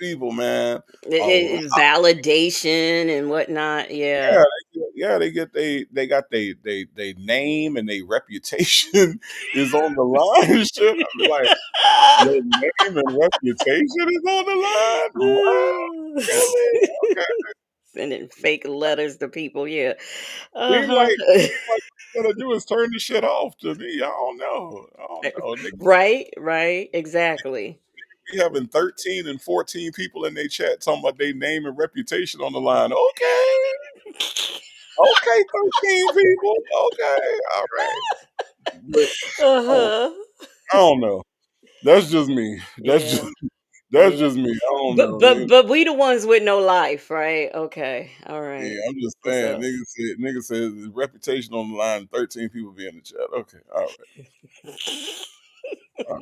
people, man. A lot. Validation and whatnot. Yeah. Yeah, they got they name and their reputation is on the line and shit. I be like, your name and reputation is on the line? What? Really? Okay. Sending fake letters to people. Yeah. Seem Uh-huh. like what you gotta do is turn the shit off to me. I don't know. I don't know. Niggas Right. Exactly. be having 13 and 14 people in their chat talking about their name and reputation on the line. Okay, 13 people. Okay, all right. But oh, Uh-huh. I don't know. That's just me. That's Yeah. just that's Yeah. just me. I don't But know. but but we the ones with no life, right? Okay. All right. Yeah, I'm just It's saying. us. Nigga said his reputation on the line. 13 people be in the chat. Okay, all right. All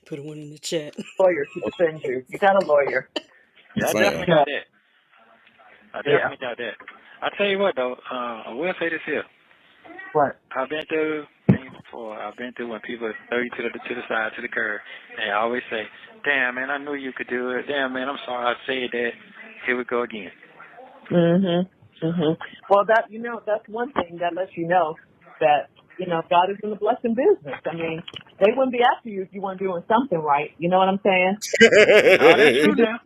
Put one in the chat. Lawyer to defend you. You got a lawyer. I'm Yeah, I saying. definitely got that. I Yeah. definitely got that. I tell you what though, I will say this here. What? I've been through things before. I've been through when people throw you to the side, to the curb, and I always say, "Damn man, I knew you could do it. Damn man, I'm sorry I said that. Here we go again." Mhm. Mhm. Well, that's one thing that lets you know that God is in the blessing business. I mean, they wouldn't be after you if you weren't doing something right. You know what I'm saying? No, that's true You do, now.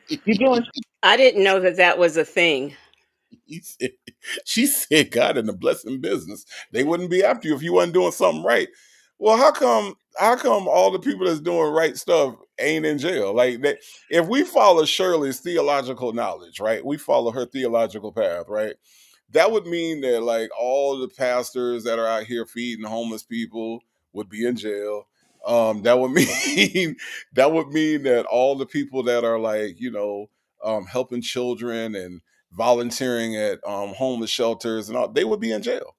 you're doing. I didn't know that that was a thing. He said, she said, God in the blessing business. They wouldn't be after you if you wasn't doing something right. Well, how come all the people that's doing right stuff ain't in jail? Like that, if we follow Shirley's theological knowledge, right? We follow her theological path, right? That would mean that like all the pastors that are out here feeding homeless people would be in jail. That would mean that all the people that are like, helping children and volunteering at homeless shelters and all, they would be in jail.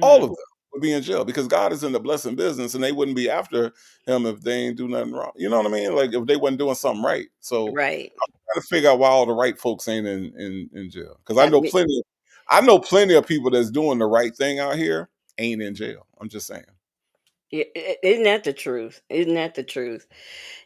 All Hmm. of them would be in jail because God is in the blessing business, and they wouldn't be after him if they ain't do nothing wrong. You know what I mean? Like if they wasn't doing something right. So Right. trying to figure out why all the right folks ain't in jail. Because I mean, I know plenty of people that's doing the right thing out here ain't in jail. I'm just saying. isn't that the truth? Isn't that the truth?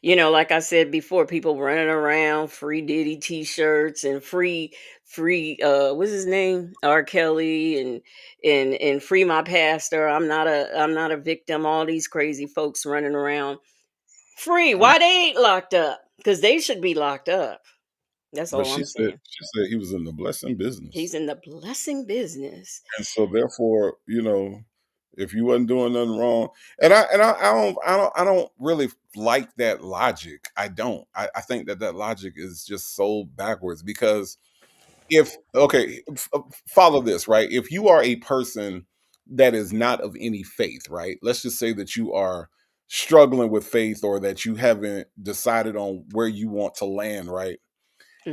Like I said before, people running around, free Diddy t-shirts and free what's his name? R. Kelly and free my pastor. I'm not a victim. All these crazy folks running around. Free. Um, Why they ain't locked up? Because they should be locked up. That's but all she I'm said saying. she said he was in the blessing business. He's in the blessing business. And so therefore, if you wasn't doing nothing wrong. I don't really like that logic. I don't. I think that logic is just so backwards because if okay, follow this, right? If you are a person that is not of any faith, right? Let's just say that you are struggling with faith or that you haven't decided on where you want to land, right?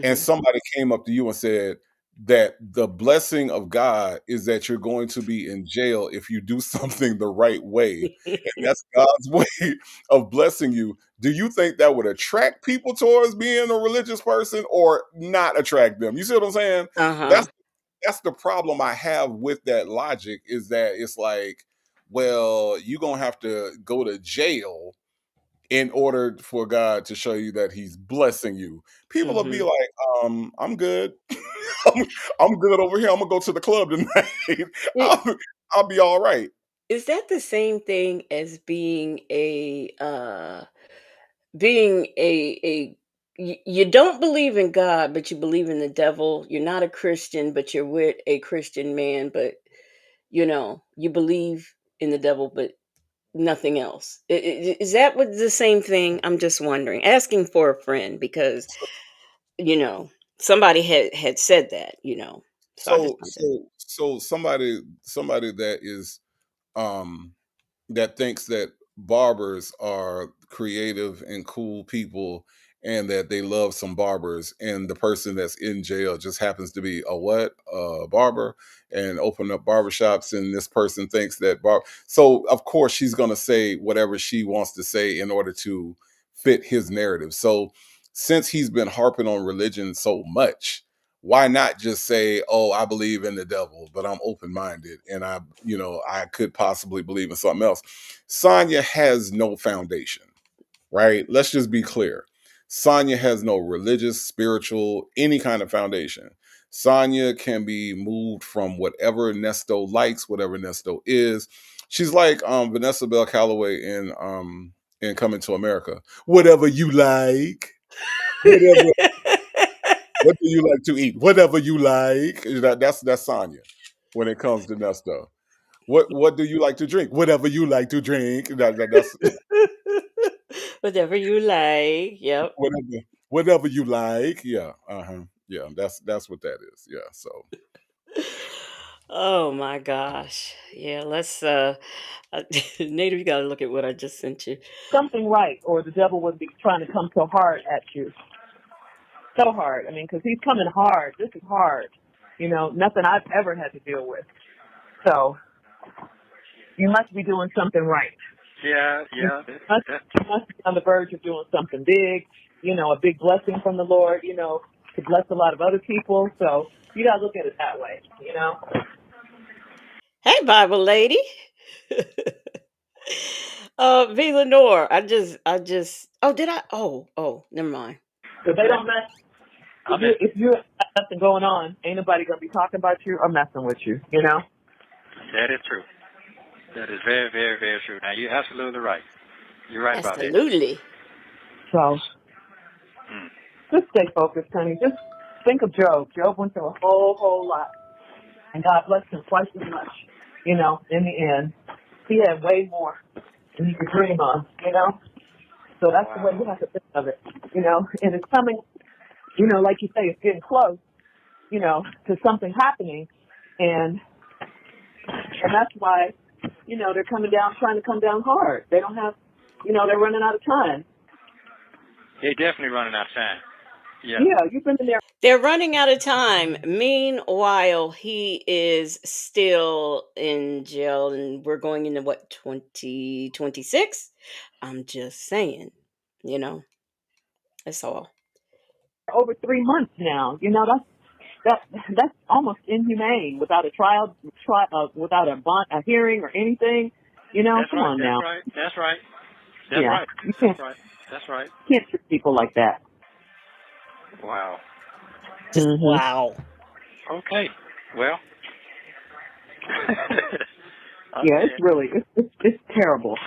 And Mhm. somebody came up to you and said that the blessing of God is that you're going to be in jail if you do something the right way. And that's God's way of blessing you. Do you think that would attract people towards being a religious person or not attract them? You see what I'm saying? Uh-huh. That's that's the problem I have with that logic is that it's like, well, you're gonna have to go to jail in order for God to show you that He's blessing you. People will be Mhm. like, I'm good. I'm, I'm good over here. I'm gonna go to the club tonight. I I'll, I'll be all right. Is that the same thing as being a you don't believe in God, but you believe in the devil. You're not a Christian, but you're with a Christian man, but you believe in the devil, but nothing else. Is that what the same thing? I'm just wondering. Asking for a friend because, you know, somebody had said that, So I just wanted to. So somebody that is um that thinks that barbers are creative and cool people and that they love some barbers and the person that's in jail just happens to be a what a barber and open up barbershops and this person thinks that so of course she's going to say whatever she wants to say in order to fit his narrative. So since he's been harping on religion so much, why not just say, "Oh, I believe in the devil, but I'm open-minded, and I could possibly believe in something else." Sonya has no foundation, right? Let's just be clear. Sonya has no religious, spiritual, any kind of foundation. Sonya can be moved from whatever Nesto likes, whatever Nesto is. She's like Vanessa Bell Calloway in Coming to America. Whatever you like, whatever. What do you like to eat? Whatever you like. That's Sonya when it comes to Nesto. What do you like to drink? Whatever you like to drink. That's Whatever you like. Yep. whatever you like. Yeah. Uh-huh. Yeah, that's what that is. Yeah. So Oh my gosh. Yeah, let's Native, you gotta look at what I just sent you. Something right, or the devil would be trying to come so hard at you. So hard. I mean, because he's coming hard. This is hard. Nothing I've ever had to deal with. So you must be doing something right. Yeah, You yeah. must, That, you must be on the verge of doing something big, a big blessing from the Lord, to bless a lot of other people. So you got to look at it that way. Hey Bible lady. V Lenore. I just oh did I never mind. So they don't mess. I missed it. If you have nothing going on, ain't nobody going to be talking about you or messing with you. That is true. That is very, very, very true. Now, you're absolutely right. You're right about that. Absolutely. So Mm. just stay focused, honey. Just think of Job. Job went through a whole lot, and God blessed him twice as much. In the end, he had way more than he could dream of. So that's the way Wow. you have to think of it. And it's coming, like you say, it's getting close, to something happening, and that's why, they're coming down, trying to come down hard. They don't have, they're running out of time. They're definitely running out of time. Yeah. Yeah, you've been in there. They're running out of time. Meanwhile, he is still in jail and we're going into what 2026? I'm just saying, you know. That's all. Over 3 months now. That's almost inhumane without a without a bond, a hearing or anything. That's Come right. on That's now. right. That's right. That's Yeah, right. you That's right. That's right. can't treat people like that. Wow. Just Hmm. wow. Okay. Well, Yeah, it's again. really it's terrible.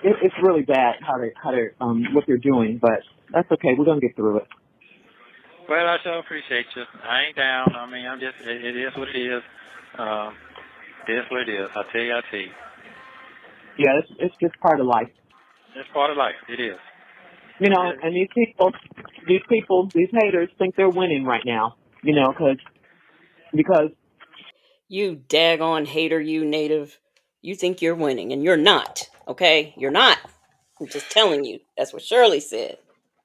It's really bad how they what they're doing, but that's okay. We're gonna get through it. Well, I so appreciate you. I ain't down. I mean, it is what it is. Um, That's what it is. I tell you. Yeah, it's just part of life. It's part of life. It is. You know, It is. and these haters think they're winning right now. You know, because You daggone hater, you native. You think you're winning, and you're not. Okay, you're not. I'm just telling you. That's what Shirley said.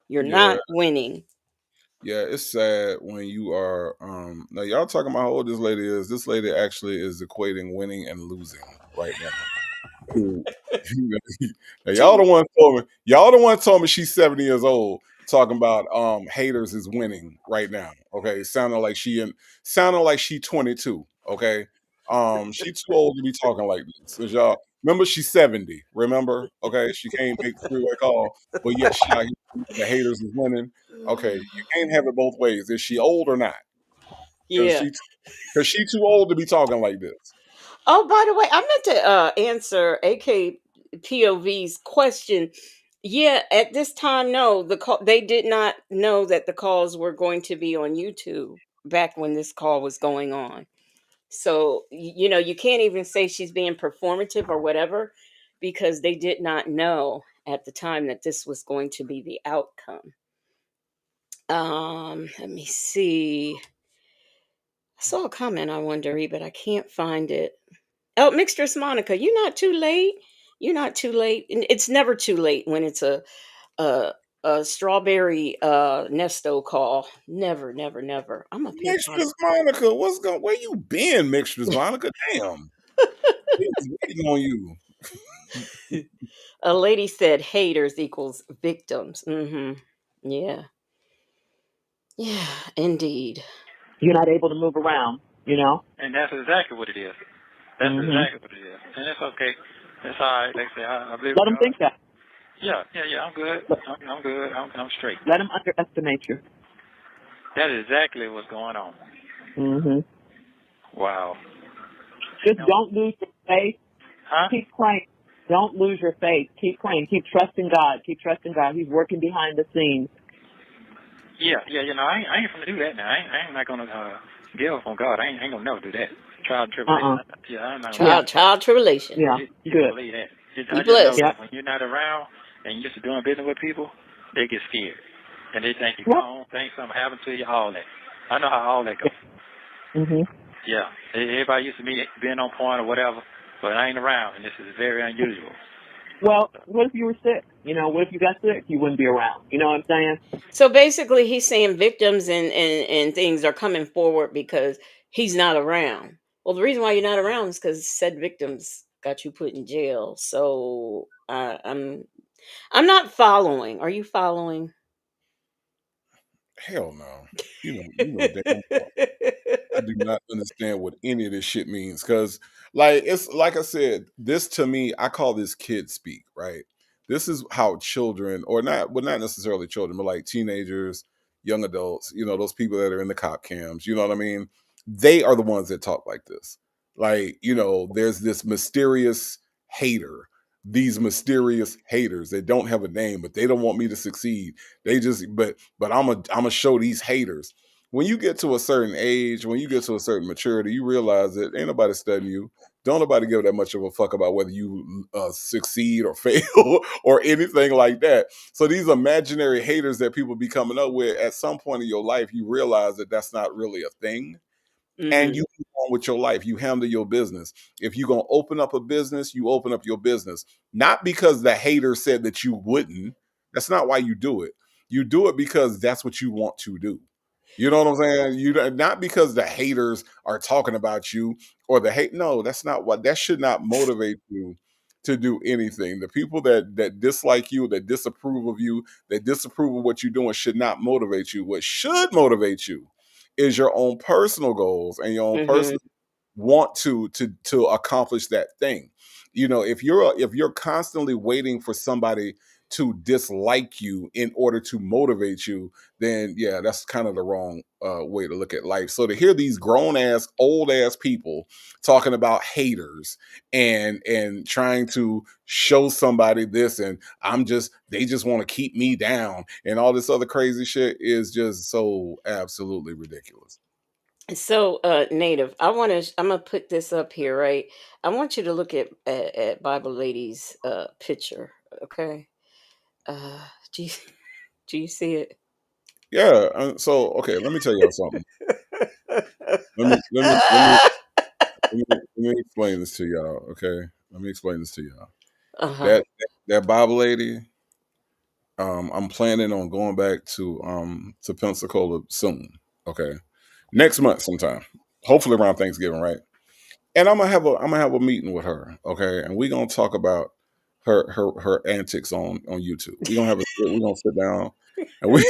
You're Yeah, not winning. yeah, it's sad when you are now y'all talking about how old this lady is. This lady actually is equating winning and losing right now. Cool. Now, Two. y'all the one told me she's 70 years old talking about haters is winning right now. Okay. Sounding like she 22. Okay. She too old to be talking like this. 'Cause y'all remember she's 70. Remember? Okay. She can't make the freeway call, but yet she out here the haters is winning. Okay, you can't have it both ways. Is she old or not? Because Yeah. she too old to be talking like this. Oh, by the way, I meant to answer AKPOV's question. Yeah, at this time, no, they did not know that the calls were going to be on YouTube back when this call was going on. So, you can't even say she's being performative or whatever because they did not know at the time that this was going to be the outcome. Let me see. I saw a comment on Wondery, but I can't find it. Oh, Mistress Monica, you're not too late. You're not too late. And it's never too late when it's a, a strawberry Nesto call. Never, never, never. I'm up here talking. Mistress Monica, where you been, Mistress Monica? Damn. We was waiting on you. A lady said haters equals victims. Yeah. Yeah, indeed. you're not able to move around. You know. And that's exactly what it is. That's Mhm. exactly what it is. And it's okay. It's all right. Like I say, I believe in Let them God. think that. Yeah. I'm good. Let, I'm good. I'm straight. let them underestimate you. That is exactly what's going on. Mhm. Wow. Just No. don't lose your faith. Huh? Keep praying. Don't lose your faith. Keep praying. Keep trusting God. Keep trusting God. He's working behind the scenes. Yeah. I ain't gonna do that now. I ain't not gonna give up on God. I ain't gonna never do that. Trial and tribulation. Yeah, I'm not gonna Yeah. do Trial, that. trial, tribulation. Yeah. You can Good. believe that. Be I just know blessed. Yep. that when you're not around and you're just doing business with people, they get scared. And they think you're What? gone, think something happened to you, all that. I know how all that goes. Mhm. Yeah. Everybody used to be being on point or whatever, but I ain't around, and this is very unusual. Well, what if you were sick? You know, what if you got sick? You wouldn't be around. You know what I'm saying? So basically, he's saying victims and things are coming forward because he's not around. Well, the reason why you're not around is because said victims got you put in jail. So I'm not following. Are you following? Hell no. Damn well I do not understand what any of this shit means because, like, it's like I said, this to me, I call this kid speak, right? This is how children, or not, well, not necessarily children, but like teenagers, young adults, those people that are in the cop cams, you know what I mean? They are the ones that talk like this. Like, there's this mysterious hater, these mysterious haters that don't have a name, but they don't want me to succeed. They just, but I'm gonna show these haters when you get to a certain age, when you get to a certain maturity, you realize that ain't nobody studying you. Don't nobody give that much of a fuck about whether you succeed or fail or anything like that. So these imaginary haters that people be coming up with, at some point in your life, you realize that that's not really a thing and Hmm. you move on with your life. You handle your business. If you're gonna open up a business, you open up your business. Not because the hater said that you wouldn't. That's not why you do it. You do it because that's what you want to do. You know what I'm saying? Not because the haters are talking about you or the hate. No, that's not what. That should not motivate you to do anything. The people that dislike you, that disapprove of you, that disapprove of what you're doing, should not motivate you. What should motivate you is your own personal goals and your own Hmm. personal want to accomplish that thing. If you're constantly waiting for somebody to dislike you in order to motivate you, then yeah, that's kind of the wrong way to look at life. So to hear these grown ass, old ass people talking about haters and trying to show somebody this, and they just want to keep me down and all this other crazy shit is just so absolutely ridiculous. So, native, I'm gonna put this up here, right? I want you to look at Bible Lady's picture, okay? Uh, do you do you see it? Yeah. So okay, let me tell y'all something. Let me explain this to y'all. Okay, let me explain this to y'all. Uh-huh. That Bible lady. I'm planning on going back to Pensacola soon. Okay, next month sometime. Hopefully around Thanksgiving, right? And I'm gonna have a meeting with her. Okay, and we're gonna talk about her antics on YouTube. We're gonna sit down and we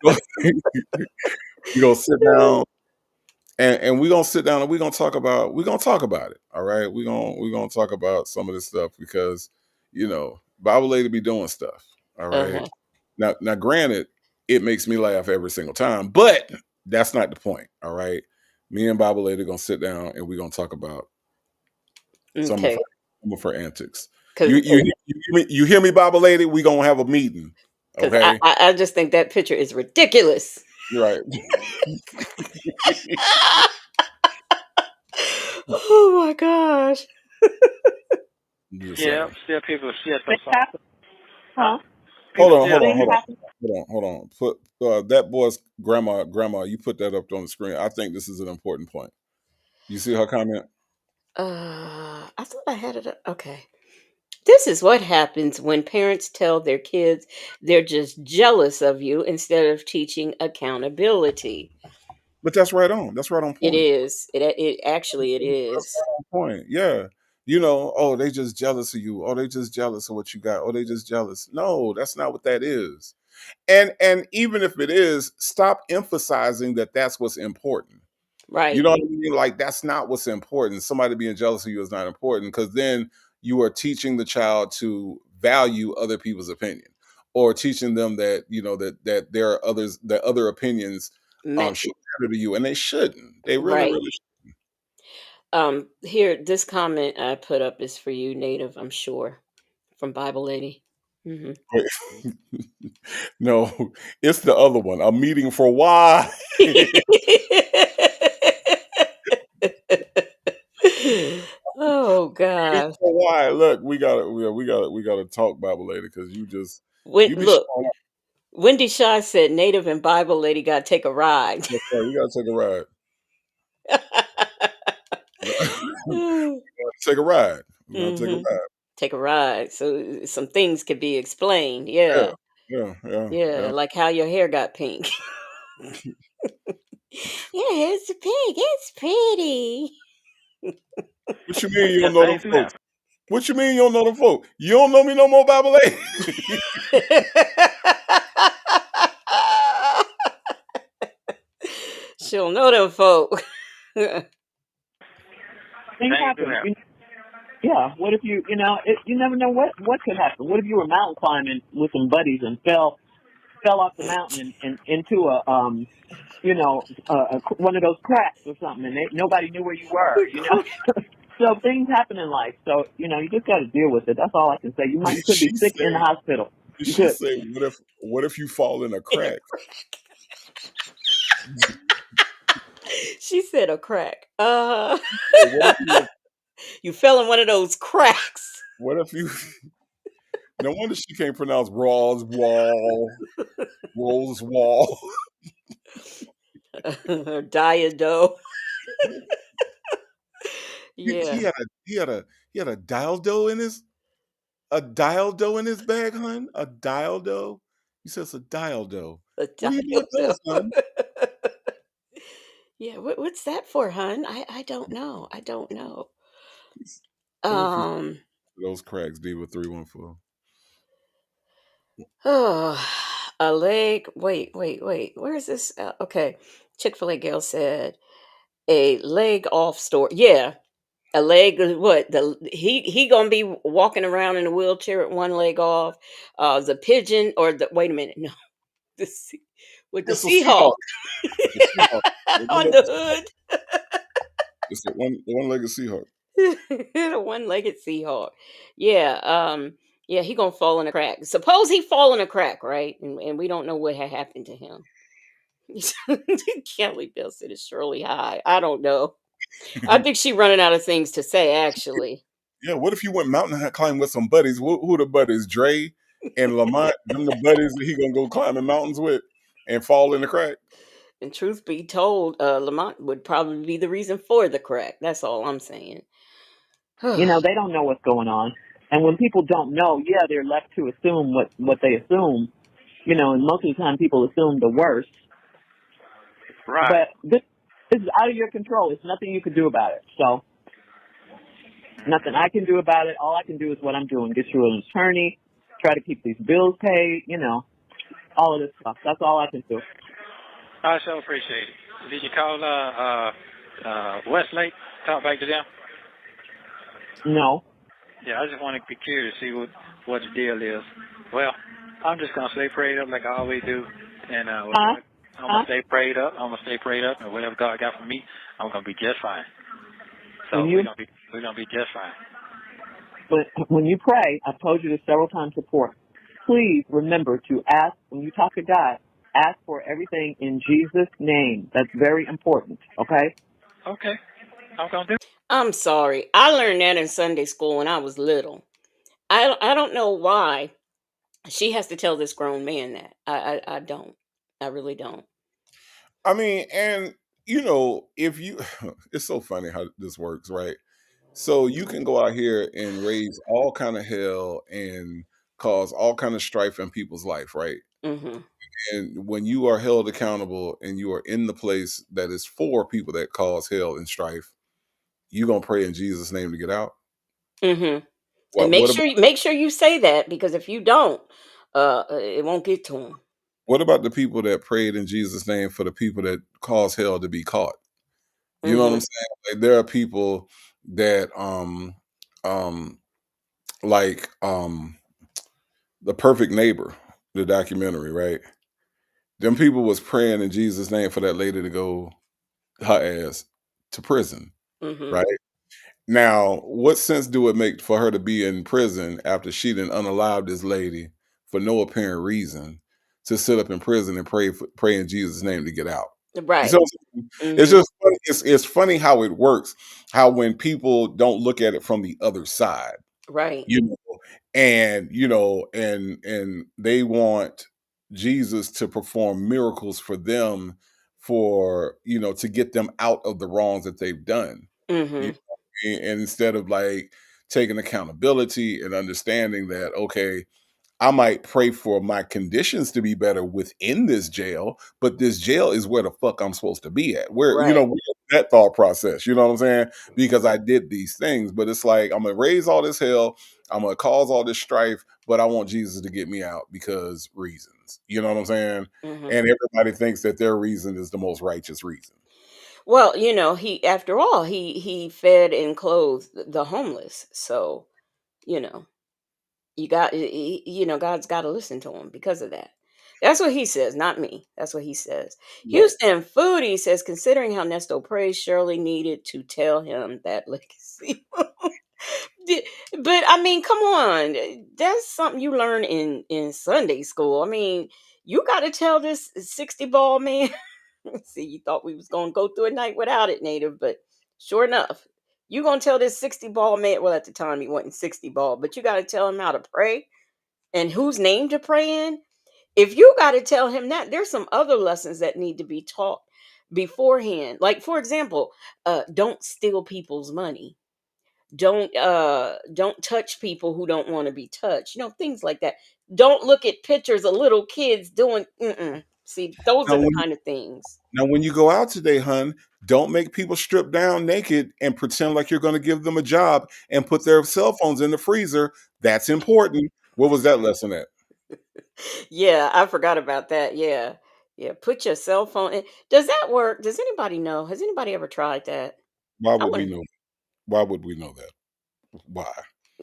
gonna, we gonna sit down and we're gonna sit down and we're gonna talk about it. All right. We're gonna talk about some of this stuff because Bible lady be doing stuff. All right. Uh-huh. Now granted, it makes me laugh every single time, but that's not the point. All right. Me and Bible lady gonna sit down and we're gonna talk about some of Okay. her antics. You Cause, you you hear me, Bible lady? We gonna have a meeting. cause I, Okay. I I just think that picture is ridiculous. You're right. Oh my gosh. I'm just Yeah, saying. still people still throw Things salt. happen, Huh? huh? Hold People on, still hold on, Things hold on, happen. hold on. Put that boy's grandma. You put that up on the screen. I think this is an important point. You see her comment? I thought I had it. Okay. This is what happens when parents tell their kids they're just jealous of you instead of teaching accountability. But that's right on. That's right on It point. is. It actually it That's is. right on point. Yeah. Oh, they just jealous of you. Oh, they just jealous of what you got. Oh, they just jealous. No, that's not what that is. And even if it is, stop emphasizing that that's what's important. You Right. know what I mean? Like that's not what's important. Somebody being jealous of you is not important because then you are teaching the child to value other people's opinion, or teaching them that that there are others that other opinions Ma- should matter to you, and they shouldn't. They really, right. really. Here, this comment I put up is for you, Native. I'm sure from Bible Lady. Hmm. Shouldn't. No, it's the other one. A meeting for why? Oh Meeting gosh. for why? Look, we gotta talk Bible later because When you be look, showing up. Wendy Shaw said Native and Bible Lady got to take a ride. That's right. We gotta take a ride. Take a ride. We're gonna take a Hmm. ride. Take a ride so some things could be explained. Yeah, Yeah. yeah, yeah, Yeah, yeah. like how your hair got pink. Yeah, it's pink. It's pretty. What you mean you don't Yes, know them things do folks? happen. What you mean you don't know them folks? You don't know me no more, Bible lady. She'll know them folk. Things Things do happen. happen. Yeah. What if you never know what could happen. What if you were mountain climbing with some buddies and fell off the mountain and into one of those cracks or something, and nobody knew where you were. So things happen in life. So you just got to deal with it. That's all I can say. You could be she sick in the said. hospital. You She could. said, what if you fall in a crack? She said a crack. What if you? You fell in one of those cracks. What if you? No wonder she can't pronounce Raw's wall, Rose wall. Diado. He Yeah, had a dildo in his bag, hun. A dildo. He says a dildo. a What do you do with diado. those, hun? Yeah, what's that for, hun? I don't know. I don't know. What if you Um. those cracks D with 314? Oh, a leg. Wait. Where is this? Okay. Chick-fil-A girl said a leg off store. Yeah, a leg. What he gonna be walking around in a wheelchair with one leg off? The pigeon or the wait a minute. No, the sea, with the It's a Seahawk Seahawk. The Seahawk. The on one-legged the Seahawk. hood. It's the one-legged Seahawk. The one-legged Seahawk. Yeah. Yeah, he gonna fall in a crack. Suppose he fall in a crack, right? And we don't know what had happened to him. Kelly Belson is Shirley High. I don't know. I think she running out of things to say, actually. Yeah, what if you went mountain climbing with some buddies? Who the buddies? Dre and Lamont, them the buddies that he gonna go climbing mountains with and fall in the crack? And truth be told, Lamont would probably be the reason for the crack. That's all I'm saying. You know, they don't know what's going on. And when people don't know, yeah, they're left to assume what they assume. You know, and most of the time people assume the worst. Right. But this is out of your control. It's nothing you can do about it. So nothing I can do about it. All I can do is what I'm doing. Get you an attorney, try to keep these bills paid, you know, all of this stuff. That's all I can do. I so appreciate it. Did you call Westlake? Talk back to them? No. Yeah, I just want to be curious to see what the deal is. Well, I'm just gonna stay prayed up like I always do, and I'm gonna stay prayed up. I'm gonna stay prayed up, and whatever God got for me, I'm gonna be just fine. So we're gonna be just fine. But when you pray, I've told you this several times before, please remember to ask, when you talk to God, ask for everything in Jesus' name. That's very important, okay? Okay, I'm gonna do. I'm sorry. I learned that in Sunday school when I was little. I don't know why she has to tell this grown man that. I don't. I really don't. I mean, and if you, it's so funny how this works, right? So you can go out here and raise all kind of hell and cause all kind of strife in people's life, right? Mhm. And when you are held accountable and you are in the place that is for people that cause hell and strife, you gonna pray in Jesus' name to get out. Mhm. And What what about make sure you say that, because if you don't, it won't get to him. what about the people that prayed in Jesus' name for the people that cause hell to be caught? You know what I'm Mhm. saying? Like there are people that um like The Perfect Neighbor, the documentary, right? Them people was praying in Jesus' name for that lady to go her ass to prison, Mhm. right? Now, what sense do it make for her to be in prison after she done unalived this lady for no apparent reason to sit up in prison and pray in Jesus' name to get out? You see Right. what I'm saying? It's Mhm. just funny. It's funny how it works. How when people don't look at it from the other side, Right. you know, and they want Jesus to perform miracles for them for to get them out of the wrongs that they've done. You Mhm. and instead of like taking accountability and understanding that, okay, I might pray for my conditions to be better within this jail, but this jail is where the fuck I'm supposed to be at. Right. Where that thought process, you know what I'm saying? Because I did these things, but it's like I'm gonna raise all this hell, I'm gonna cause all this strife, but I want Jesus to get me out because reasons. You know what I'm saying? Mhm. And everybody thinks that their reason is the most righteous reason. Well, he after all, he fed and clothed the homeless. So, you know, God's got to listen to him because of that. That's what he says, not me. That's what he says. Right. Houston Foodie says, considering how Nesto prays, Shirley needed to tell him that legacy. Di- but I mean, come on, that's something you learn in Sunday school. I mean, you got to tell this 60 ball man. See, you thought we was gonna go through a night without it, Native, but sure enough, you gonna tell this 60 ball man. Well, at the time he wasn't 60 ball, but you got to tell him how to pray and whose name to pray in. If you got to tell him that, there's some other lessons that need to be taught beforehand. Like, for example, don't steal people's money. Don't touch people who don't want to be touched. Things like that. Don't look at pictures of little kids doing. Mm-mm. See, those Now, are the when kind of things. Now, when you go out today, hun, don't make people strip down naked and pretend like you're going to give them a job and put their cell phones in the freezer. That's important. What was that lesson at? Yeah, I forgot about that. Yeah. Yeah. Put your cell phone in. Does that work? Does anybody know? Has anybody ever tried that? Why I would we wouldn't. know? Why would we know that? Why?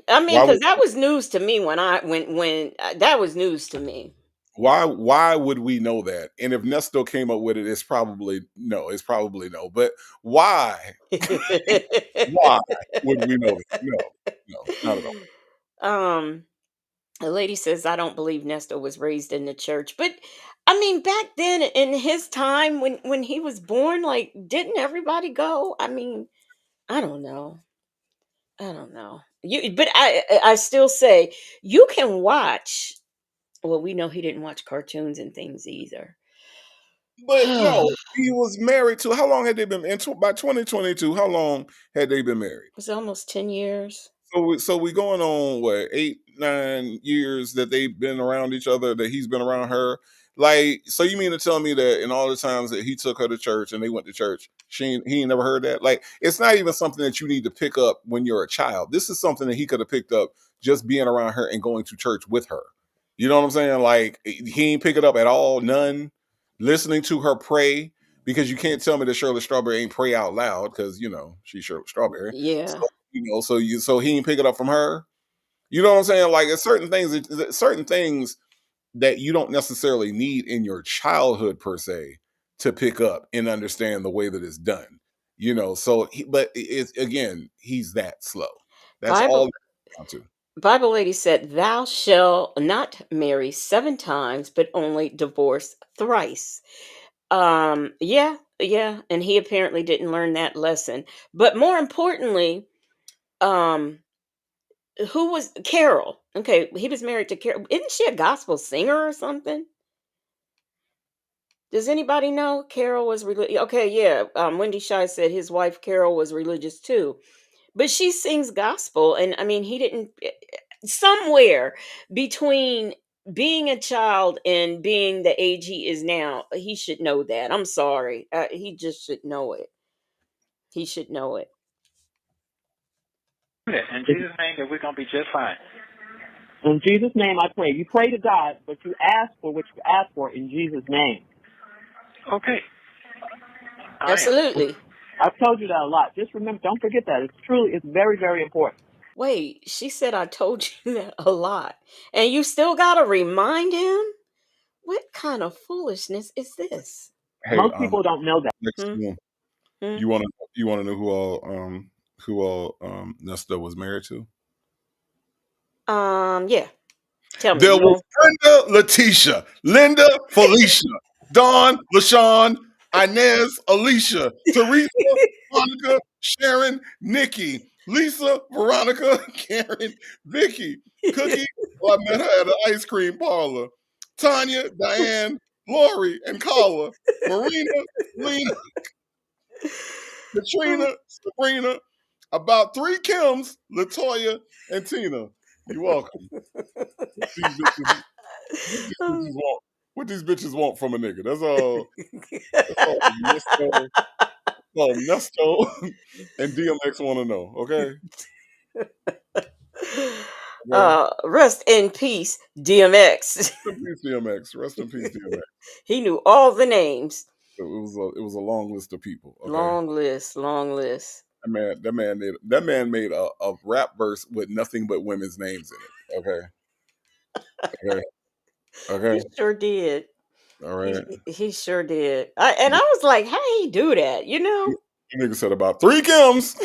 I mean, Why would because that was news to me when that was news to me. why would we know that? And if Nesto came up with it, it's probably no. It's probably no. But why? Why would we know that? No, no, not at all. um, a lady says, I don't believe Nesta was raised in the church, but I mean, back then in his time when he was born, like, didn't everybody go? I mean, I don't know. I don't know. But I still say you can watch. Well, we know he didn't watch cartoons and things either. But no, he was married to how long had they been by 2022, how long had they been married? It's almost 10 years. So we going on what 8, 9 years that they've been around each other, that he's been around her. Like, so you mean to tell me that in all the times that he took her to church and they went to church, he ain't never heard that? Like, it's not even something that you need to pick up when you're a child. This is something that he could have picked up just being around her and going to church with her. You know what I'm saying? Like, he ain't pick it up at all, none. Listening to her pray, because you can't tell me that Shirley Strawberry ain't pray out loud, because she's Shirley Strawberry. So Yeah. so he ain't pick it up from her. You know what I'm saying? Like, it's certain things that you don't necessarily need in your childhood per se to pick up and understand the way that it's done. So but it's, again, he's that slow. That's all Bible it's down to. Bible lady said, "Thou shalt not marry 7 times, but only divorce thrice." Yeah, yeah, and he apparently didn't learn that lesson. But more importantly, um, who was Carol? Okay, he was married to Carol. Isn't she a gospel singer or something? Does anybody know? Carol was religious. Okay, yeah. Wendy Shy said his wife Carol was religious too, but she sings gospel, and I mean, he didn't. Somewhere between being a child and being the age he is now, he should know that. I'm sorry, he just should know it. He should know it. In Jesus' name, that we're gonna be just fine. In Jesus' name I pray. You pray to God, but you ask for what you ask for in Jesus' name. Okay. I am. Absolutely. I've told you that a lot. Just remember, don't forget that. It's very, very important. Wait, she said I told you that a lot, and you still gotta remind him. What kind of foolishness is this? Hey, Most people don't know that. next Hmm? one. Hmm? You want to know who all Nesta was married to? Yeah. Tell me. There was Brenda, Letitia, Linda, Felicia, Dawn, LaShawn, Inez, Alicia, Teresa, Monica, Sharon, Nikki, Lisa, Veronica, Karen, Vicky, Cookie. Well, I met her at an ice cream parlor. Tanya, Diane, Lori, and Carla, Marina, Lena, Katrina, Sabrina, about 3 Kims, Latoya, and Tina. You're welcome. These bitches What these bitches want? What these bitches want from a nigga? That's all. That's all Nesto and DMX want to know. Okay. Okay. Rest in peace, DMX. Rest in peace, DMX. Rest in peace, DMX. He knew all the names. It was a long list of people. Okay. Long list, long list. That man made a rap verse with nothing but women's names in it. Okay. Okay. Okay. He sure did. All right. He sure did. I was like, how he do that? You know? Nigga said about 3 Kims.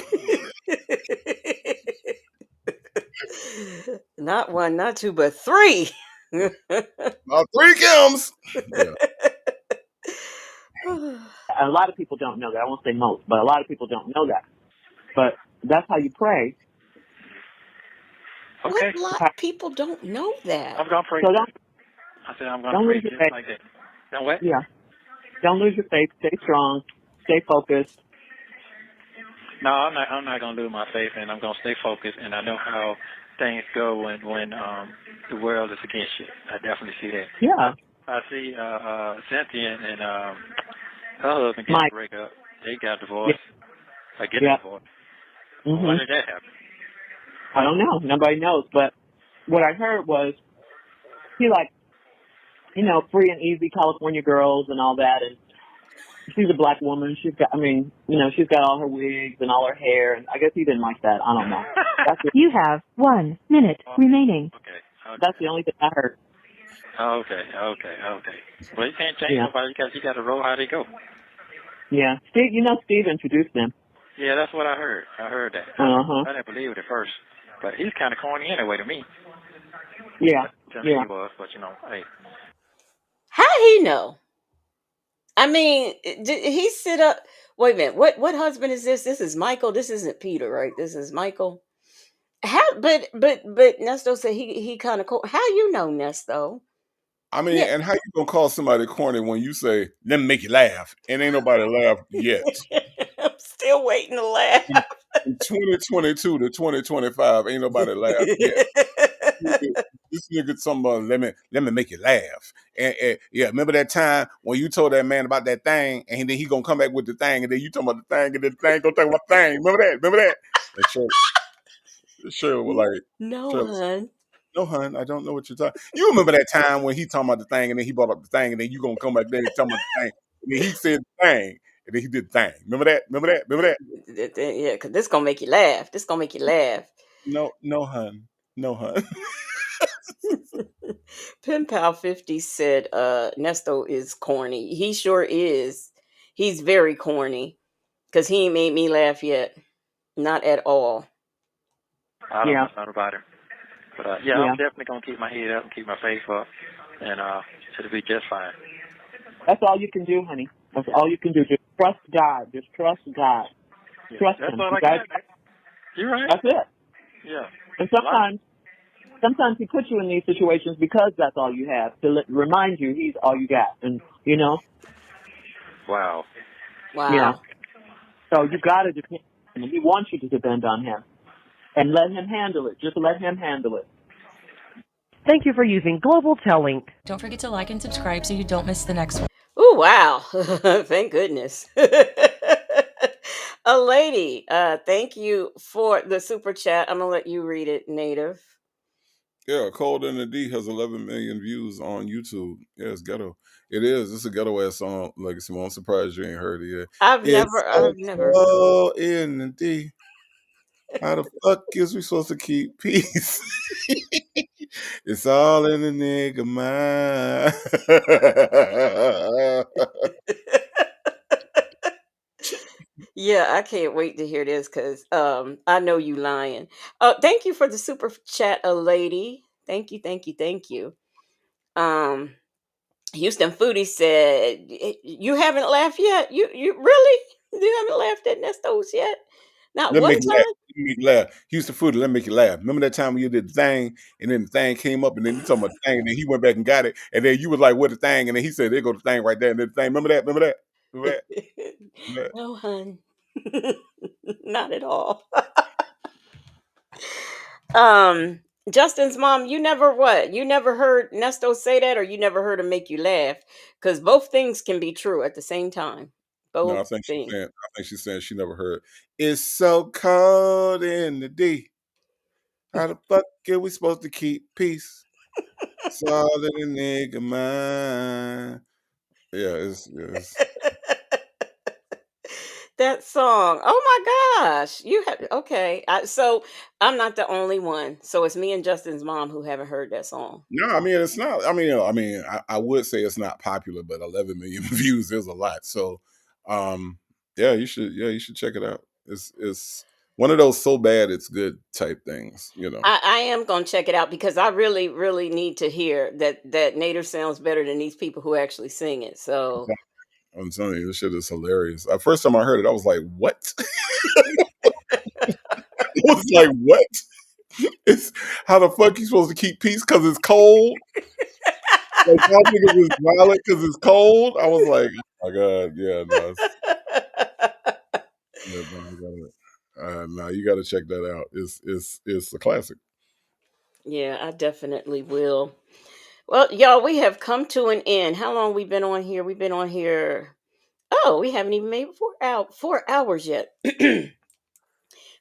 Not one, not two, but three. About 3 Kims. Yeah. A lot of people don't know that. I won't say most, but a lot of people don't know that. But that's how you pray. Okay. What lot people don't know that? I'm gonna pray. So don't I said I'm gonna pray lose your just faith. like that. Now what? Yeah. Don't lose your faith. Stay strong. Stay focused. No, I'm not gonna lose my faith, and I'm gonna stay focused. And I know how things go when the world is against you. I definitely see that. Yeah. I see Cynthia and her husband get a Mike. breakup. They got divorced. I get Yeah. divorced. Mm-hmm. When did that happen? I don't know. Nobody knows. But what I heard was he free and easy California girls and all that. And she's a black woman. She's got all her wigs and all her hair. And I guess he didn't like that. I don't know. You have 1 minute remaining. Okay. That's the only thing I heard. Okay. Well, you can't change nobody because you got to roll how they go. Yeah. Steve introduced them. Yeah, that's what I heard. I heard that. Uh-huh. I didn't believe it at first. But he's kind of corny anyway to me. Yeah. Tell Yeah. he was, but hey. How he know? I mean, did he sit up? Wait a minute. What husband is this? This is Michael. This isn't Peter, right? This is Michael. How? But Nesto said he kind of cool. How you know Nesto? I mean, Yeah. and how you gonna call somebody corny when you say, "Let me make you laugh," and ain't nobody laughed yet? I'm still waiting to laugh. In 2022 to 2025, ain't nobody laughed yet. This nigga talking about let me make you laugh. And yeah, remember that time when you told that man about that thing, and then he gonna come back with the thing, and then you talking about the thing, and then the thing gonna talk about the thing. Remember that? Remember that? And Shirley was like, No, Shirley was hun. like, no, hun, I don't know what you're talking. You remember that time when he talking about the thing, and then he brought up the thing, and then you gonna come back there and talking about the thing, and then he said the thing, and then he did the thing. Remember that? Remember that? Remember that? Yeah, because this gonna make you laugh. This gonna make you laugh. No, no, hun, no, hun. Pen Pal 50 said Nesto is corny. He sure is. He's very corny. Because he ain't made me laugh yet. Not at all. I don't Yeah, know nothing about him. But yeah, I'm yeah. definitely gonna keep my head up and keep my face up, and it'll be just fine. That's all you can do, honey. That's all you can do. Just trust God. Just trust God. Yeah, Trust that's Him. all You I guys, got. You're right. that's it. Yeah. And Life. sometimes He puts you in these situations because that's all you have to remind you He's all you got. And Wow. yeah. Wow. So you got to depend. And He wants you to depend on Him and let Him handle it. Just let Him handle it. Thank you for using Global Tellink. Don't forget to like and subscribe so you don't miss the next one. Oh, wow. Thank goodness. A lady, thank you for the super chat. I'm going to let you read it, Native. Yeah, Cold in the D has 11 million views on YouTube. Yeah, it's ghetto. It is. It's a ghetto ass song, Legacy. I'm surprised you ain't heard it yet. It's so I've never. cold in the D. How the fuck is we supposed to keep peace? It's all in the nigga mind. Yeah, I can't wait to hear this because I know you lying. Thank you for the super chat, a lady. Thank you, thank you, thank you. Um, Houston Foodie said, "You haven't laughed yet. You really you haven't laughed at Nestos yet? Not Let me one make you laugh. time." Let me make you laugh. Houston Food, let me make you laugh. Remember that time when you did the thing, and then the thing came up, and then you talking about the thing, and then he went back and got it, and then you was like, "What the thing?" And then he said, "There go the thing right there." And then the thing, remember that? Remember that? Remember that? Remember that? No, hun, not at all. Um, Justin's mom, you never what? You never heard Nesto say that, or you never heard him make you laugh? Because both things can be true at the same time. No, Both I think she's things. saying. I think she's saying she never heard. It's so cold in the D. How the fuck are we supposed to keep peace? It's all in the nigga mind. Yeah, it's That song. Oh my gosh. You have okay. So I'm not the only one. So it's me and Justin's mom who haven't heard that song. no. I mean, it's not. I mean, I would say it's not popular, but 11 million views is a lot. So, yeah, you should. Yeah, you should check it out. It's one of those so bad it's good type things. I am gonna check it out because I really, really need to hear that Native sounds better than these people who actually sing it. So I'm telling you, this shit is hilarious. First time I heard it, I was like, "What?" I was like, "What?" It's how the fuck you supposed to keep peace because it's cold? Like y'all niggas is violent because it's cold? I was like, oh my god, yeah, no, yeah, no, no, you gotta check that out. It's a classic. yeah, I definitely will. Well, y'all, we have come to an end. How long we been on here? We've been on here. Oh, we haven't even made 4 hours yet.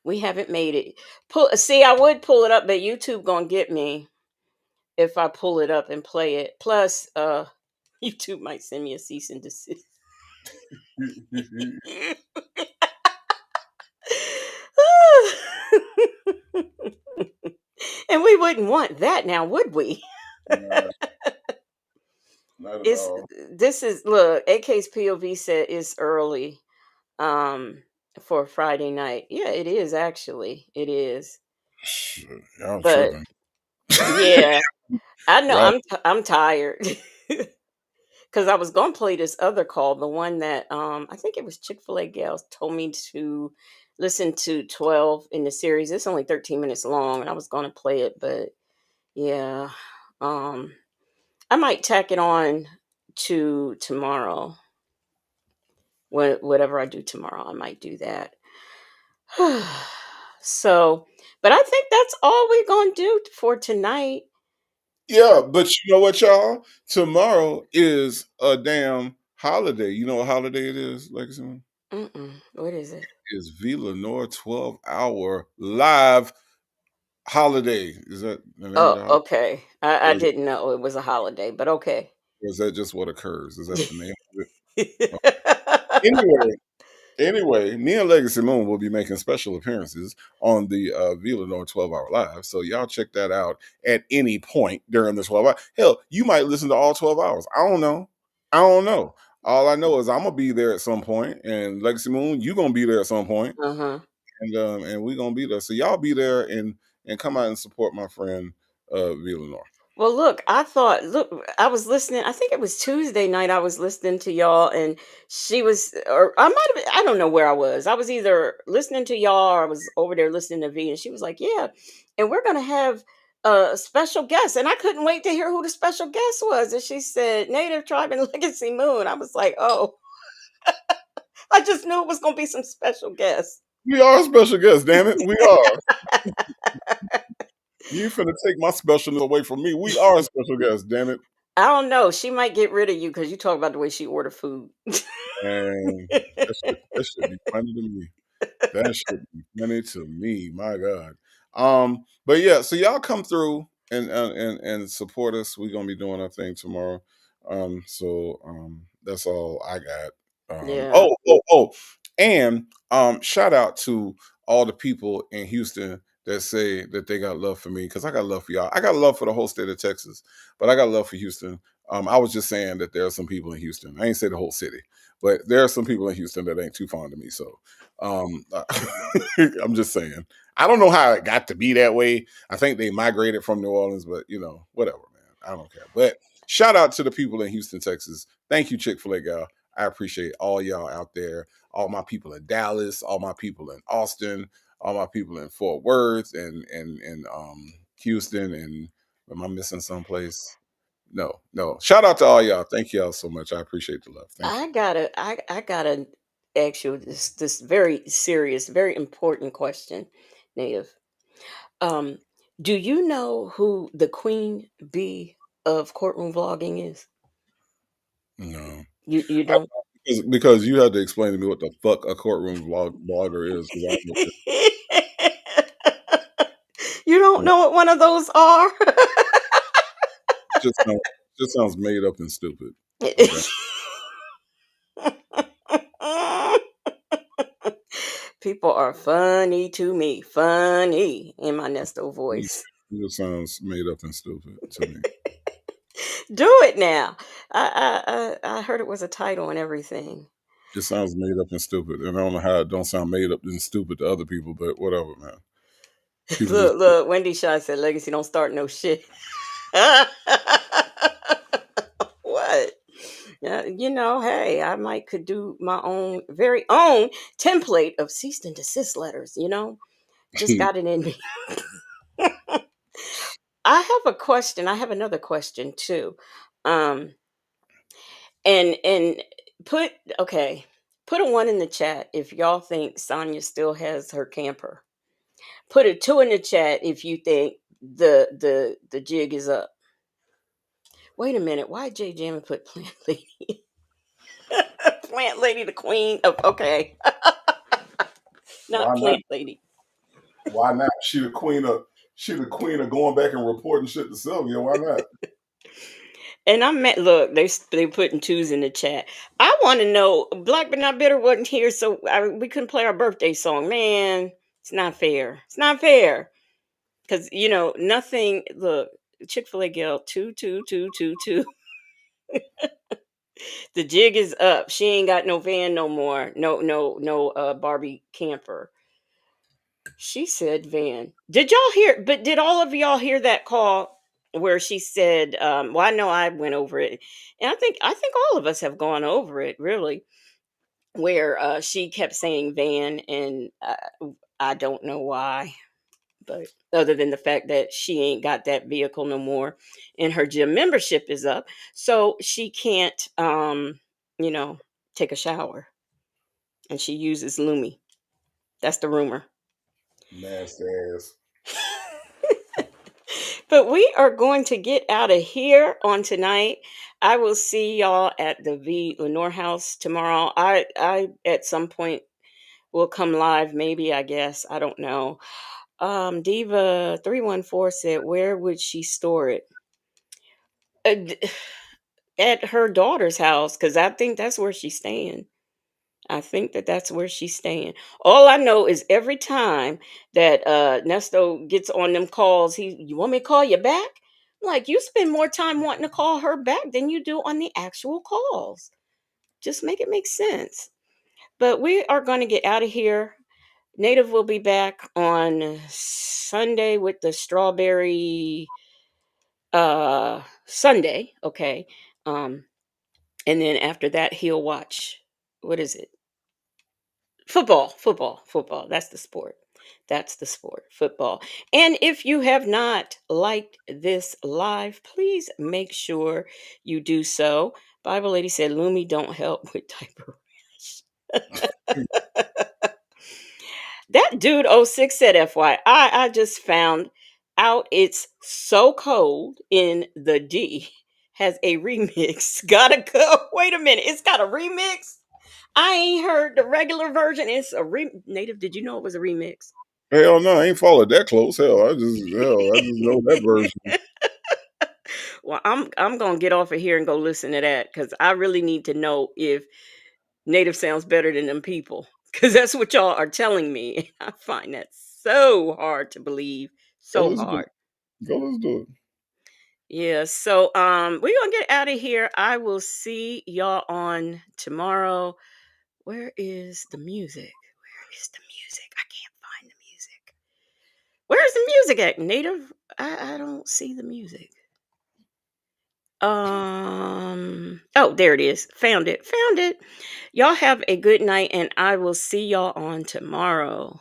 We haven't made it. See, I would pull it up, but YouTube gonna get me if I pull it up and play it. Plus, YouTube might send me a cease and desist. And we wouldn't want that now, would we? Nah, not at It's all. this is look, AK's POV said it's early um for Friday night. Yeah, it is actually. It is. Shit, y'all But tripping. yeah, I know Y'all, I'm tired. because I was gonna play this other call, the one that I think it was Chick-fil-A gals told me to listen to 12 in the series. It's only 13 minutes long, and I was gonna play it, but yeah. Um I might tack it on to tomorrow. Whatever I do tomorrow, I might do that. So, but I think that's all we're gonna do for tonight. Yeah, but you know what, y'all? Tomorrow is a damn holiday. You know what holiday it is, Legacy? Mm-mm. What is it? Is V Lenore 12-hour live holiday. Is that the name of Oh, the holiday? okay. I Or is, didn't know it was a holiday, but okay. or is that just what occurs? Is that the name of it? Oh. Anyway, anyway, me and Legacy Moon will be making special appearances on the V Lenore 12-hour live. So y'all check that out at any point during the 12 hours. Hell, you might listen to all 12 hours. I don't know. I don't know. All I know is I'm gonna be there at some point, and Legacy Moon, you gonna be there at some point, Uh-huh. and we gonna be there. So y'all be there and come out and support my friend V Lenore. Well, look, I was listening. I think it was Tuesday night. I was listening to y'all, and she was, or I might have, I don't know where I was. I was either listening to y'all or I was over there listening to V, and she was like, yeah, and we're going to have a special guest. And I couldn't wait to hear who the special guest was. And she said, Native Tribe and Legacy Moon. I was like, oh, I just knew it was going to be some special guests. We are a special guest, damn it. We are. You ain't finna take my specialness away from me. We are a special guest, damn it. I don't know. She might get rid of you because you talk about the way she ordered food. And that should be funny to me. That should be funny to me. My God. But yeah, so y'all come through and support us. We're gonna be doing our thing tomorrow. That's all I got. Yeah. And shout out to all the people in Houston that say that they got love for me because I got love for y'all. I got love for the whole state of Texas, but I got love for Houston. I was just saying that there are some people in Houston. I ain't say the whole city, but there are some people in Houston that ain't too fond of me. So um, I'm just saying. I don't know how it got to be that way. I think they migrated from New Orleans, but whatever, man. I don't care. But shout out to the people in Houston, Texas. Thank you, Chick-fil-A gal. I appreciate all y'all out there. All my people in Dallas, all my people in Austin, all my people in Fort Worth and Houston. And am I missing someplace? No, no. Shout out to all y'all. Thank y'all so much. I appreciate the love. Thank you. I gotta ask you this very serious, very important question, Native. Um, do you know who the queen bee of courtroom vlogging is? No. You I, don't? because you had to explain to me what the fuck a courtroom blogger is. Because I don't know what You don't know what one of those are? it just sounds made up and stupid. Okay. People are funny to me, funny in my Nesto It voice. just sounds made up and stupid to me. Do it now. I heard it was a title and everything. It sounds made up and stupid. And I don't know how it don't sound made up and stupid to other people, but whatever, man. People just Look, Wendy Shaw said Legacy don't start no shit. What? Yeah, hey, I might could do my own very own template of cease and desist letters. Just got it in me. I have a question. I have another question too. Um and put okay, put a one in the chat if y'all think Sonya still has her camper. Put a two in the chat if you think the jig is up. Wait a minute, why Jay Jammin put plant lady? Plant lady, the queen of okay, not why not? plant lady. Why not? She the queen of going back and reporting shit to Sylvia. Why not? And I met look, they putting twos in the chat. I want to know. Black but not bitter wasn't here, so we couldn't play our birthday song. Man, it's not fair. It's not fair because nothing. Look, Chick-fil-A girl 22222. The jig is up. She ain't got no van no more. No Barbie camper. She said van. Did y'all hear? But did all of y'all hear that call? where she said, well, I know I went over it, and I think all of us have gone over it, really, where she kept saying van, and I don't know why, but other than the fact that she ain't got that vehicle no more, and her gym membership is up, so she can't, you know, take a shower, and she uses Lumi. That's the rumor. Nasty ass. But we are going to get out of here on tonight. I will see y'all at the V Lenore House tomorrow. I at some point will come live, maybe, I guess. I don't know. Diva 314 said, where would she store it? Uh, d- at her daughter's house, because I think that's where she's staying. I think that that's where she's staying. All I know is every time that Nesto gets on them calls, you want me to call you back? I'm like, you spend more time wanting to call her back than you do on the actual calls. Just make it make sense. But we are going to get out of here. Native will be back on Sunday with the strawberry Sunday, okay. Um and then after that he'll watch, what is it? Football. That's the sport. That's the sport, football. And if you have not liked this live, please make sure you do so. Bible lady said, Lumi don't help with diaper rash. That dude oh 06 said, FYI, I just found out it's so cold in the D has a remix. Gotta go. Wait a minute. It's got a remix. I ain't heard the regular version. It's a native. Did you know it was a remix? Hell no, I ain't followed that close. I just know that version. Well, I'm gonna get off of here and go listen to that because I really need to know if native sounds better than them people. Because that's what y'all are telling me. I find that so hard to believe. Go So let's do hard. it. Go let's do it. Yeah, so we're gonna get out of here. I will see y'all on tomorrow. Where is the music? Where is the music? I can't find the music. Where's the music at, Native? I don't see the music. Oh, there it is. Found it. Y'all have a good night, and I will see y'all on tomorrow.